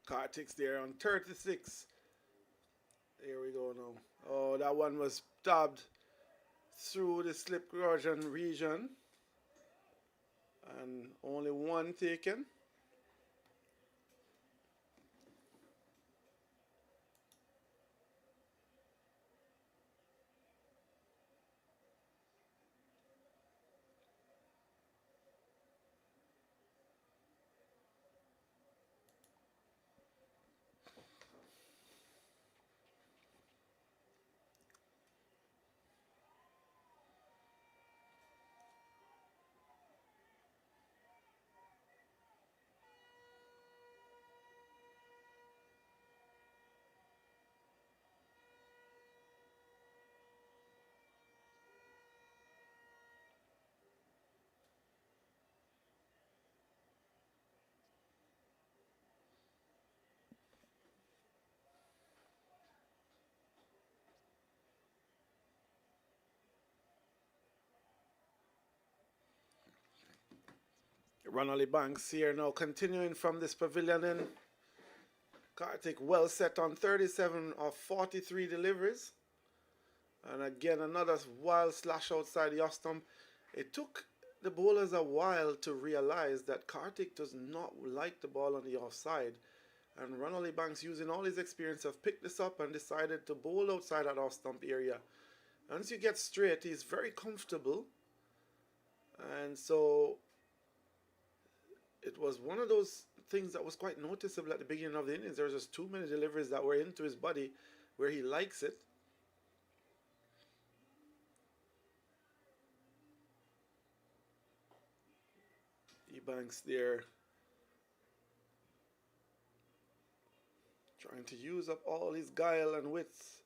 Kartik's there on 36. Here we go now. Oh, that one was stabbed through the slip erosion region. And only one taken. Ronald Banks here now continuing from this pavilion in. Kartik well set on 37 of 43 deliveries. And again, another wild slash outside the off stump. It took the bowlers a while to realize that Kartik does not like the ball on the offside. And Ronald Banks, using all his experience, have picked this up and decided to bowl outside that off stump area. Once you get straight, he's very comfortable. And so it was one of those things that was quite noticeable at the beginning of the innings. There was just too many deliveries that were into his body where he likes it. Banks there trying to use up all his guile and wits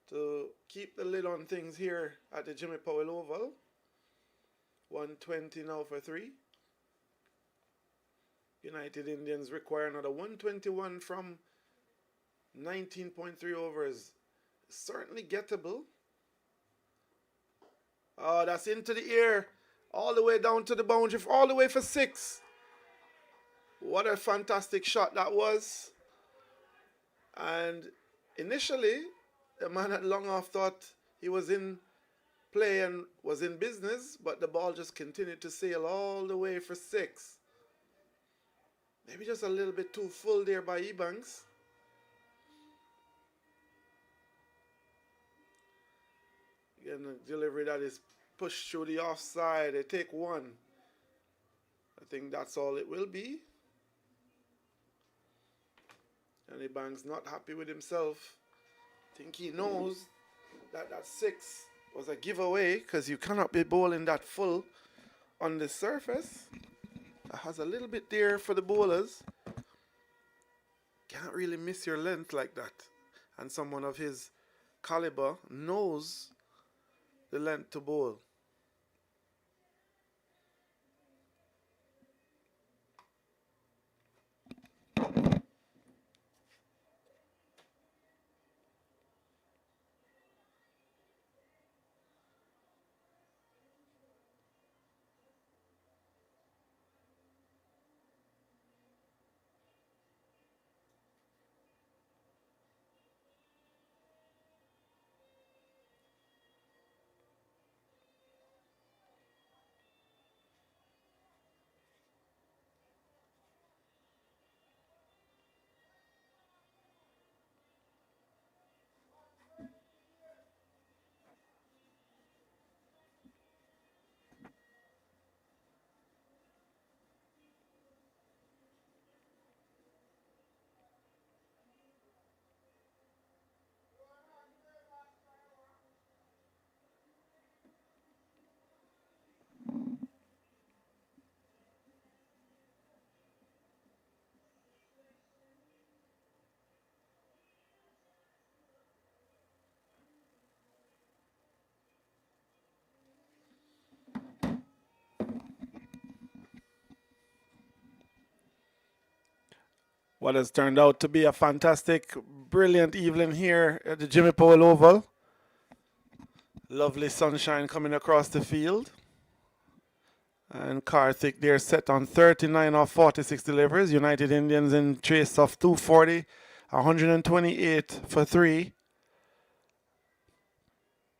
to keep the lid on things here at the Jimmy Powell Oval. 120 now for 3. United Indians require another 121 from 19.3 overs. Certainly gettable. Oh, that's into the air. All the way down to the boundary, all the way for 6. What a fantastic shot that was. And initially, the man at long off thought he was in play and was in business, but the ball just continued to sail all the way for 6. Maybe just a little bit too full there by Ebanks. Again, a delivery that is pushed through the offside. They take 1. I think that's all it will be. And Ebanks not happy with himself. I think he knows that that 6 was a giveaway because you cannot be bowling that full on the surface. It has a little bit there for the bowlers. Can't really miss your length like that. And someone of his caliber knows the length to bowl. What has turned out to be a fantastic, brilliant evening here at the Jimmy Powell Oval. Lovely sunshine coming across the field. And Karthik there set on 39 of 46 deliveries. United Indians in chase of 240, 128 for 3.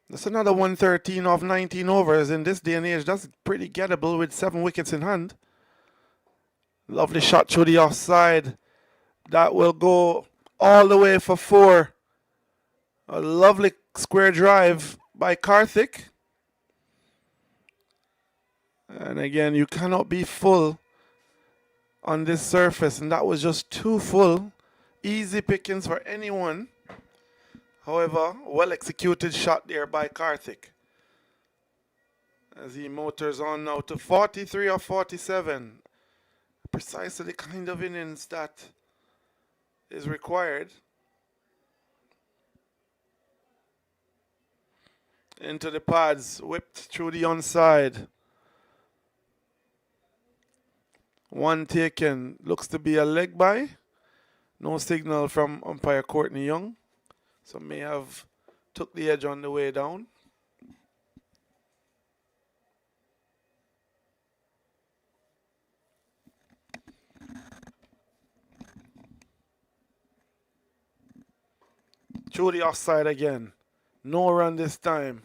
That's another 113 of 19 overs. In this day and age, that's pretty gettable with 7 wickets in hand. Lovely shot through the offside. That will go all the way for 4. A lovely square drive by Karthik. And again, you cannot be full on this surface. And that was just too full. Easy pickings for anyone. However, well executed shot there by Karthik. As he motors on now to 43 of 47. Precisely the kind of innings that is required. Into the pads, whipped through the onside. One taken, looks to be a leg by. No signal from umpire Courtney Young. So may have took the edge on the way down. Through the offside again. No run this time.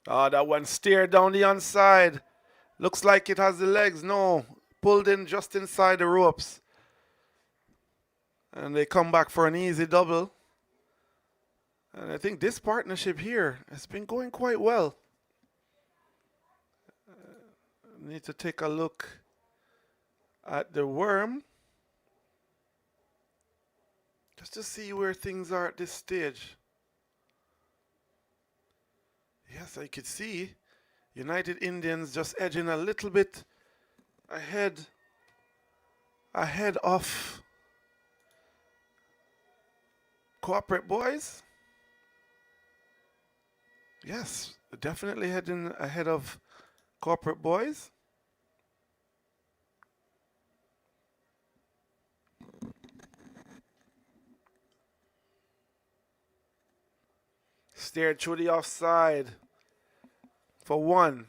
That one steered down the onside. Looks like it has the legs. No. Pulled in just inside the ropes. And they come back for an easy double. And I think this partnership here has been going quite well. Need to take a look at the worm. Just to see where things are at this stage. Yes, I could see United Indians just edging a little bit ahead of Corporate Boys. Yes, definitely heading ahead of Corporate Boys. Steered through the offside for 1.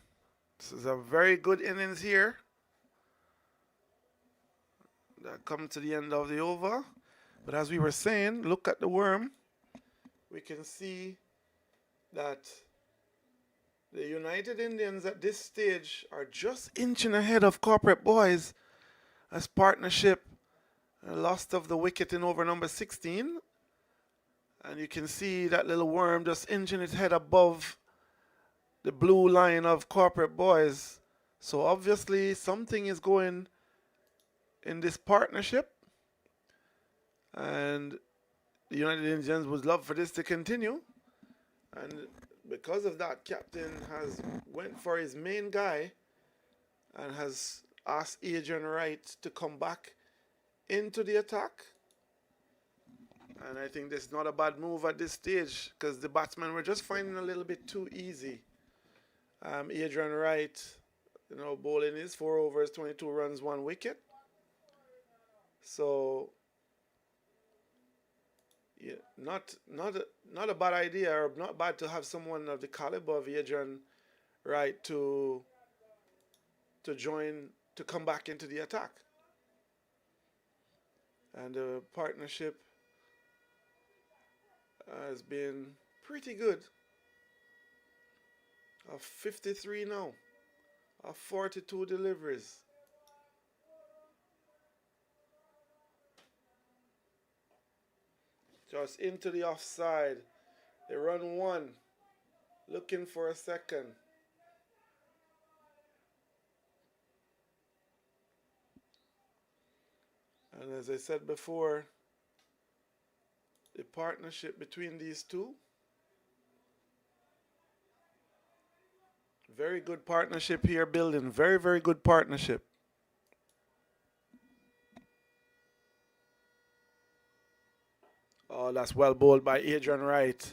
This is a very good innings here. That come to the end of the over. But as we were saying, look at the worm. We can see that the United Indians at this stage are just inching ahead of Corporate Boys as partnership lost of the wicket in over number 16. And you can see that little worm just inching its head above the blue line of Corporate Boys. So obviously something is going in this partnership. And the United Indians would love for this to continue. And because of that, captain has went for his main guy and has asked Adrian Wright to come back into the attack. And I think this is not a bad move at this stage because the batsmen were just finding a little bit too easy. Adrian Wright, bowling is 4 overs, 22 runs, 1 wicket. So, yeah, not a bad idea, or not bad to have someone of the caliber of Adrian Wright to join, to come back into the attack. And the partnership has been pretty good. Of 53 now, of 42 deliveries. Just into the offside. They run 1, looking for a second. And as I said before, the partnership between these two, very good partnership here building. Very, very good partnership. Oh, that's well bowled by Adrian Wright.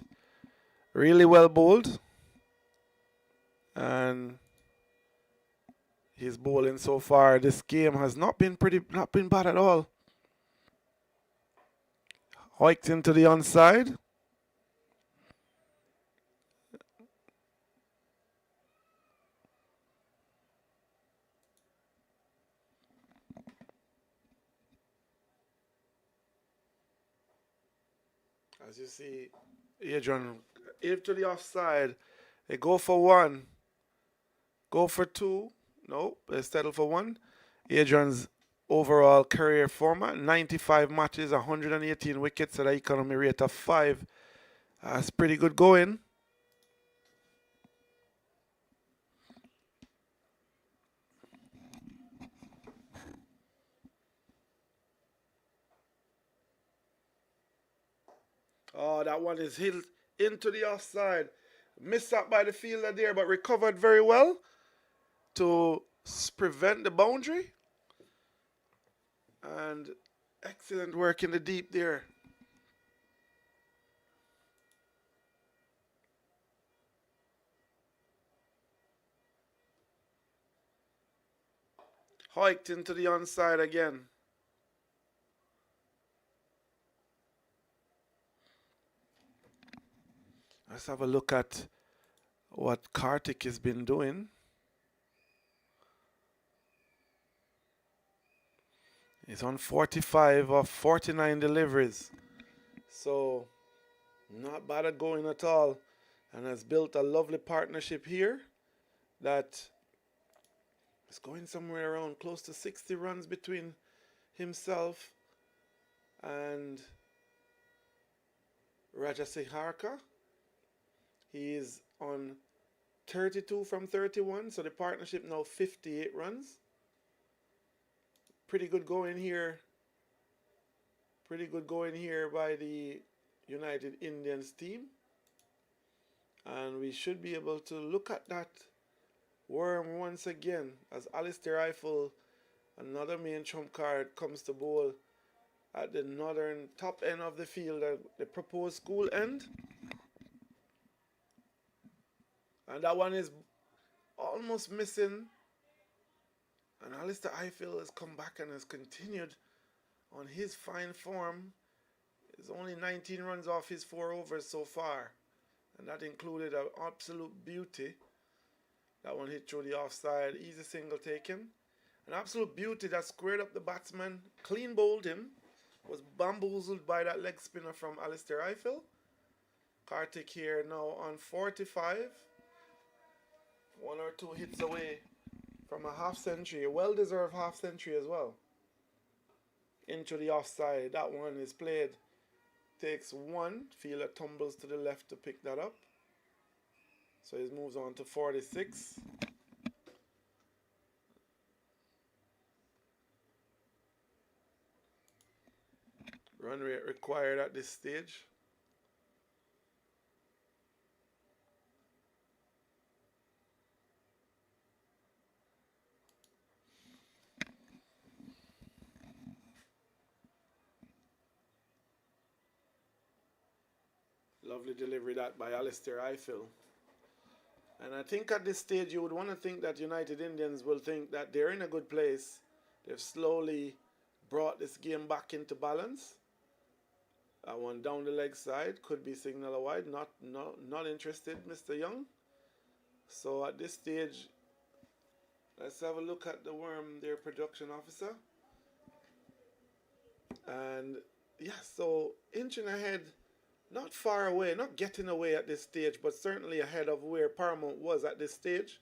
Really well bowled. And his bowling so far this game has not been bad at all. Hoiked into the onside. As you see, Adrian into the offside. They go for one. Go for two. No, they settle for one. Adrian's overall career format, 95 matches, 118 wickets at an economy rate of 5. That's pretty good going. Oh, that one is hit into the offside. Missed out by the fielder there, but recovered very well to prevent the boundary. And excellent work in the deep there. Hoiked into the onside again. Let's have a look at what Karthik has been doing. He's on 45 of 49 deliveries. So, not bad at going at all. And has built a lovely partnership here that is going somewhere around close to 60 runs between himself and Rajasiharka. He is on 32 from 31, so the partnership now 58 runs. Pretty good going here. Pretty good going here by the United Indians team. And we should be able to look at that worm once again as Alistair Eiffel, another main trump card, comes to bowl at the northern top end of the field at the proposed school end. And that one is almost missing. And Alistair Eiffel has come back and has continued on his fine form. He's only 19 runs off his 4 overs so far. And that included an absolute beauty. That one hit through the offside. Easy single taken. An absolute beauty that squared up the batsman. Clean bowled him. Was bamboozled by that leg spinner from Alistair Eiffel. Karthik here now on 45. 1 or 2 hits away from a half century. A well-deserved half century as well. Into the offside. That one is played. Takes one. Fielder tumbles to the left to pick that up. So he moves on to 46. Run rate required at this stage. Lovely delivery that by Alistair Eiffel. And I think at this stage you would want to think that United Indians will think that they're in a good place. They've slowly brought this game back into balance. That one down the leg side could be signal wide. Not interested, Mr. Young. So at this stage, let's have a look at the worm, their production officer. And yeah, so inching ahead. Not far away, not getting away at this stage, but certainly ahead of where Paramount was at this stage.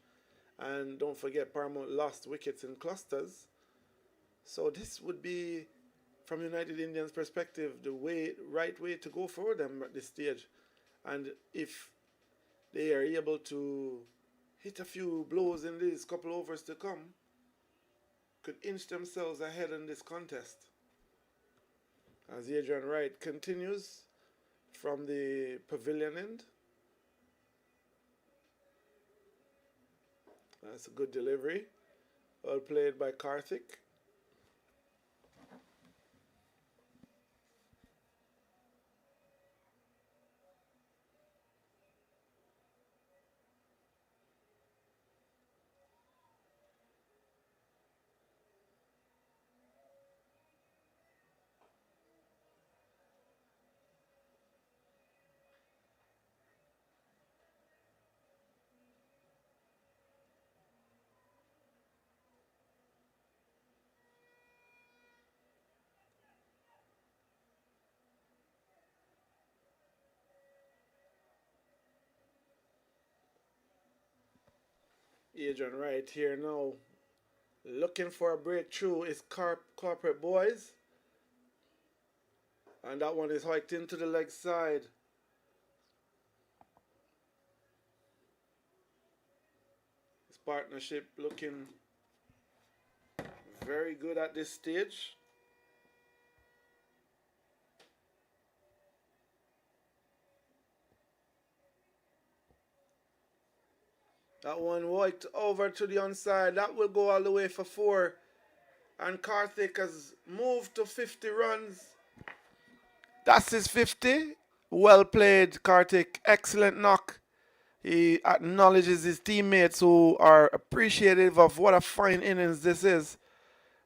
And don't forget, Paramount lost wickets in clusters. So this would be, from United Indians' perspective, the right way to go for them at this stage. And if they are able to hit a few blows in these couple overs to come, could inch themselves ahead in this contest. As Adrian Wright continues from the pavilion end. That's a good delivery. Well played by Karthik. Adrian right here now. Looking for a breakthrough is Corporate Boys. And that one is hiked into the leg side. His partnership looking very good at this stage. That one Wight over to the onside. That will go all the way for 4. And Karthik has moved to 50 runs. That's his 50. Well played, Karthik. Excellent knock. He acknowledges his teammates who are appreciative of what a fine innings this is.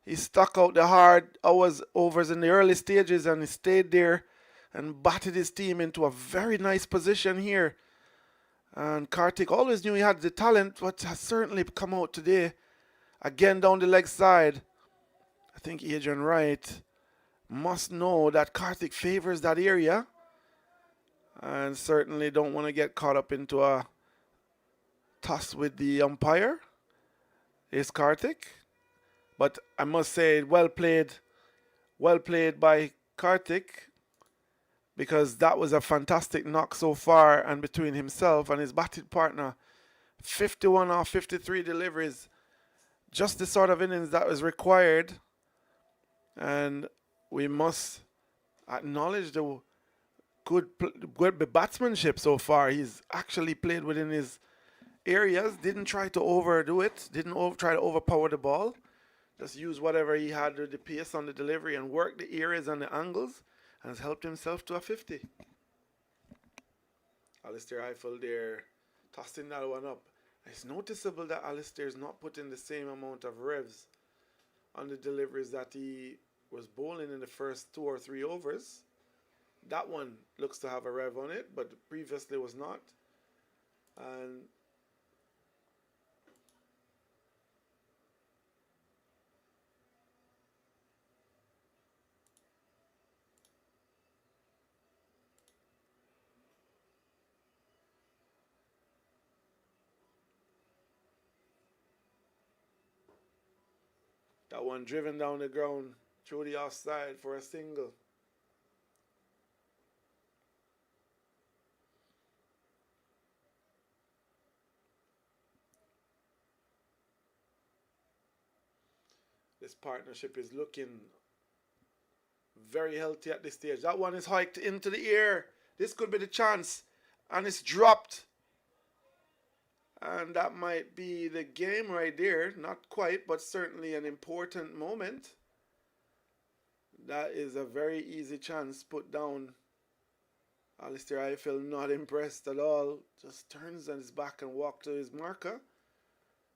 He stuck out the hard hours overs in the early stages and he stayed there and batted his team into a very nice position here. And Karthik always knew he had the talent, but has certainly come out today. Again down the leg side. I think Adrian Wright must know that Karthik favors that area. And certainly don't want to get caught up into a toss with the umpire. Is Karthik. But I must say, well played by Karthik, because that was a fantastic knock so far, and between himself and his batting partner, 51 off 53 deliveries, just the sort of innings that was required. And we must acknowledge the good batsmanship so far. He's actually played within his areas, didn't try to overdo it, didn't try to overpower the ball. Just use whatever he had with the pace on the delivery and work the areas and the angles, and has helped himself to a 50. Alistair Eiffel there, tossing that one up. It's noticeable that Alistair is not putting the same amount of revs on the deliveries that he was bowling in the first 2 or 3 overs. That one looks to have a rev on it, but previously was not. And that one driven down the ground through the offside for a single. This partnership is looking very healthy at this stage. That one is hiked into the air. This could be the chance. And it's dropped. And that might be the game right there. Not quite, but certainly an important moment. That is a very easy chance put down. Alistair Eiffel not impressed at all. Just turns on his back and walks to his marker.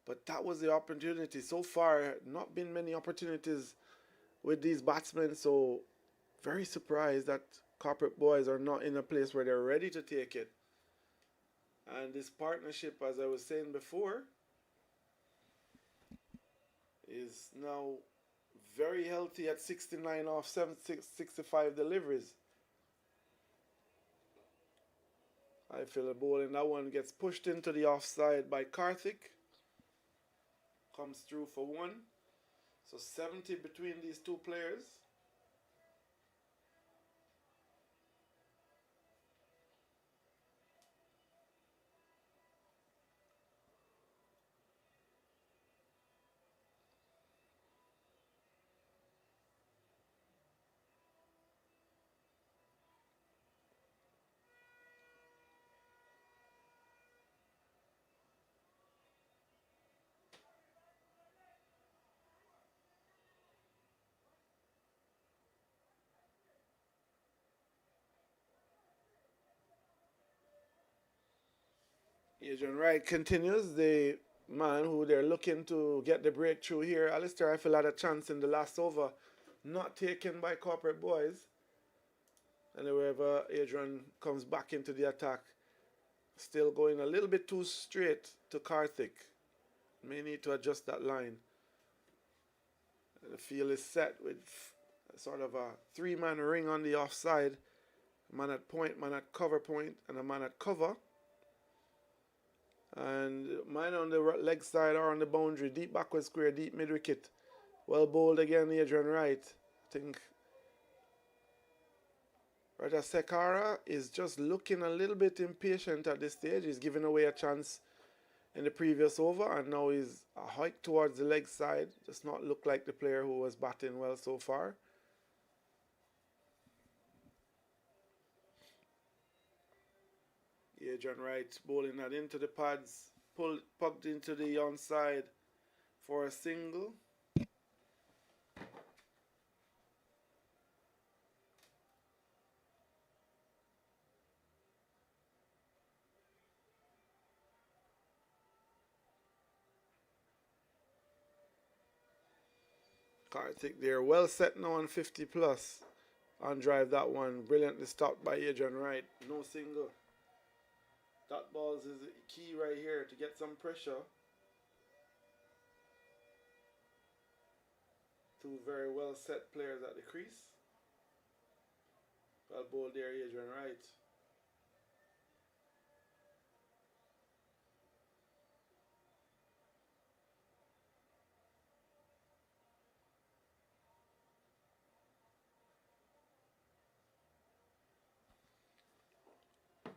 But that was the opportunity. So far, not been many opportunities with these batsmen. So very surprised that Corporate Boys are not in a place where they're ready to take it. And this partnership, as I was saying before, is now very healthy at 69 off 65 deliveries. I feel a ball and that one gets pushed into the offside by Karthik. Comes through for 1. So 70 between these two players. Adrian Wright continues, the man who they're looking to get the breakthrough here. Alistair Eiffel had a chance in the last over, not taken by Corporate Boys. And however, Adrian comes back into the attack, still going a little bit too straight to Karthik. May need to adjust that line. The field is set with sort of a 3-man ring on the offside. Man at point, man at cover point, and a man at cover. And mine on the leg side or on the boundary, deep backward square, deep mid wicket. Well bowled again, Adrian Wright. I think Raja Sekara is just looking a little bit impatient at this stage. He's giving away a chance in the previous over, and now he's a hike towards the leg side. Does not look like the player who was batting well so far. Adrian Wright bowling that into the pads, pugged into the onside for a single. Karthik there, well set now on 50 plus. On drive that one, brilliantly stopped by Adrian Wright. No single. Dot balls is key right here to get some pressure. Two very well set players at the crease. Well bowled there, Adrian Wright.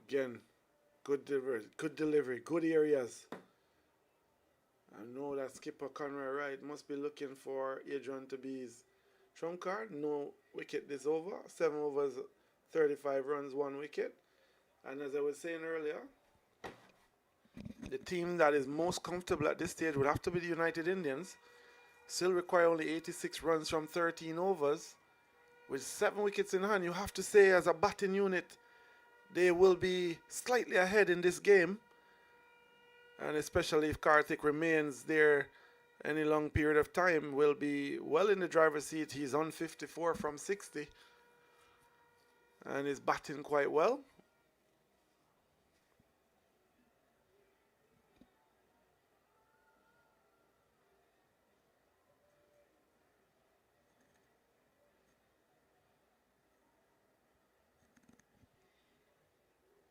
Again, good delivery, good areas. I know that skipper Conrad Wright must be looking for Adrian to be his trump card. No wicket this over. 7 overs, 35 runs, 1 wicket. And as I was saying earlier, the team that is most comfortable at this stage would have to be the United Indians. Still require only 86 runs from 13 overs. With 7 wickets in hand, you have to say as a batting unit, they will be slightly ahead in this game. And especially if Karthik remains there any long period of time, will be well in the driver's seat. He's on 54 from 60 and is batting quite well.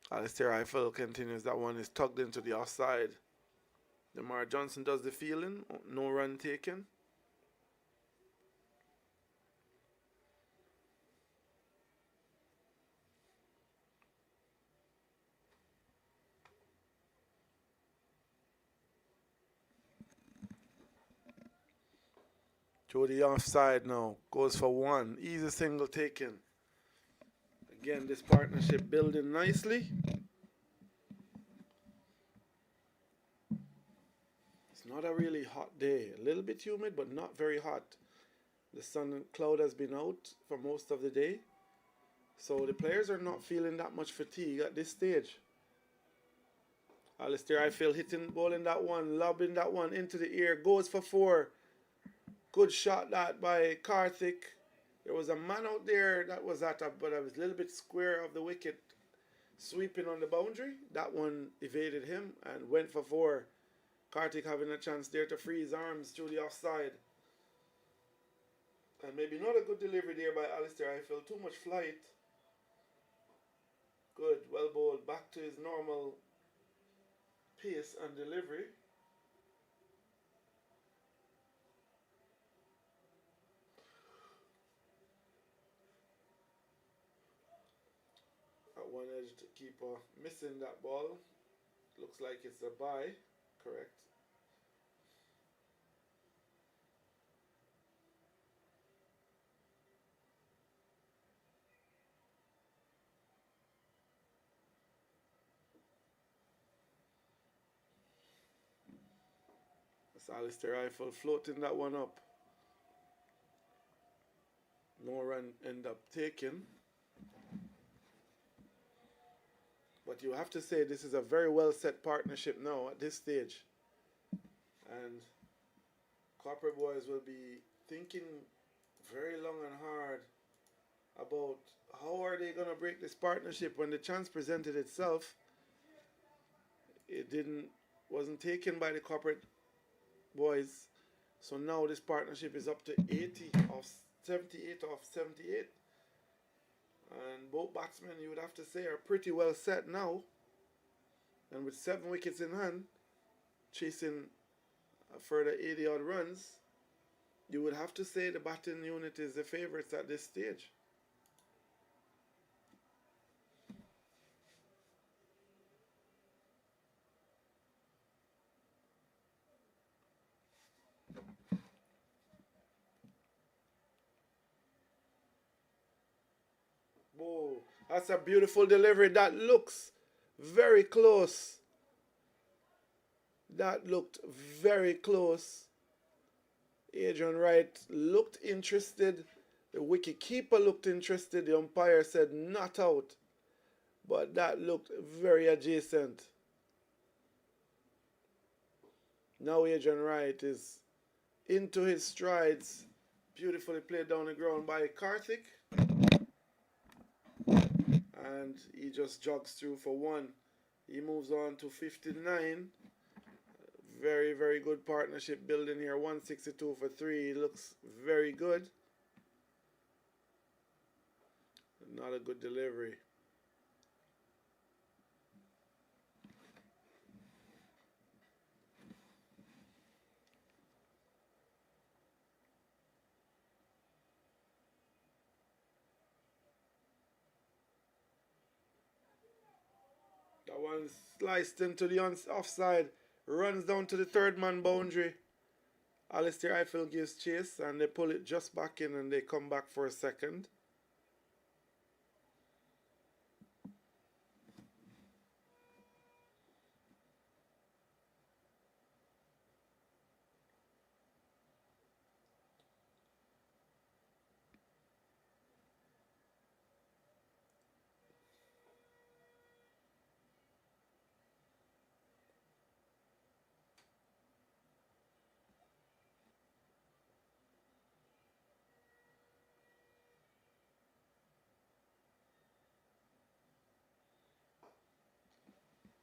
Alistair Eiffel continues. That one is tugged into the offside. Demar Johnson does the fielding. No run taken. To the offside now. Goes for 1. Easy single taken. Again, this partnership building nicely. It's not a really hot day. A little bit humid, but not very hot. The sun and cloud has been out for most of the day. So the players are not feeling that much fatigue at this stage. Alistair Eiffel hitting, bowling that one, lobbing that one into the air. Goes for 4. Good shot that by Karthik. There was a man out there that was but I was a little bit square of the wicket, sweeping on the boundary. That one evaded him and went for 4. Karthik having a chance there to free his arms through the offside. And maybe not a good delivery there by Alistair Eiffel. Too much flight. Good, well bowled. Back to his normal pace and delivery. One edged keeper missing that ball. Looks like it's a bye. Correct. That's Alistair Eiffel floating that one up. No run end up taken. But you have to say this is a very well set partnership now at this stage. And Corporate Boys will be thinking very long and hard about how are they going to break this partnership. When the chance presented itself, it wasn't taken by the Corporate Boys. So now this partnership is up to 80 of 78 of 78. And both batsmen, you would have to say, are pretty well set now. And with 7 wickets in hand, chasing a further 80 odd runs, you would have to say the batting unit is the favorites at this stage. Whoa, that's a beautiful delivery. That looks very close. That looked very close. Adrian Wright looked interested. The wicket keeper looked interested. The umpire said not out. But that looked very adjacent. Now Adrian Wright is into his strides. Beautifully played down the ground by Karthik. And he just jogs through for one. He moves on to 59. Very, very good partnership building here. 162 for 3. He looks very good. Not a good delivery. That one sliced into the offside. Runs down to the third man boundary. Alistair Eiffel gives chase and they pull it just back in and they come back for a second.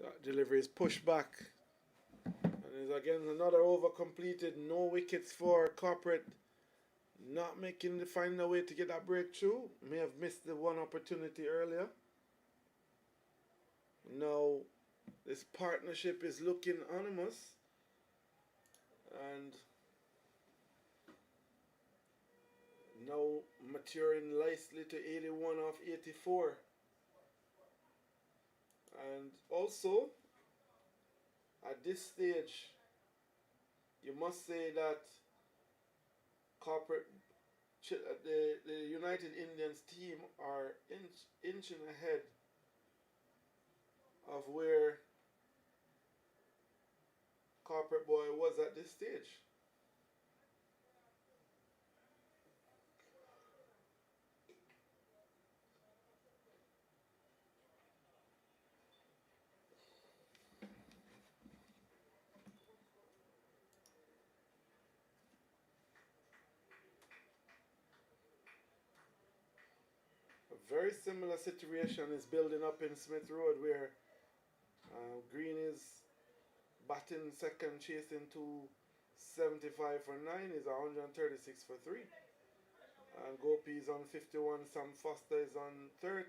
That delivery is pushed back. And is again another over completed. No wickets for Corporate. Not making the find a way to get that breakthrough. May have missed the one opportunity earlier. Now this partnership is looking ominous. And now maturing nicely to 81 off 84. And also, at this stage, you must say that Corporate, the United Indians team are inching ahead of where Corporate Boy was at this stage. A very similar situation is building up in Smith Road where Green is batting second, chasing 275 for 9, is 136 for 3. And Gopi is on 51, Sam Foster is on 30.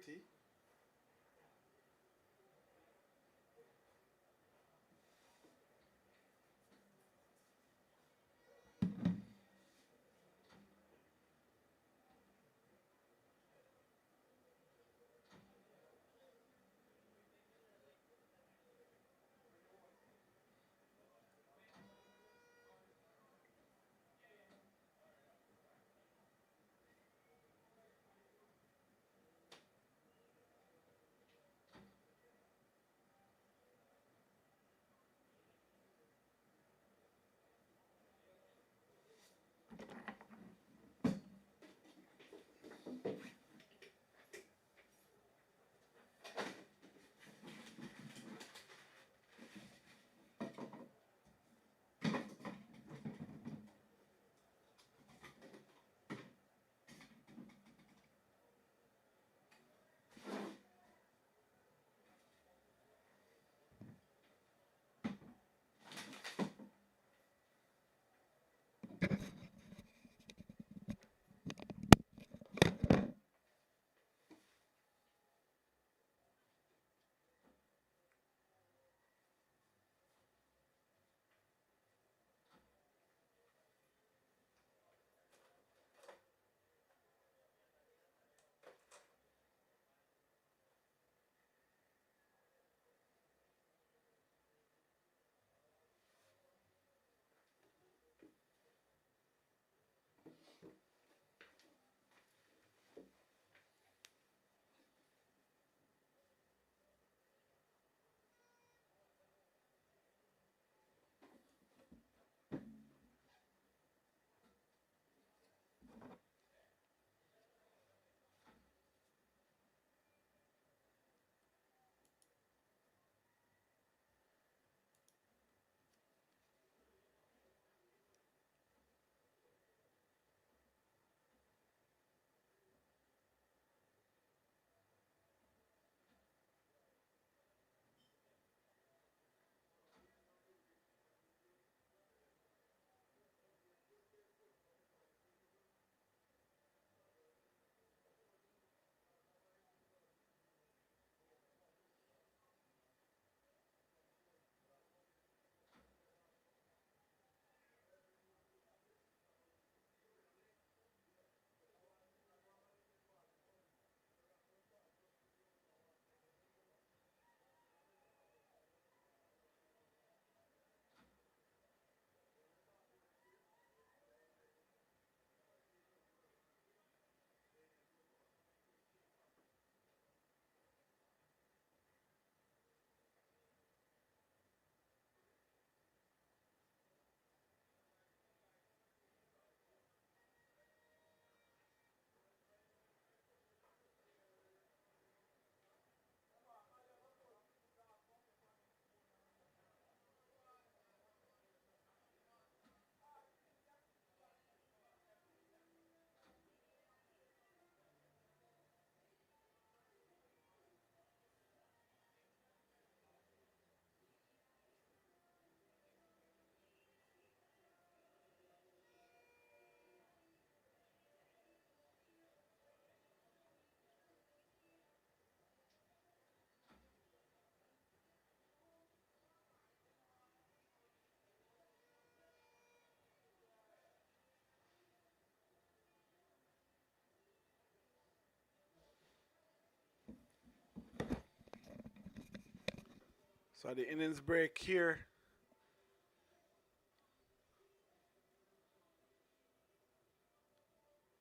So the innings break here.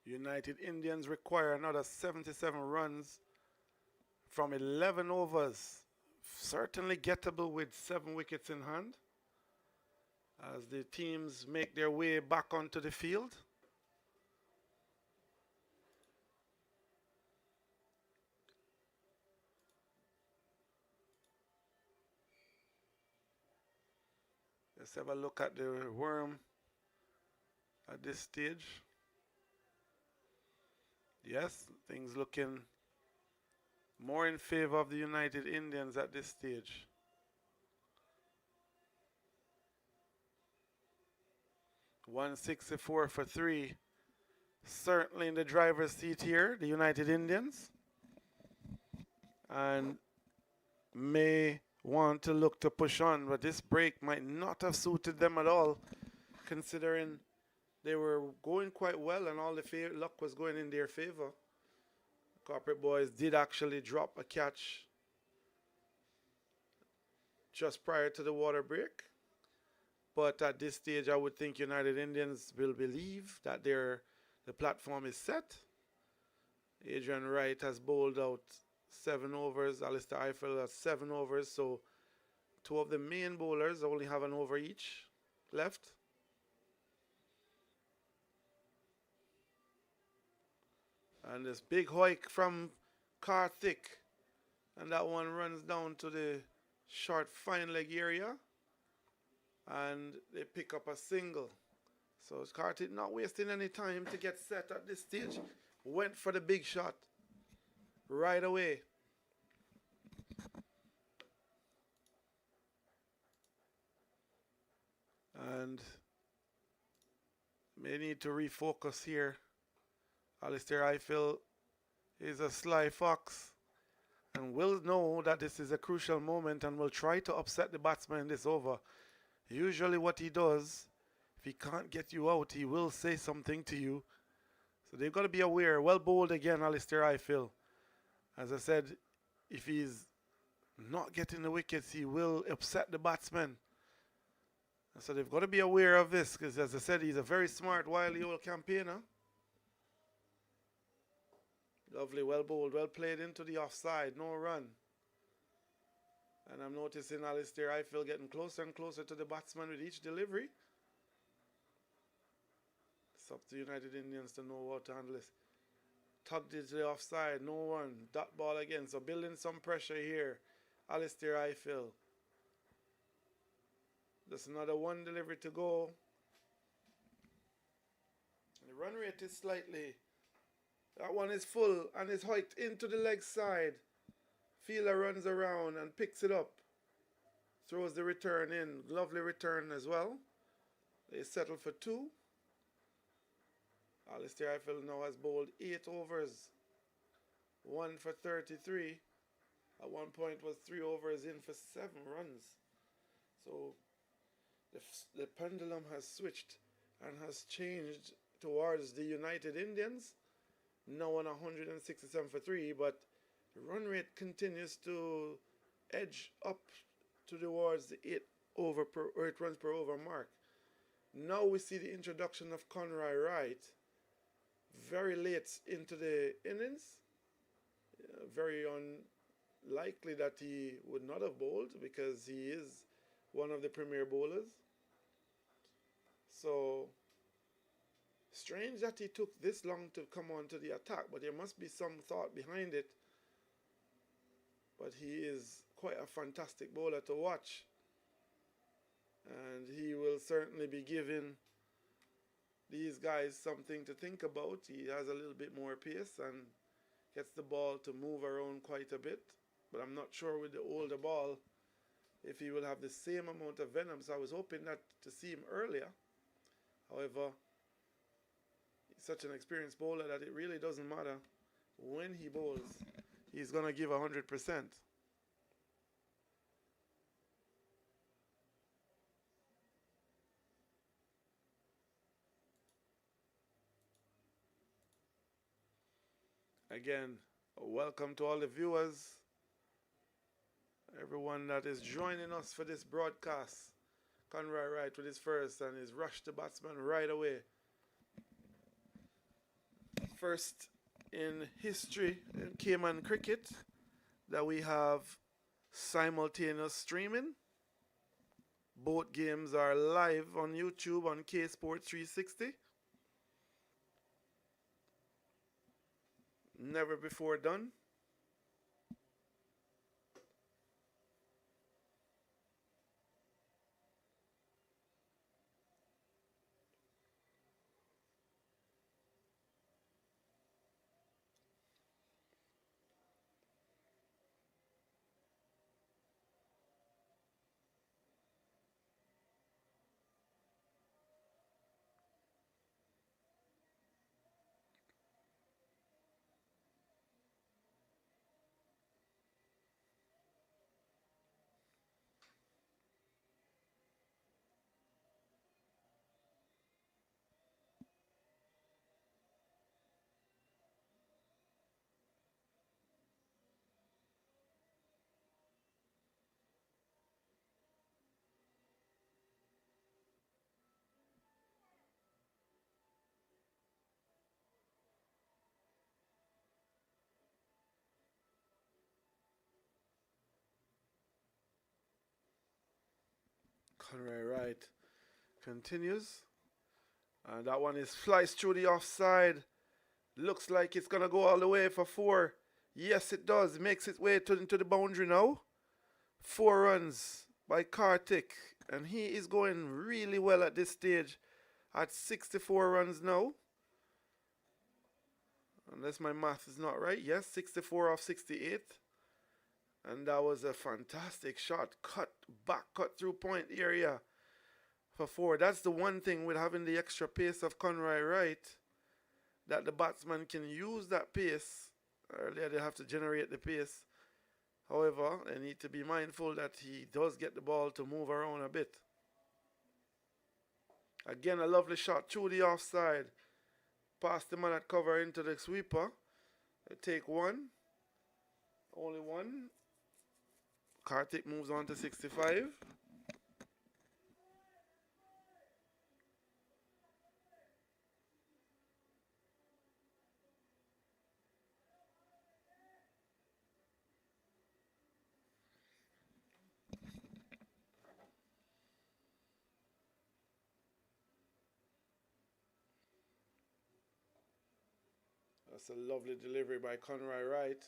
United Indians require another 77 runs from 11 overs. Certainly gettable with 7 wickets in hand as the teams make their way back onto the field. Let's have a look at the worm at this stage. Yes, things looking more in favor of the United Indians at this stage. .164 for 3. Certainly in the driver's seat here, the United Indians. And may want to look to push on, but this break might not have suited them at all, considering they were going quite well and all the luck was going in their favor. Corporate Boys did actually drop a catch just prior to the water break. But at this stage, I would think United Indians will believe that the platform is set. Adrian Wright has bowled out 7 overs. Alistair Eiffel has 7 overs. So 2 of the main bowlers only have an over each left. And this big hoik from Karthik. And that one runs down to the short fine leg area. And they pick up a single. So Karthik not wasting any time to get set at this stage. Went for the big shot right away. And may need to refocus here. Alistair Eiffel is a sly fox and will know that this is a crucial moment and will try to upset the batsman in this over. Usually what he does, if he can't get you out, he will say something to you. So they've got to be aware. Well bowled again, Alistair Eiffel. As I said, if he's not getting the wickets, he will upset the batsman. So they've got to be aware of this because, as I said, he's a very smart, wily old campaigner. Lovely, well bowled, well played into the offside, no run. And I'm noticing Alistair Eiffel getting closer and closer to the batsman with each delivery. It's up to United Indians to know how to handle this. Tugged it to the offside, no one. Dot ball again, so building some pressure here. Alistair Eiffel. Just another 1 delivery to go. The run rate is slightly. That one is full and is hiked into the leg side. Fielder runs around and picks it up. Throws the return in. Lovely return as well. They settle for 2. Alistair Eiffel now has bowled 8 overs. 1 for 33. At one point was 3 overs in for 7 runs. So the pendulum has switched and has changed towards the United Indians. Now on 167 for 3, but the run rate continues to edge up towards the 8 runs per over mark. Now we see the introduction of Conroy Wright very late into the innings. Very unlikely that he would not have bowled because he is one of the premier bowlers. So strange that he took this long to come on to the attack, but there must be some thought behind it. But he is quite a fantastic bowler to watch. And he will certainly be giving these guys something to think about. He has a little bit more pace and gets the ball to move around quite a bit. But I'm not sure with the older ball if he will have the same amount of venom. So I was hoping that to see him earlier. However, he's such an experienced bowler that it really doesn't matter when he bowls. He's going to give 100%. Again, welcome to all the viewers. everyone that is joining us for this broadcast. Conroy Wright with his first and he's rushed the batsman right away. First in history in Cayman cricket that we have simultaneous streaming. Both games are live on YouTube on K Sports 360. Never before done. Conroy Wright continues. And that one is flies through the offside. Looks like it's going to go all the way for 4. Yes, it does. Makes its way into the boundary now. 4 runs by Kartik. And he is going really well at this stage. At 64 runs now. Unless my math is not right. Yes, 64 off 68. And that was a fantastic shot. Cut through point area for 4. That's the one thing with having the extra pace of Conroy Wright, that the batsman can use that pace. Earlier they have to generate the pace. However, they need to be mindful that he does get the ball to move around a bit. Again, a lovely shot through the offside. Past the man at cover into the sweeper. They take 1. Only 1. Kartik moves on to 65. That's a lovely delivery by Conroy Wright.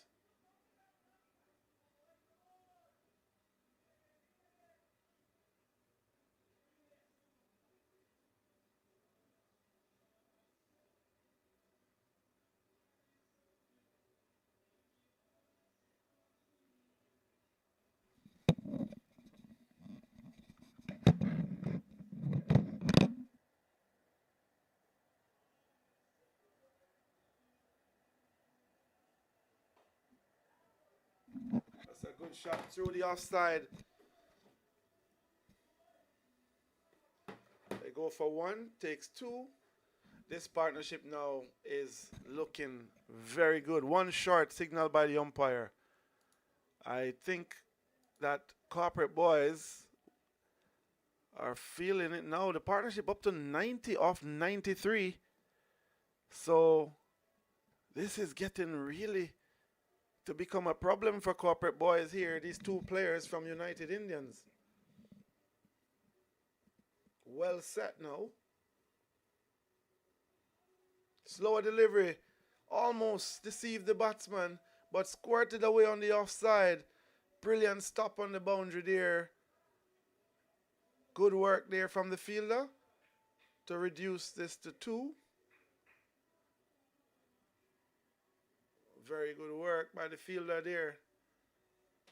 That's a good shot through the offside. They go for 1, takes 2. This partnership now is looking very good. 1 short signal by the umpire. I think that Corporate Boys are feeling it now. The partnership up to 90 off 93. So this is getting really to become a problem for Corporate Boys here. These 2 players from United Indians. Well set now. Slower delivery. Almost deceived the batsman, but squirted away on the offside. Brilliant stop on the boundary there. Good work there from the fielder to reduce this to 2. Very good work by the fielder there.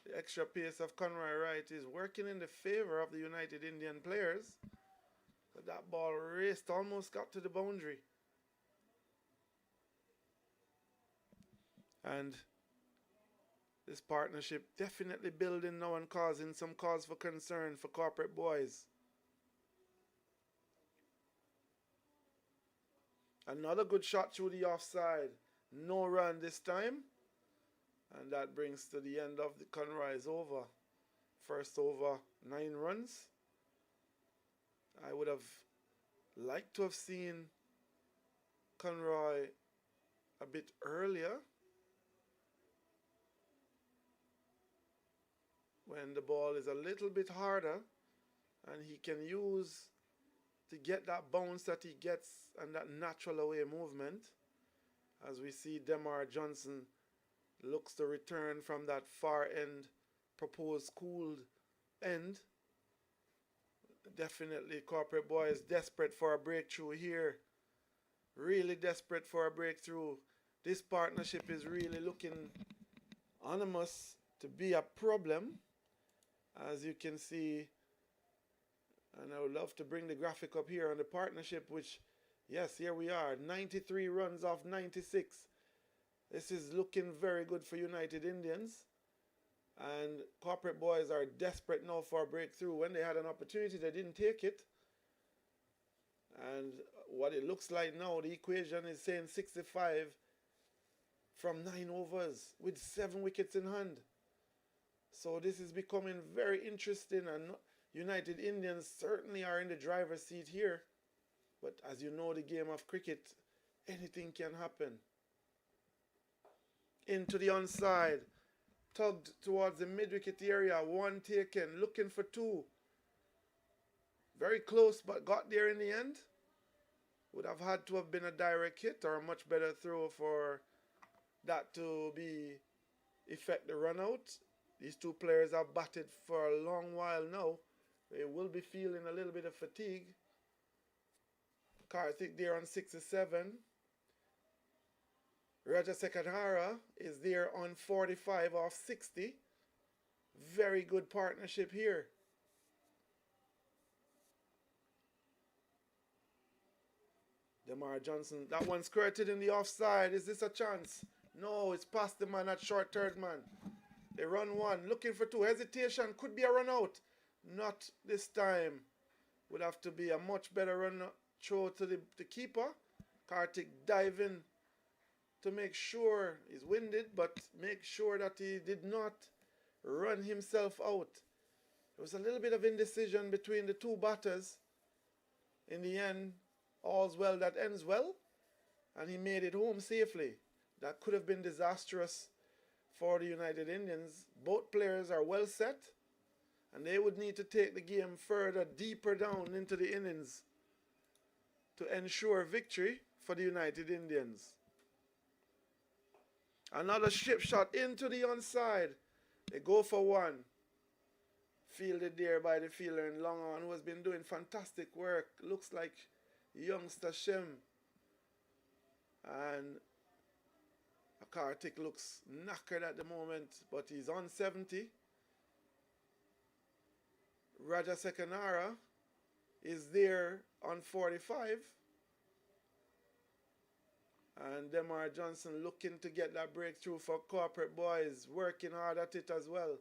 The extra pace of Conroy Wright is working in the favor of the United Indian players. But that ball raced, almost got to the boundary. And this partnership definitely building now and causing some cause for concern for Corporate Boys. Another good shot through the offside. No run this time. And that brings to the end of the Conroy's over. first over 9 runs. I would have liked to have seen Conroy a bit earlier when the ball is a little bit harder and he can use to get that bounce that he gets and that natural away movement. As we see Demar Johnson looks to return from that far end, proposed cooled end. Definitely Corporate Boy is desperate for a breakthrough here. Really desperate for a breakthrough. This partnership is really looking ominous to be a problem. As you can see, and I would love to bring the graphic up here on the partnership, which, yes, here we are, 93 runs off 96. This is looking very good for United Indians. And Corporate Boys are desperate now for a breakthrough. When they had an opportunity, they didn't take it. And what it looks like now, the equation is saying 65 from 9 overs with 7 wickets in hand. So this is becoming very interesting, and United Indians certainly are in the driver's seat here. But as you know, the game of cricket, anything can happen. Into the onside, tugged towards the mid-wicket area, 1 taken, looking for 2. Very close, but got there in the end. Would have had to have been a direct hit or a much better throw for that to be effect the run out. These 2 players have batted for a long while now. They will be feeling a little bit of fatigue. Karthik there on 67. Raja Sekadhara is there on 45 off 60. Very good partnership here. Demar Johnson, that one skirted in the offside. Is this a chance? No, it's past the man at short third man. They run 1, looking for 2. Hesitation, could be a run out. Not this time. Would have to be a much better run throw to the keeper. Karthik diving to make sure he's winded, but make sure that he did not run himself out. There was a little bit of indecision between the 2 batters. In the end, all's well that ends well, and he made it home safely. That could have been disastrous for the United Indians. Both players are well set, and they would need to take the game further, deeper down into the innings to ensure victory for the United Indians. Another chip shot into the onside. They go for 1. Fielded there by the fielder in long on, who has been doing fantastic work. Looks like youngster Shem. And Karthik looks knackered at the moment, but he's on 70. Raja Sekanara is there on 45. And Demar Johnson looking to get that breakthrough for Corporate Boys, working hard at it as well.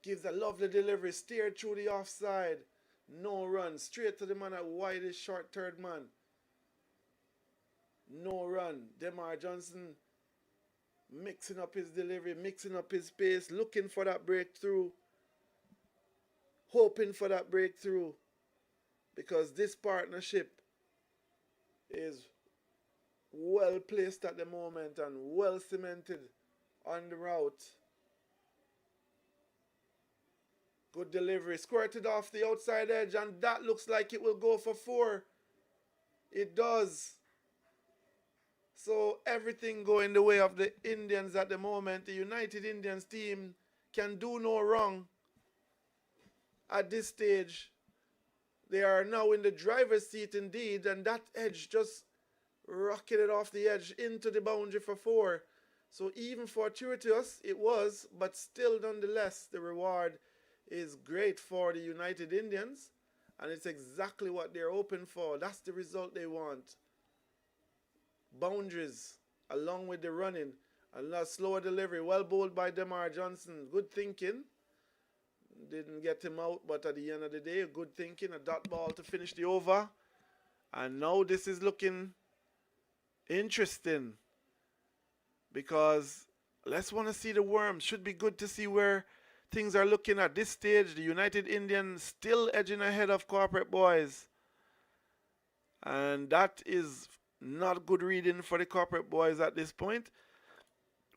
Gives a lovely delivery, steered through the offside. No run, straight to the man at Wight, short third man. No run. Demar Johnson mixing up his delivery, mixing up his pace, looking for that breakthrough. Hoping for that breakthrough. Because this partnership is well placed at the moment and well cemented on the route. Good delivery, squirted off the outside edge, and that looks like it will go for 4. It does. So everything going the way of the Indians at the moment. The United Indians team can do no wrong at this stage. They are now in the driver's seat indeed, and that edge just rocketed off the edge into the boundary for 4. So even fortuitous it was, but still nonetheless the reward is great for the United Indians, and it's exactly what they're hoping for. That's the result they want. Boundaries along with the running, and a slower delivery, well bowled by Demar Johnson. Good thinking, didn't get him out, but at the end of the day, good thinking, a dot ball to finish the over. And now this is looking interesting, because let's want to see the worm. Should be good to see where things are looking at this stage. The United Indians still edging ahead of Corporate Boys. And that is not good reading for the Corporate Boys at this point.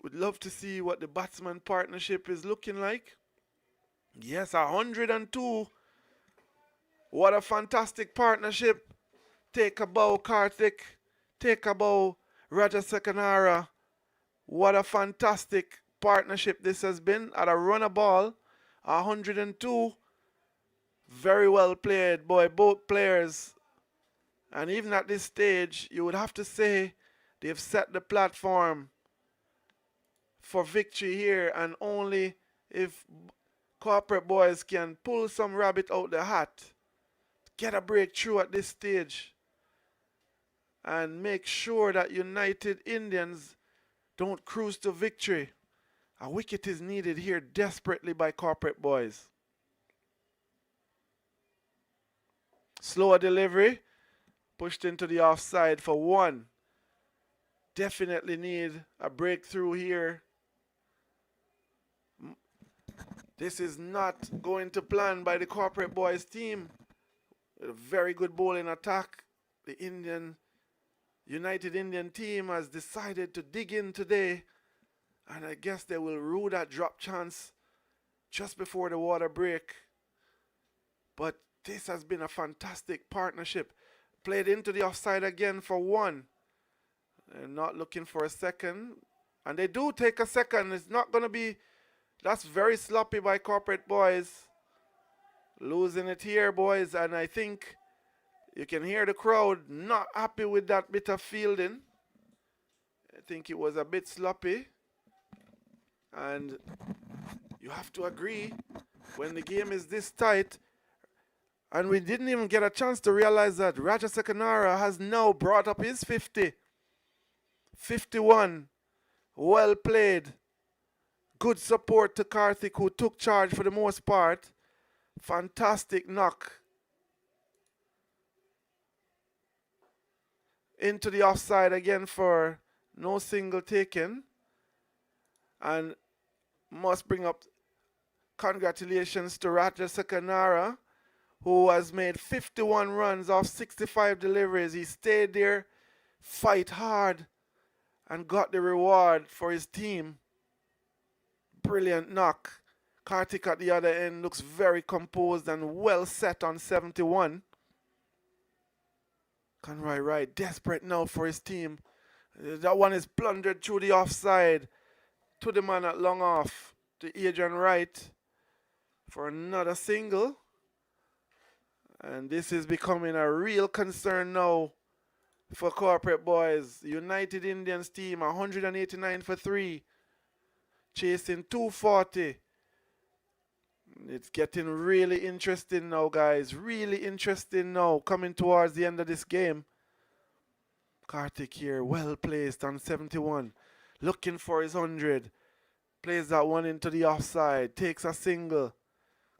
Would love to see what the batsman partnership is looking like. Yes, 102. What a fantastic partnership. Take a bow, Karthik. Take a bow, Raja Sekanara. What a fantastic partnership this has been. At a runner ball, 102. Very well played, boy, both players. And even at this stage, you would have to say they've set the platform for victory here. And only if Corporate Boys can pull some rabbit out the hat, get a breakthrough at this stage, and make sure that United Indians don't cruise to victory. A wicket is needed here desperately by Corporate Boys. Slower delivery. Pushed into the offside for 1. Definitely need a breakthrough here. This is not going to plan by the Corporate Boys team. A very good bowling attack. The United Indian team has decided to dig in today. And I guess they will rue that drop chance just before the water break. But this has been a fantastic partnership. Played into the offside again for 1. They're not looking for a second. And they do take a second. It's not going to be... That's very sloppy by Corporate Boys. Losing it here, boys. And I think you can hear the crowd not happy with that bit of fielding. I think it was a bit sloppy. And you have to agree, when the game is this tight, and we didn't even get a chance to realize that Raja Sekanara has now brought up his 50. 51. Well played. Good support to Karthik, who took charge for the most part. Fantastic knock. Into the offside again for no single taken. And must bring up congratulations to Raja Sekanara, who has made 51 runs off 65 deliveries. He stayed there, fight hard, and got the reward for his team. Brilliant knock. Karthik at the other end looks very composed and well set on 71. Conroy Wright desperate now for his team. That one is plundered through the offside to the man at long off, to Adrian Wright, for another single. And this is becoming a real concern now for Corporate Boys. United Indians team, 189 for 3. Chasing 240. It's getting really interesting now, guys. Really interesting now, coming towards the end of this game. Karthik here, well placed on 71. Looking for his 100. Plays that one into the offside. Takes a single.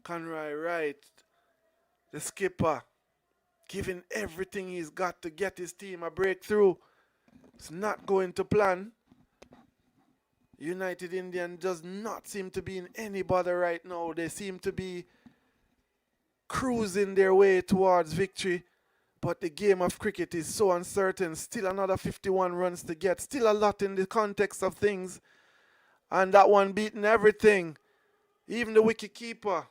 Conroy Wright, the skipper, giving everything he's got to get his team a breakthrough. It's not going to plan. United Indian does not seem to be in any bother right now. They seem to be cruising their way towards victory. But the game of cricket is so uncertain. Still another 51 runs to get. Still a lot in the context of things. And that one beating everything. Even the wicket keeper.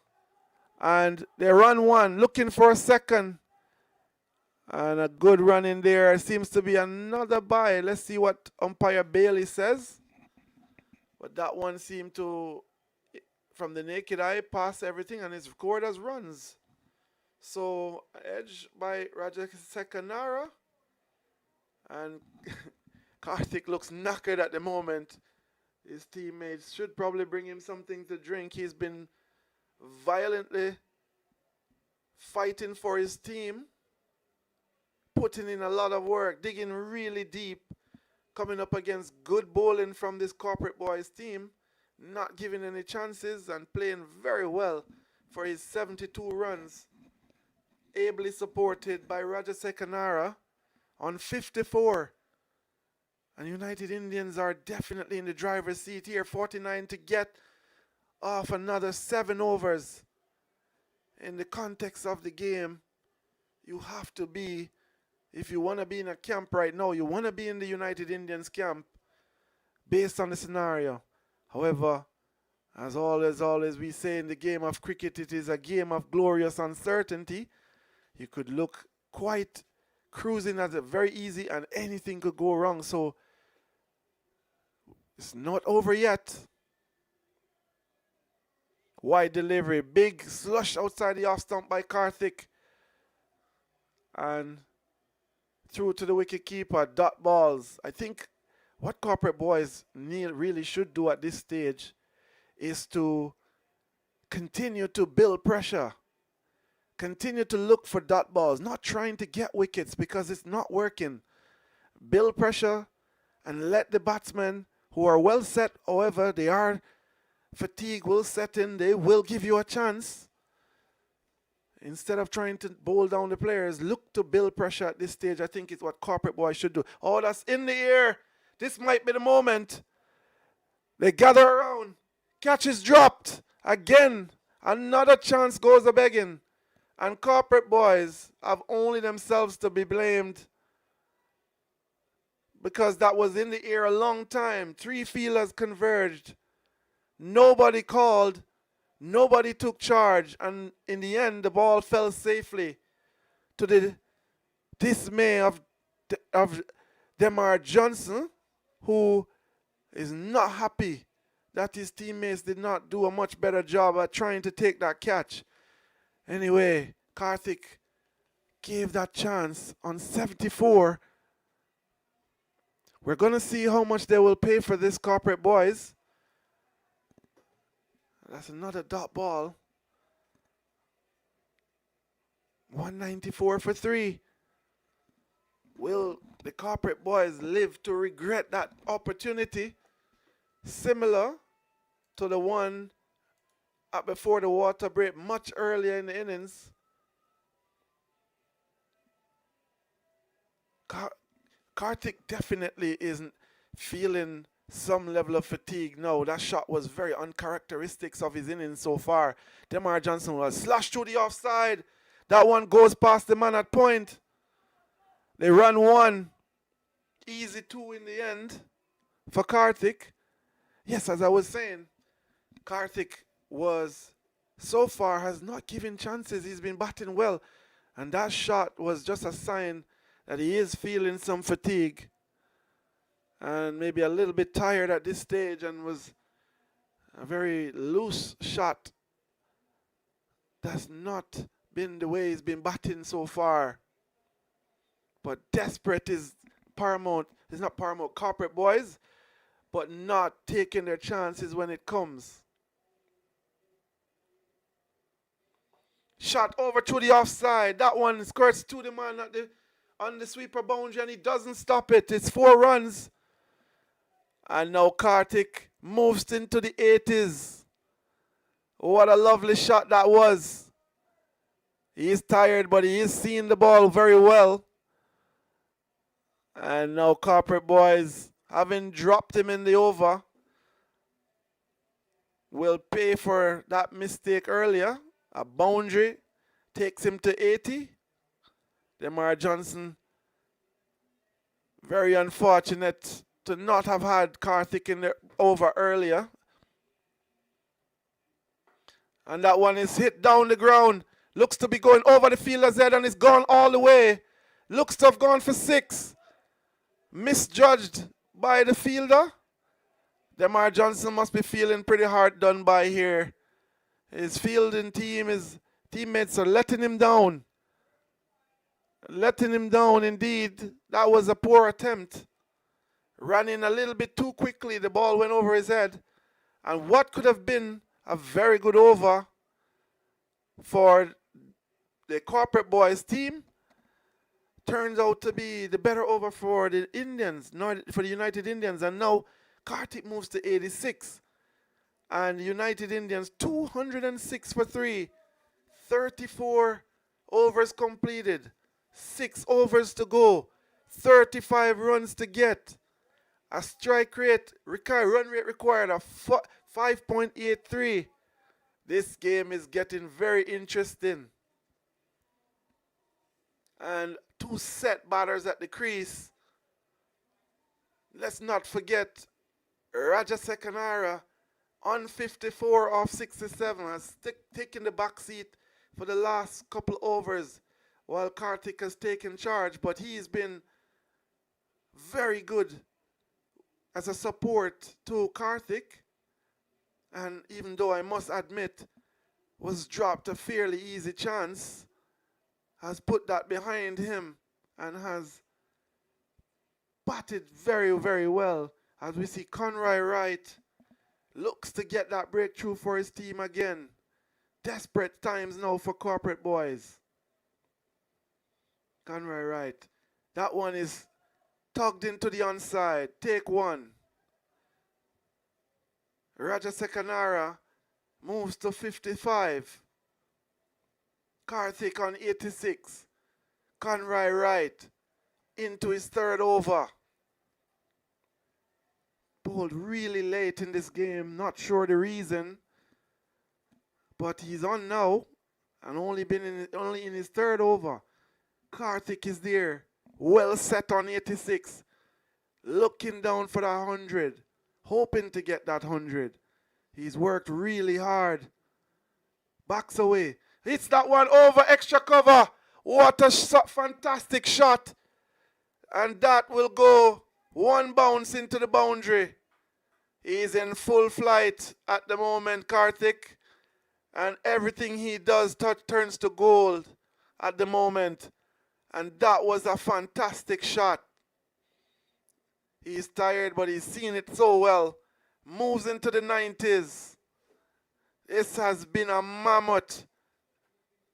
And they run 1, looking for a second. And a good run in there. Seems to be another bye. Let's see what umpire Bailey says. But that one seemed to, from the naked eye, pass everything, and it's scored as runs. So, edge by Raja Sekanara. And Karthik looks knackered at the moment. His teammates should probably bring him something to drink. He's been violently fighting for his team, putting in a lot of work, digging really deep, coming up against good bowling from this Corporate Boys team, not giving any chances and playing very well for his 72 runs. Ably supported by Raja Sekanara on 54. And United Indians are definitely in the driver's seat here. 49 to get off another 7 overs. In the context of the game, you have to be, if you want to be in a camp right now, you want to be in the United Indians camp based on the scenario. However, as always we say in the game of cricket, it is a game of glorious uncertainty. You could look quite cruising as a very easy and anything could go wrong. So it's not over yet. Wide delivery, big slush outside the off stump by Karthik. And through to the wicket keeper, dot balls. I think what corporate boys really should do at this stage is to continue to build pressure. Continue to look for dot balls, not trying to get wickets because it's not working. Build pressure and let the batsmen who are well set, however, they are fatigue will set in, they will give you a chance. Instead of trying to bowl down the players, look to build pressure at this stage. I think it's what corporate boys should do. Oh, that's in the air. This might be the moment. They gather around. Catch is dropped. Again, another chance goes a-begging. And corporate boys have only themselves to be blamed because that was in the air a long time. 3 fielders converged. Nobody called. Nobody took charge. And in the end, the ball fell safely to the dismay of Demar Johnson, who is not happy that his teammates did not do a much better job at trying to take that catch. Anyway, Karthik gave that chance on 74. We're going to see how much they will pay for this, corporate boys. That's another dot ball. 194 for 3. Will the corporate boys live to regret that opportunity? Similar to the one before the water break, much earlier in the innings. Karthik definitely isn't feeling some level of fatigue. No, that shot was very uncharacteristic of his innings so far. Demar Johnson was slashed to the offside. That one goes past the man at point. They run 1. Easy 2 in the end for Karthik. Yes, as I was saying, Karthik was so far has not given chances. He's been batting well. And that shot was just a sign that he is feeling some fatigue and maybe a little bit tired at this stage, and was a very loose shot. That's not been the way he's been batting so far. But desperate is paramount. It's not paramount, corporate boys, but not taking their chances when it comes. Shot over to the offside. That one skirts to the man on the sweeper boundary, and he doesn't stop it. It's 4 runs. And now Karthik moves into the 80s. What a lovely shot that was. He is tired, but he is seeing the ball very well. And now corporate boys, having dropped him in the over, will pay for that mistake earlier. A boundary takes him to 80. Demar Johnson, very unfortunate to not have had Karthik in the over earlier. And that one is hit down the ground. Looks to be going over the fielder's head, and it's gone all the way. Looks to have gone for 6. Misjudged by the fielder. Demar Johnson must be feeling pretty hard done by here. His fielding team, his teammates are letting him down. Letting him down indeed. That was a poor attempt. Ran in a little bit too quickly. The ball went over his head. And what could have been a very good over for the corporate boys team turns out to be the better over for the Indians, for the United Indians. And now Karthik moves to 86. And the United Indians 206 for 3. 34 overs completed. 6 overs to go. 35 runs to get. A strike rate, run rate required of 5.83. This game is getting very interesting. And 2 set batters at the crease. Let's not forget Rajasekhara on 54 off 67 has taken the back seat for the last couple overs while Karthik has taken charge, but he's been very good as a support to Karthik, and even though I must admit was dropped a fairly easy chance, has put that behind him and has batted very, very well. As we see Conroy Wright looks to get that breakthrough for his team again. Desperate times now for corporate boys. Conroy Wright. That one is tugged into the onside. Take one. Rajasekhara moves to 55. Karthik on 86. Conroy Wright into his third over. Bowled really late in this game, not sure the reason, but he's on now and only in his third over. Karthik is there, well set on 86, looking down for that 100, hoping to get that 100. He's worked really hard. Backs away. Hits that one over extra cover. What a fantastic shot. And that will go one bounce into the boundary. He's in full flight at the moment, Karthik. And everything he does turns to gold at the moment. And that was a fantastic shot. He's tired, but he's seen it so well. Moves into the 90s. This has been a mammoth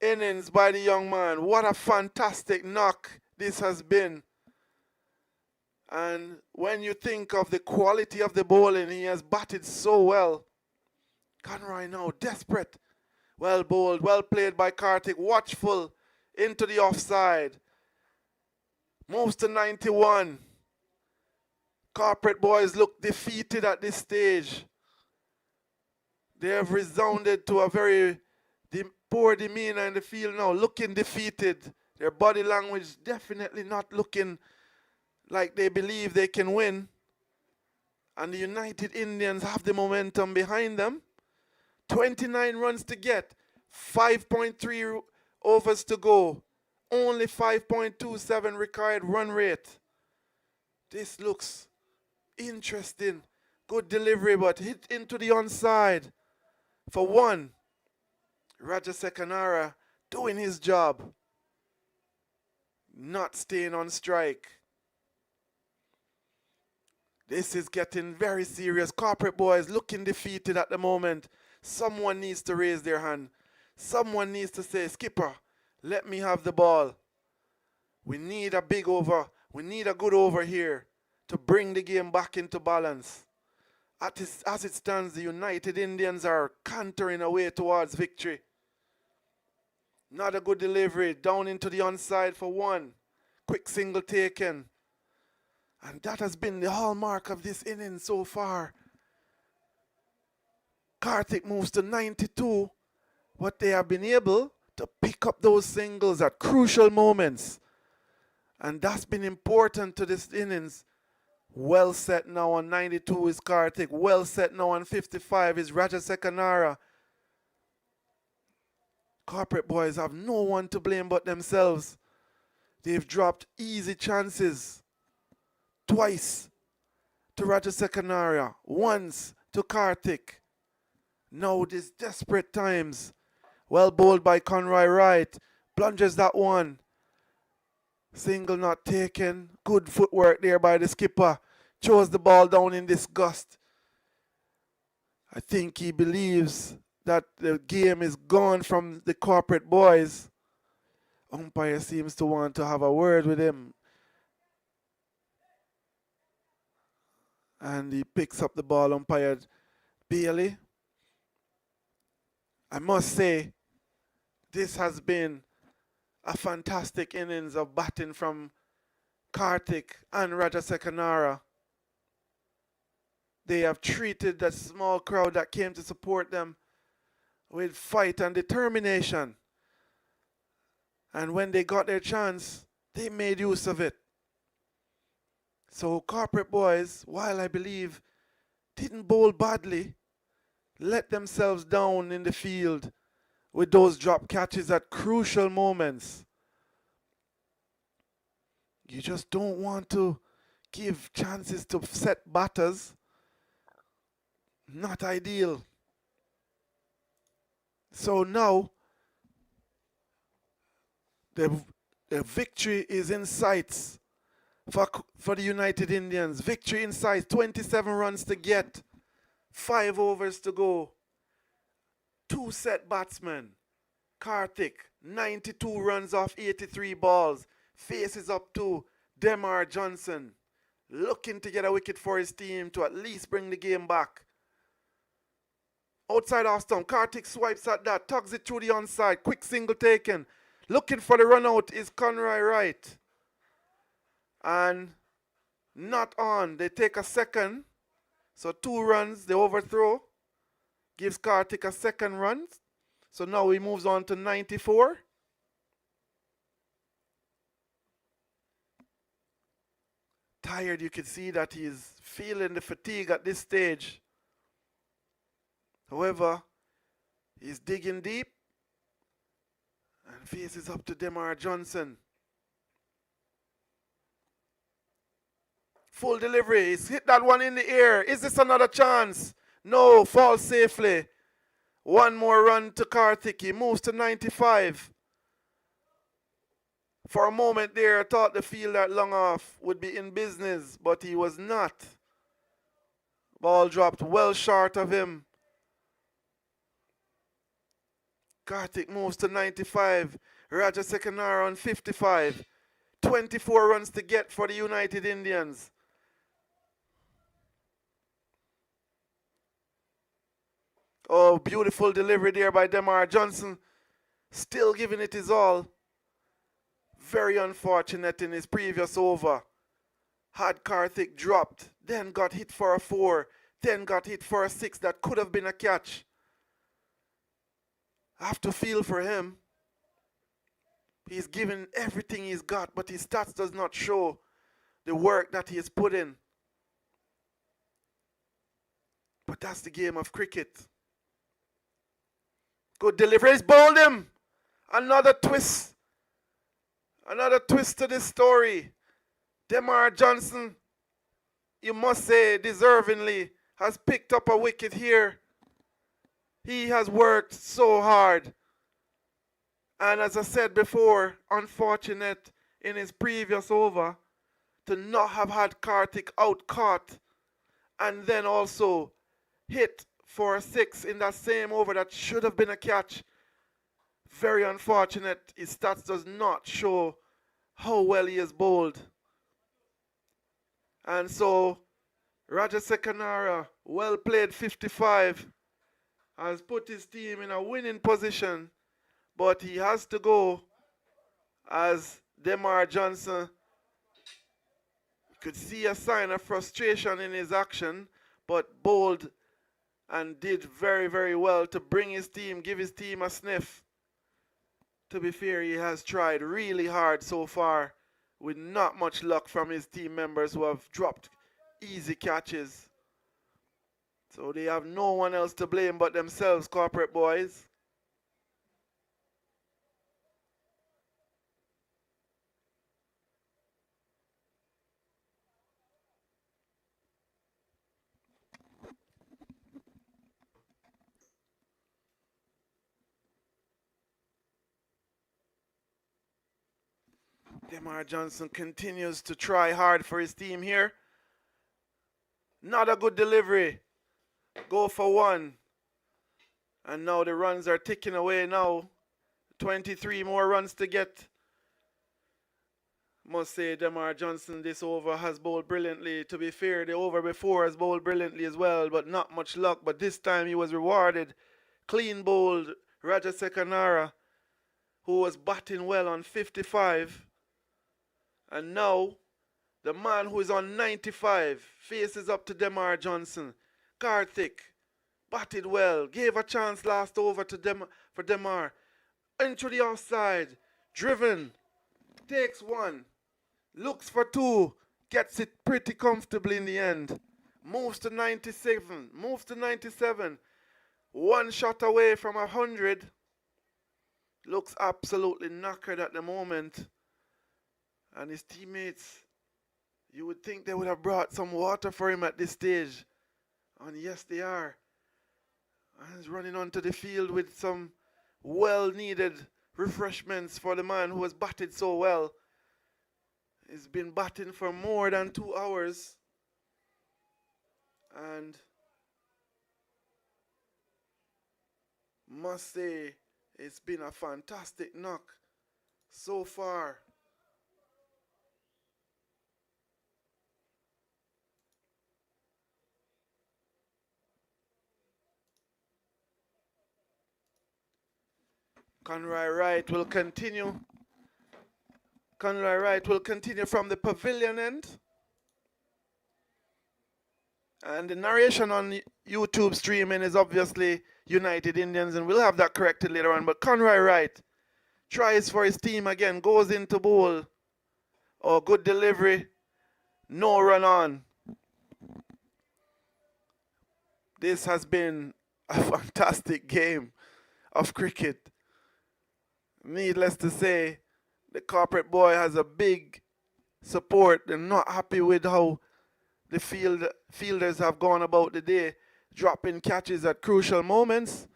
innings by the young man. What a fantastic knock this has been. And when you think of the quality of the bowling, he has batted so well. Conroy now desperate. Well bowled, well played by Karthik. Watchful into the offside. Moves to 91. Corporate boys look defeated at this stage. They have resounded to a very poor demeanor in the field now, looking defeated. Their body language definitely not looking like they believe they can win. And the United Indians have the momentum behind them. 29 runs to get, 5.3 overs to go, only 5.27 required run rate. This looks interesting. Good delivery, but hit into the onside for one. Rajasekhara doing his job, not staying on strike. This is getting very serious. Corporate boys looking defeated at the moment. Someone needs to raise their hand. Someone needs to say, Skipper, let me have the ball. We need a big over. We need a good over here to bring the game back into balance. As it stands, the United Indians are cantering away towards victory. Not a good delivery. Down into the onside for one. Quick single taken. And that has been the hallmark of this inning so far. Karthik moves to 92, but they have been able to pick up those singles at crucial moments. And that's been important to this innings. Well set now on 92 is Karthik. Well set now on 55 is Rajasekhara. Corporate boys have no one to blame but themselves. They've dropped easy chances. Twice to Rajasekhara, once to Karthik. Now these desperate times. Well bowled by Conroy Wright. Plunges that one. Single not taken. Good footwork there by the skipper. Throws the ball down in disgust. I think he believes that the game is gone from the corporate boys. Umpire seems to want to have a word with him. And he picks up the ball, umpired Bailey. I must say, this has been a fantastic innings of batting from Karthik and Rajasekhara. They have treated that small crowd that came to support them with fight and determination. And when they got their chance, they made use of it. So corporate boys, while I believe didn't bowl badly, let themselves down in the field with those drop catches at crucial moments. You just don't want to give chances to set batters. Not ideal. So now the victory is in sights for the United Indians. Victory in sight. 27 runs to get. 5 overs to go. 2 set batsmen. Karthik, 92 runs off 83 balls. Faces up to Demar Johnson. Looking to get a wicket for his team to at least bring the game back. Outside off stump, Karthik swipes at that, tugs it through the onside, quick single taken. Looking for the run out is Conroy Wright. And not on. They take a second. So 2 runs, the overthrow gives Karthik a second run. So now he moves on to 94. Tired, you can see that he's feeling the fatigue at this stage. However, he's digging deep and faces up to Demar Johnson. Full delivery. He's hit that one in the air. Is this another chance? No, falls safely. 1 more run to Karthik. He moves to 95. For a moment there, I thought the fielder long off would be in business, but he was not. Ball dropped well short of him. Karthik moves to 95. Raja Sekanara on 55. 24 runs to get for the United Indians. Oh, beautiful delivery there by Demar Johnson. Still giving it his all. Very unfortunate in his previous over. Had Karthik dropped, then got hit for a 4, then got hit for a 6. That could have been a catch. I have to feel for him. He's given everything he's got, but his stats does not show the work that he has put in. But that's the game of cricket. Good delivery. He's bowled him. Another twist. Another twist to this story. Demar Johnson, you must say, deservingly, has picked up a wicket here. He has worked so hard. And as I said before, unfortunate in his previous over to not have had Karthik out caught and then also hit for a 6 in that same over that should have been a catch. Very unfortunate. His stats does not show how well he has bowled. And so Raja Sekanara, well played 55, has put his team in a winning position, but he has to go as Demar Johnson. You could see a sign of frustration in his action, but bowled and did very, very well to bring his team, give his team a sniff. To be fair, he has tried really hard so far with not much luck from his team members who have dropped easy catches. So they have no one else to blame but themselves, corporate boys. Demar Johnson continues to try hard for his team here. Not a good delivery. Go for 1. And now the runs are ticking away now. 23 more runs to get. Must say Demar Johnson this over has bowled brilliantly. To be fair, the over before has bowled brilliantly as well, but not much luck. But this time he was rewarded. Clean bowled Raja Sekanara, who was batting well on 55. And now The man who is on 95 faces up to Demar Johnson. Karthik batted well, gave a chance last over to for Demar. Into the offside, driven, takes one, looks for two, gets it pretty comfortably in the end. Moves to 97, one shot away from 100. Looks absolutely knackered at the moment. And his teammates, you would think they would have brought some water for him at this stage. And yes, they are. And he's running onto the field with some well-needed refreshments for the man who has batted so well. He's been batting for more than 2 hours. And must say, it's been a fantastic knock so far. Conroy Wright will continue. Conroy Wright will continue from the pavilion end. And the narration on YouTube streaming is obviously United Indians, and we'll have that corrected later on. But Conroy Wright tries for his team again, goes into bowl. Oh, good delivery. No run on. This has been a fantastic game of cricket. Needless to say, the corporate boy has a big support. They're not happy with how the fielders have gone about the day, dropping catches at crucial moments.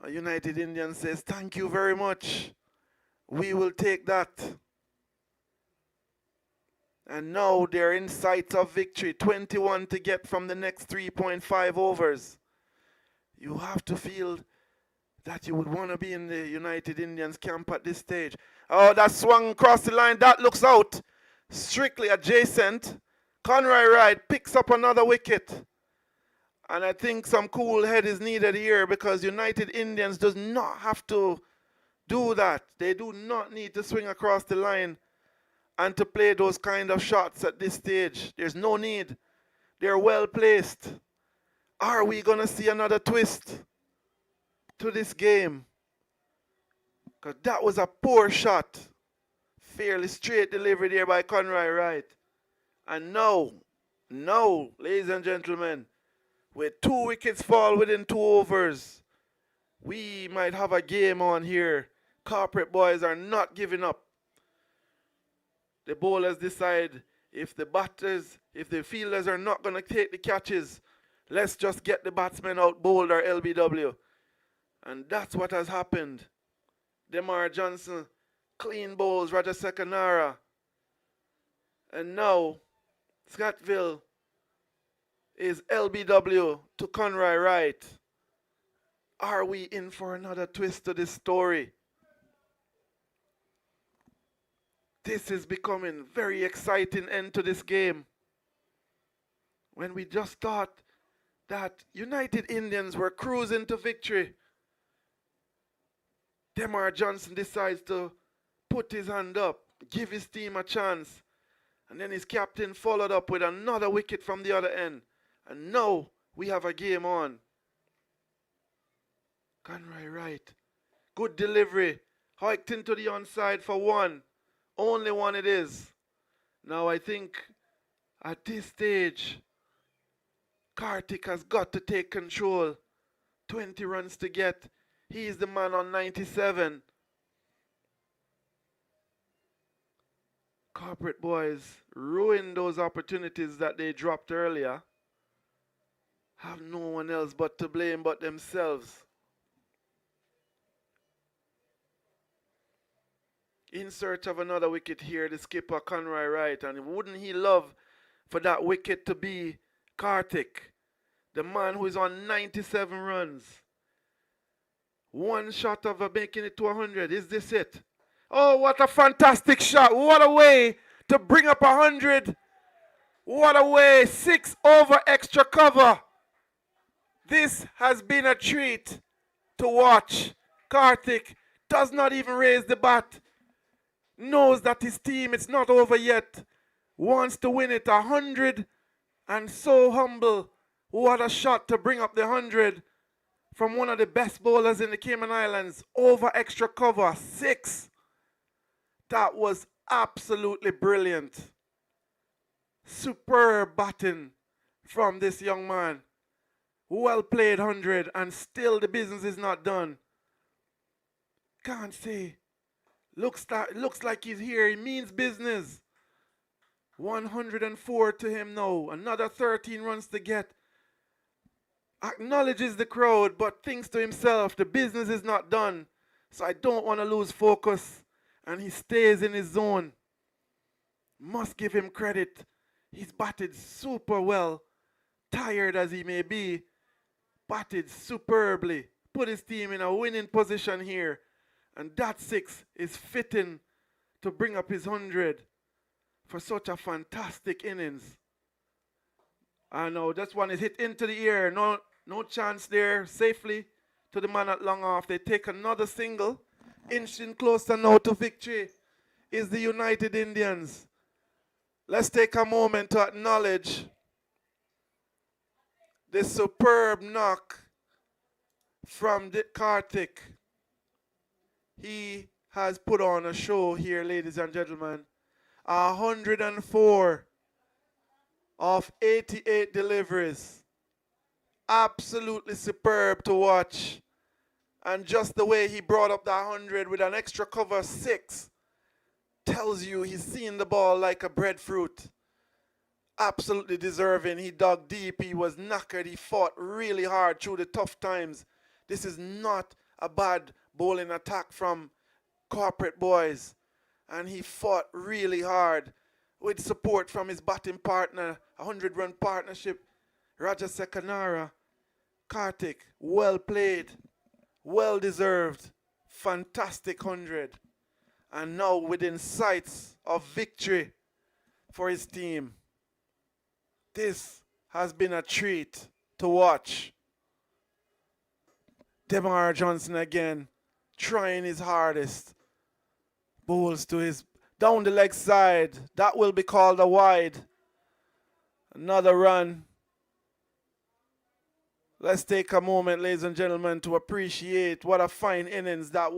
United Indians says, thank you very much. We will take that. And now they're in sight of victory. 21 to get from the next 3.5 overs. You have to feel that you would want to be in the United Indians camp at this stage. Oh, that swung across the line. That looks out. Strictly adjacent. Conroy Wright picks up another wicket. And I think some cool head is needed here, because United Indians does not have to do that. They do not need to swing across the line and to play those kind of shots at this stage. There's no need. They're well placed. Are we going to see another twist to this game? Because that was a poor shot. Fairly straight delivery there by Conroy Wright. And now, ladies and gentlemen, with 2 wickets fall within 2 overs, we might have a game on here. Corporate boys are not giving up. The bowlers decide if the fielders are not going to take the catches, let's just get the batsmen out bowled or LBW. And that's what has happened. Demar Johnson clean bowls Rajasekhara. And now Scottville is LBW to Conroy Wright. Are we in for another twist to this story? This is becoming very exciting end to this game. When we just thought that United Indians were cruising to victory, Demar Johnson decides to put his hand up, give his team a chance. And then his captain followed up with another wicket from the other end. And now we have a game on. Conroy Wright. Good delivery. Hiked into the onside for one. Only one it is. Now I think at this stage, Karthik has got to take control. 20 runs to get. He is the man on 97. Corporate boys ruined those opportunities that they dropped earlier. Have no one else but to blame but themselves. In search of another wicket here, the skipper Conroy Wright. And wouldn't he love for that wicket to be Karthik, the man who is on 97 runs. One shot of making it to 100. Is this it? Oh, what a fantastic shot. What a way to bring up 100. What a way. 6 over extra cover. This has been a treat to watch. Karthik does not even raise the bat. Knows that his team, it's not over yet. wants to win it 100 and so humble. What a shot to bring up the 100 from one of the best bowlers in the Cayman Islands. Over extra cover, 6. That was absolutely brilliant. Superb batting from this young man. Well played 100, and still the business is not done. Can't say. Looks like he's here. He means business. 104 to him now. Another 13 runs to get. Acknowledges the crowd, but thinks to himself, the business is not done. So I don't want to lose focus. And he stays in his zone. Must give him credit. He's batted super well. Tired as he may be, batted superbly. Put his team in a winning position here. And that 6 is fitting to bring up his 100 for such a fantastic innings. I know, this one is hit into the air. No chance there. Safely to the man at long off. They take another single. Inching closer now to victory is the United Indians. Let's take a moment to acknowledge this superb knock from Karthik. He has put on a show here, ladies and gentlemen. 104 of 88 deliveries. Absolutely superb to watch. And just the way he brought up that 100 with an extra cover 6 tells you he's seeing the ball like a breadfruit. Absolutely deserving. He dug deep. He was knackered. He fought really hard through the tough times. This is not a bad bowling attack from corporate boys. And he fought really hard with support from his batting partner, a 100-run partnership, Raja Sekanara. Karthik, well played, well deserved, fantastic 100. And now within sights of victory for his team. This has been a treat to watch. Demar Johnson again, trying his hardest. Bowls to his down the leg side. That will be called a wide. Another run. Let's take a moment, ladies and gentlemen, to appreciate what a fine innings that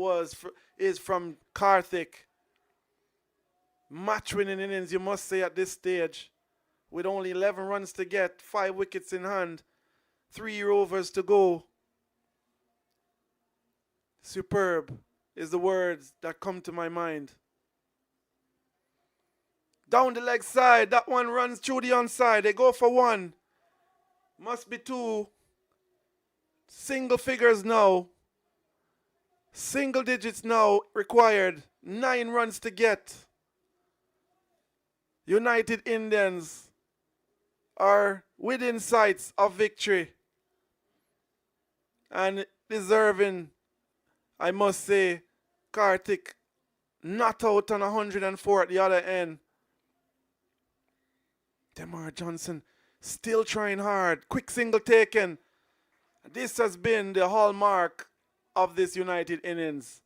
is from Karthik. Match-winning innings, you must say, at this stage. With only 11 runs to get, 5 wickets in hand, 3 overs to go. Superb is the words that come to my mind. Down the leg side, that one runs through the onside. They go for 1. Must be 2. Single figures now. Single digits now required. 9 runs to get. United Indians are within sights of victory. And deserving, I must say, Karthik not out on 104 at the other end. Demar Johnson still trying hard. Quick single taken. This has been the hallmark of this United innings.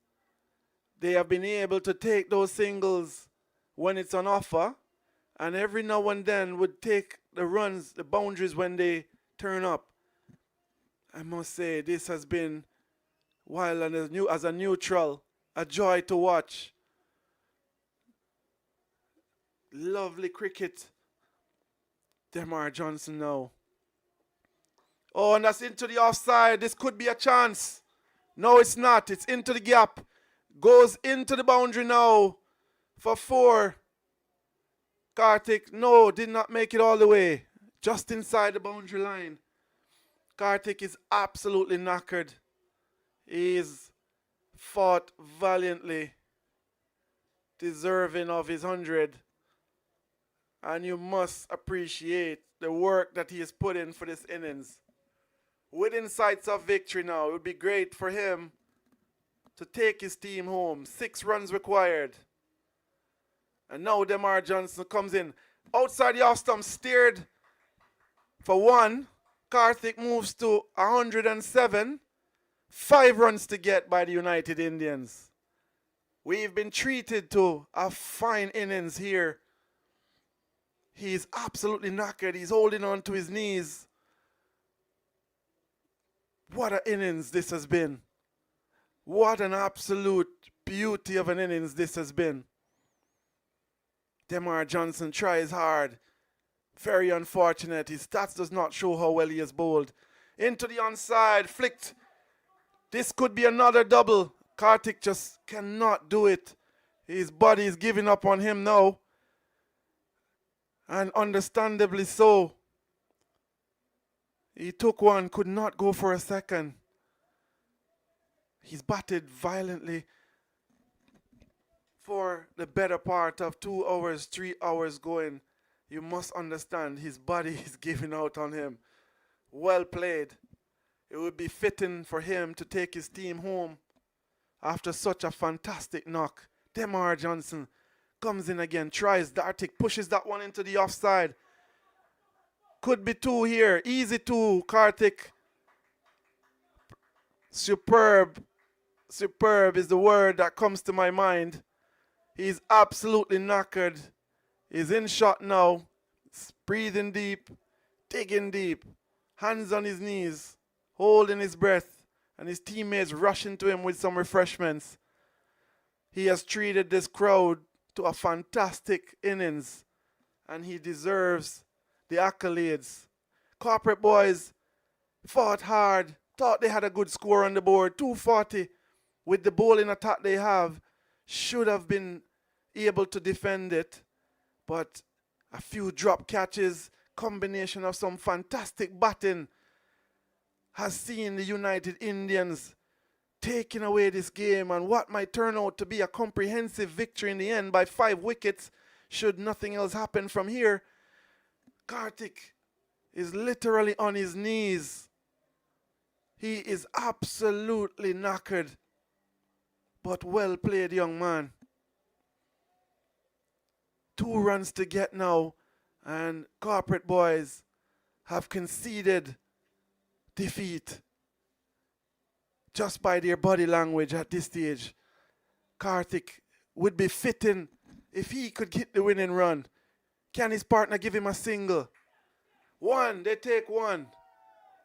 They have been able to take those singles when it's on offer, and every now and then would take the runs, the boundaries when they turn up. I must say, this has been, while as a neutral, a joy to watch. Lovely cricket. Demar Johnson now. Oh, and that's into the offside. This could be a chance. No, it's not. It's into the gap. Goes into the boundary now for 4. Karthik, no, did not make it all the way. Just inside the boundary line. Karthik is absolutely knackered. He's fought valiantly. Deserving of his 100. And you must appreciate the work that he has put in for this innings. Within sights of victory now. It would be great for him to take his team home. 6 runs required. And now Demar Johnson comes in. Outside the off stump, steered for 1. Karthik moves to 107. 5 runs to get by the United Indians. We've been treated to a fine innings here He's absolutely knackered. He's holding on to his knees. What an innings this has been. What an absolute beauty of an innings this has been. Demar Johnson tries hard. Very unfortunate. His stats does not show how well he has bowled. Into the onside, flicked. This could be another double. Karthik just cannot do it. His body is giving up on him now. And understandably so. He took one, could not go for a second. He's batted violently for the better part of 2 hours, 3 hours going. You must understand his body is giving out on him. Well played. It would be fitting for him to take his team home after such a fantastic knock. Demar Johnson comes in again, tries Dartik, pushes that one into the offside. Could be 2 here. Easy 2, Karthik. Superb. Superb is the word that comes to my mind. He's absolutely knackered. He's in shot now. Breathing deep. Digging deep. Hands on his knees. Holding his breath. And his teammates rushing to him with some refreshments. He has treated this crowd to a fantastic innings. And he deserves the accolades. Corporate boys fought hard. Thought they had a good score on the board. 240 with the bowling attack they have. Should have been able to defend it. But a few drop catches, combination of some fantastic batting has seen the United Indians taking away this game, and what might turn out to be a comprehensive victory in the end by 5 wickets should nothing else happen from here. Karthik is literally on his knees. He is absolutely knackered. But well played, young man. 2 runs to get now, and corporate boys have conceded defeat just by their body language at this stage. Karthik would be fitting if he could hit the winning run. Can his partner give him a single? 1, they take 1.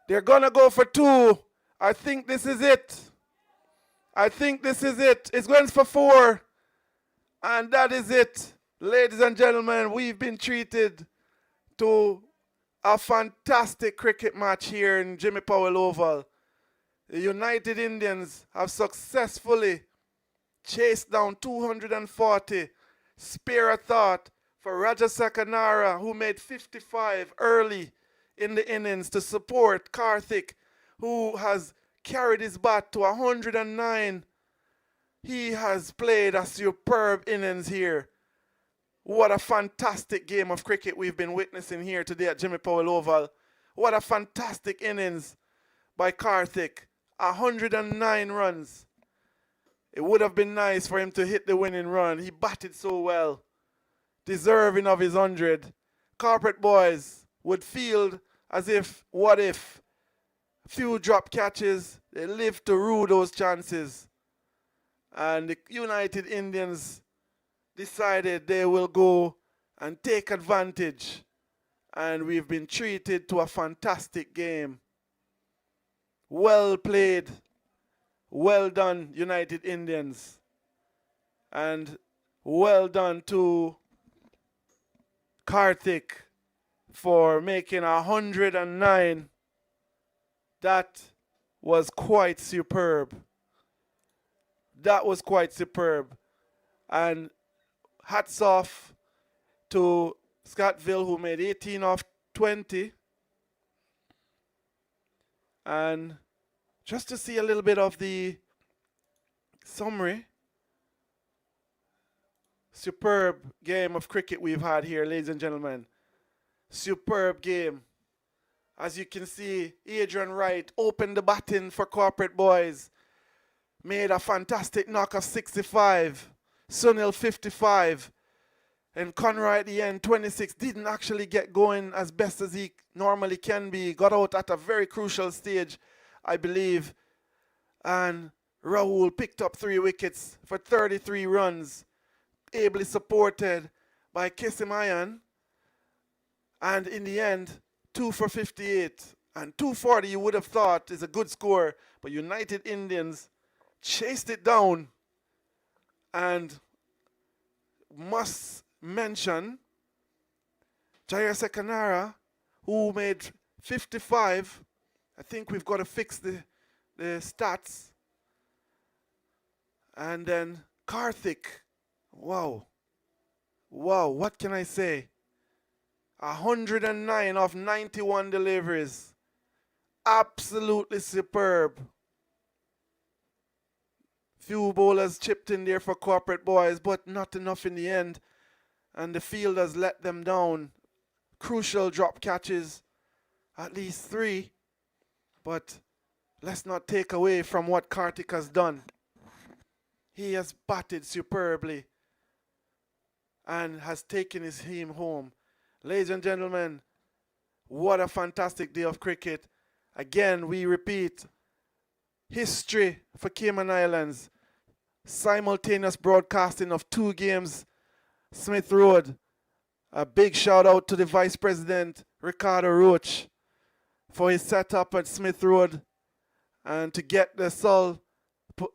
They're gonna go for 2. I think this is it. I think this is it. It's going for 4. And that is it. Ladies and gentlemen, we've been treated to a fantastic cricket match here in Jimmy Powell Oval. The United Indians have successfully chased down 240. Spare a thought for Raja Sakanara, who made 55 early in the innings to support Karthik, who has carried his bat to 109. He has played a superb innings here. What a fantastic game of cricket we've been witnessing here today at Jimmy Powell Oval. What a fantastic innings by Karthik. 109 runs. It would have been nice for him to hit the winning run. He batted so well. Deserving of his 100. Corporate boys would feel as if, what if? Few drop catches. They live to rue those chances. And the United Indians decided they will go and take advantage. And we've been treated to a fantastic game. Well played. Well done, United Indians. And well done to Karthik for making 109. That was quite superb. That was quite superb. And hats off to Scottville, who made 18 off 20. And just to see a little bit of the summary. Superb game of cricket we've had here, ladies and gentlemen. Superb game. As you can see, Adrian Wright opened the batting for corporate boys. Made a fantastic knock of 65. Sunil 55. And Conroy at the end, 26. Didn't actually get going as best as he normally can be. Got out at a very crucial stage, I believe. And Rahul picked up 3 wickets for 33 runs. Ably supported by Kesemayan. And in the end, 2 for 58. And 240 you would have thought is a good score. But United Indians chased it down. And must mention Jair Sekanara, who made 55. I think we've got to fix the stats. And then Karthik. Wow. Wow, what can I say? 109 of 91 deliveries. Absolutely superb. Few bowlers chipped in there for corporate boys, but not enough in the end. And the fielders let them down. Crucial drop catches, at least 3. But let's not take away from what Karthik has done. He has batted superbly and has taken his team home. Ladies and gentlemen, what a fantastic day of cricket. Again, we repeat, history for Cayman Islands. Simultaneous broadcasting of 2 games, Smith Road. A big shout out to the Vice President, Ricardo Roach, for his setup at Smith Road and to get the Sol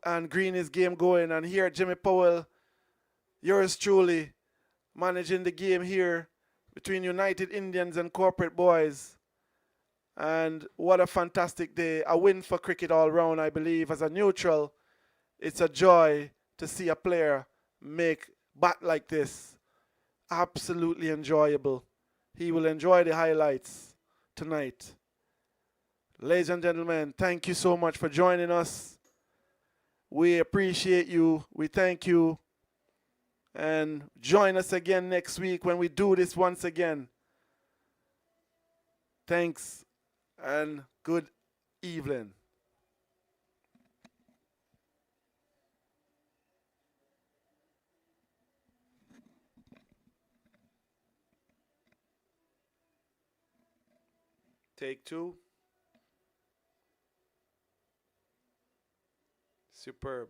and Green's game going. And here at Jimmy Powell, yours truly, managing the game here between United Indians and corporate boys. And what a fantastic day. A win for cricket all round, I believe. As a neutral, it's a joy to see a player make bat like this. Absolutely enjoyable. He will enjoy the highlights tonight. Ladies and gentlemen, thank you so much for joining us. We appreciate you. We thank you. And join us again next week when we do this once again. Thanks and good evening. Take 2. Superb.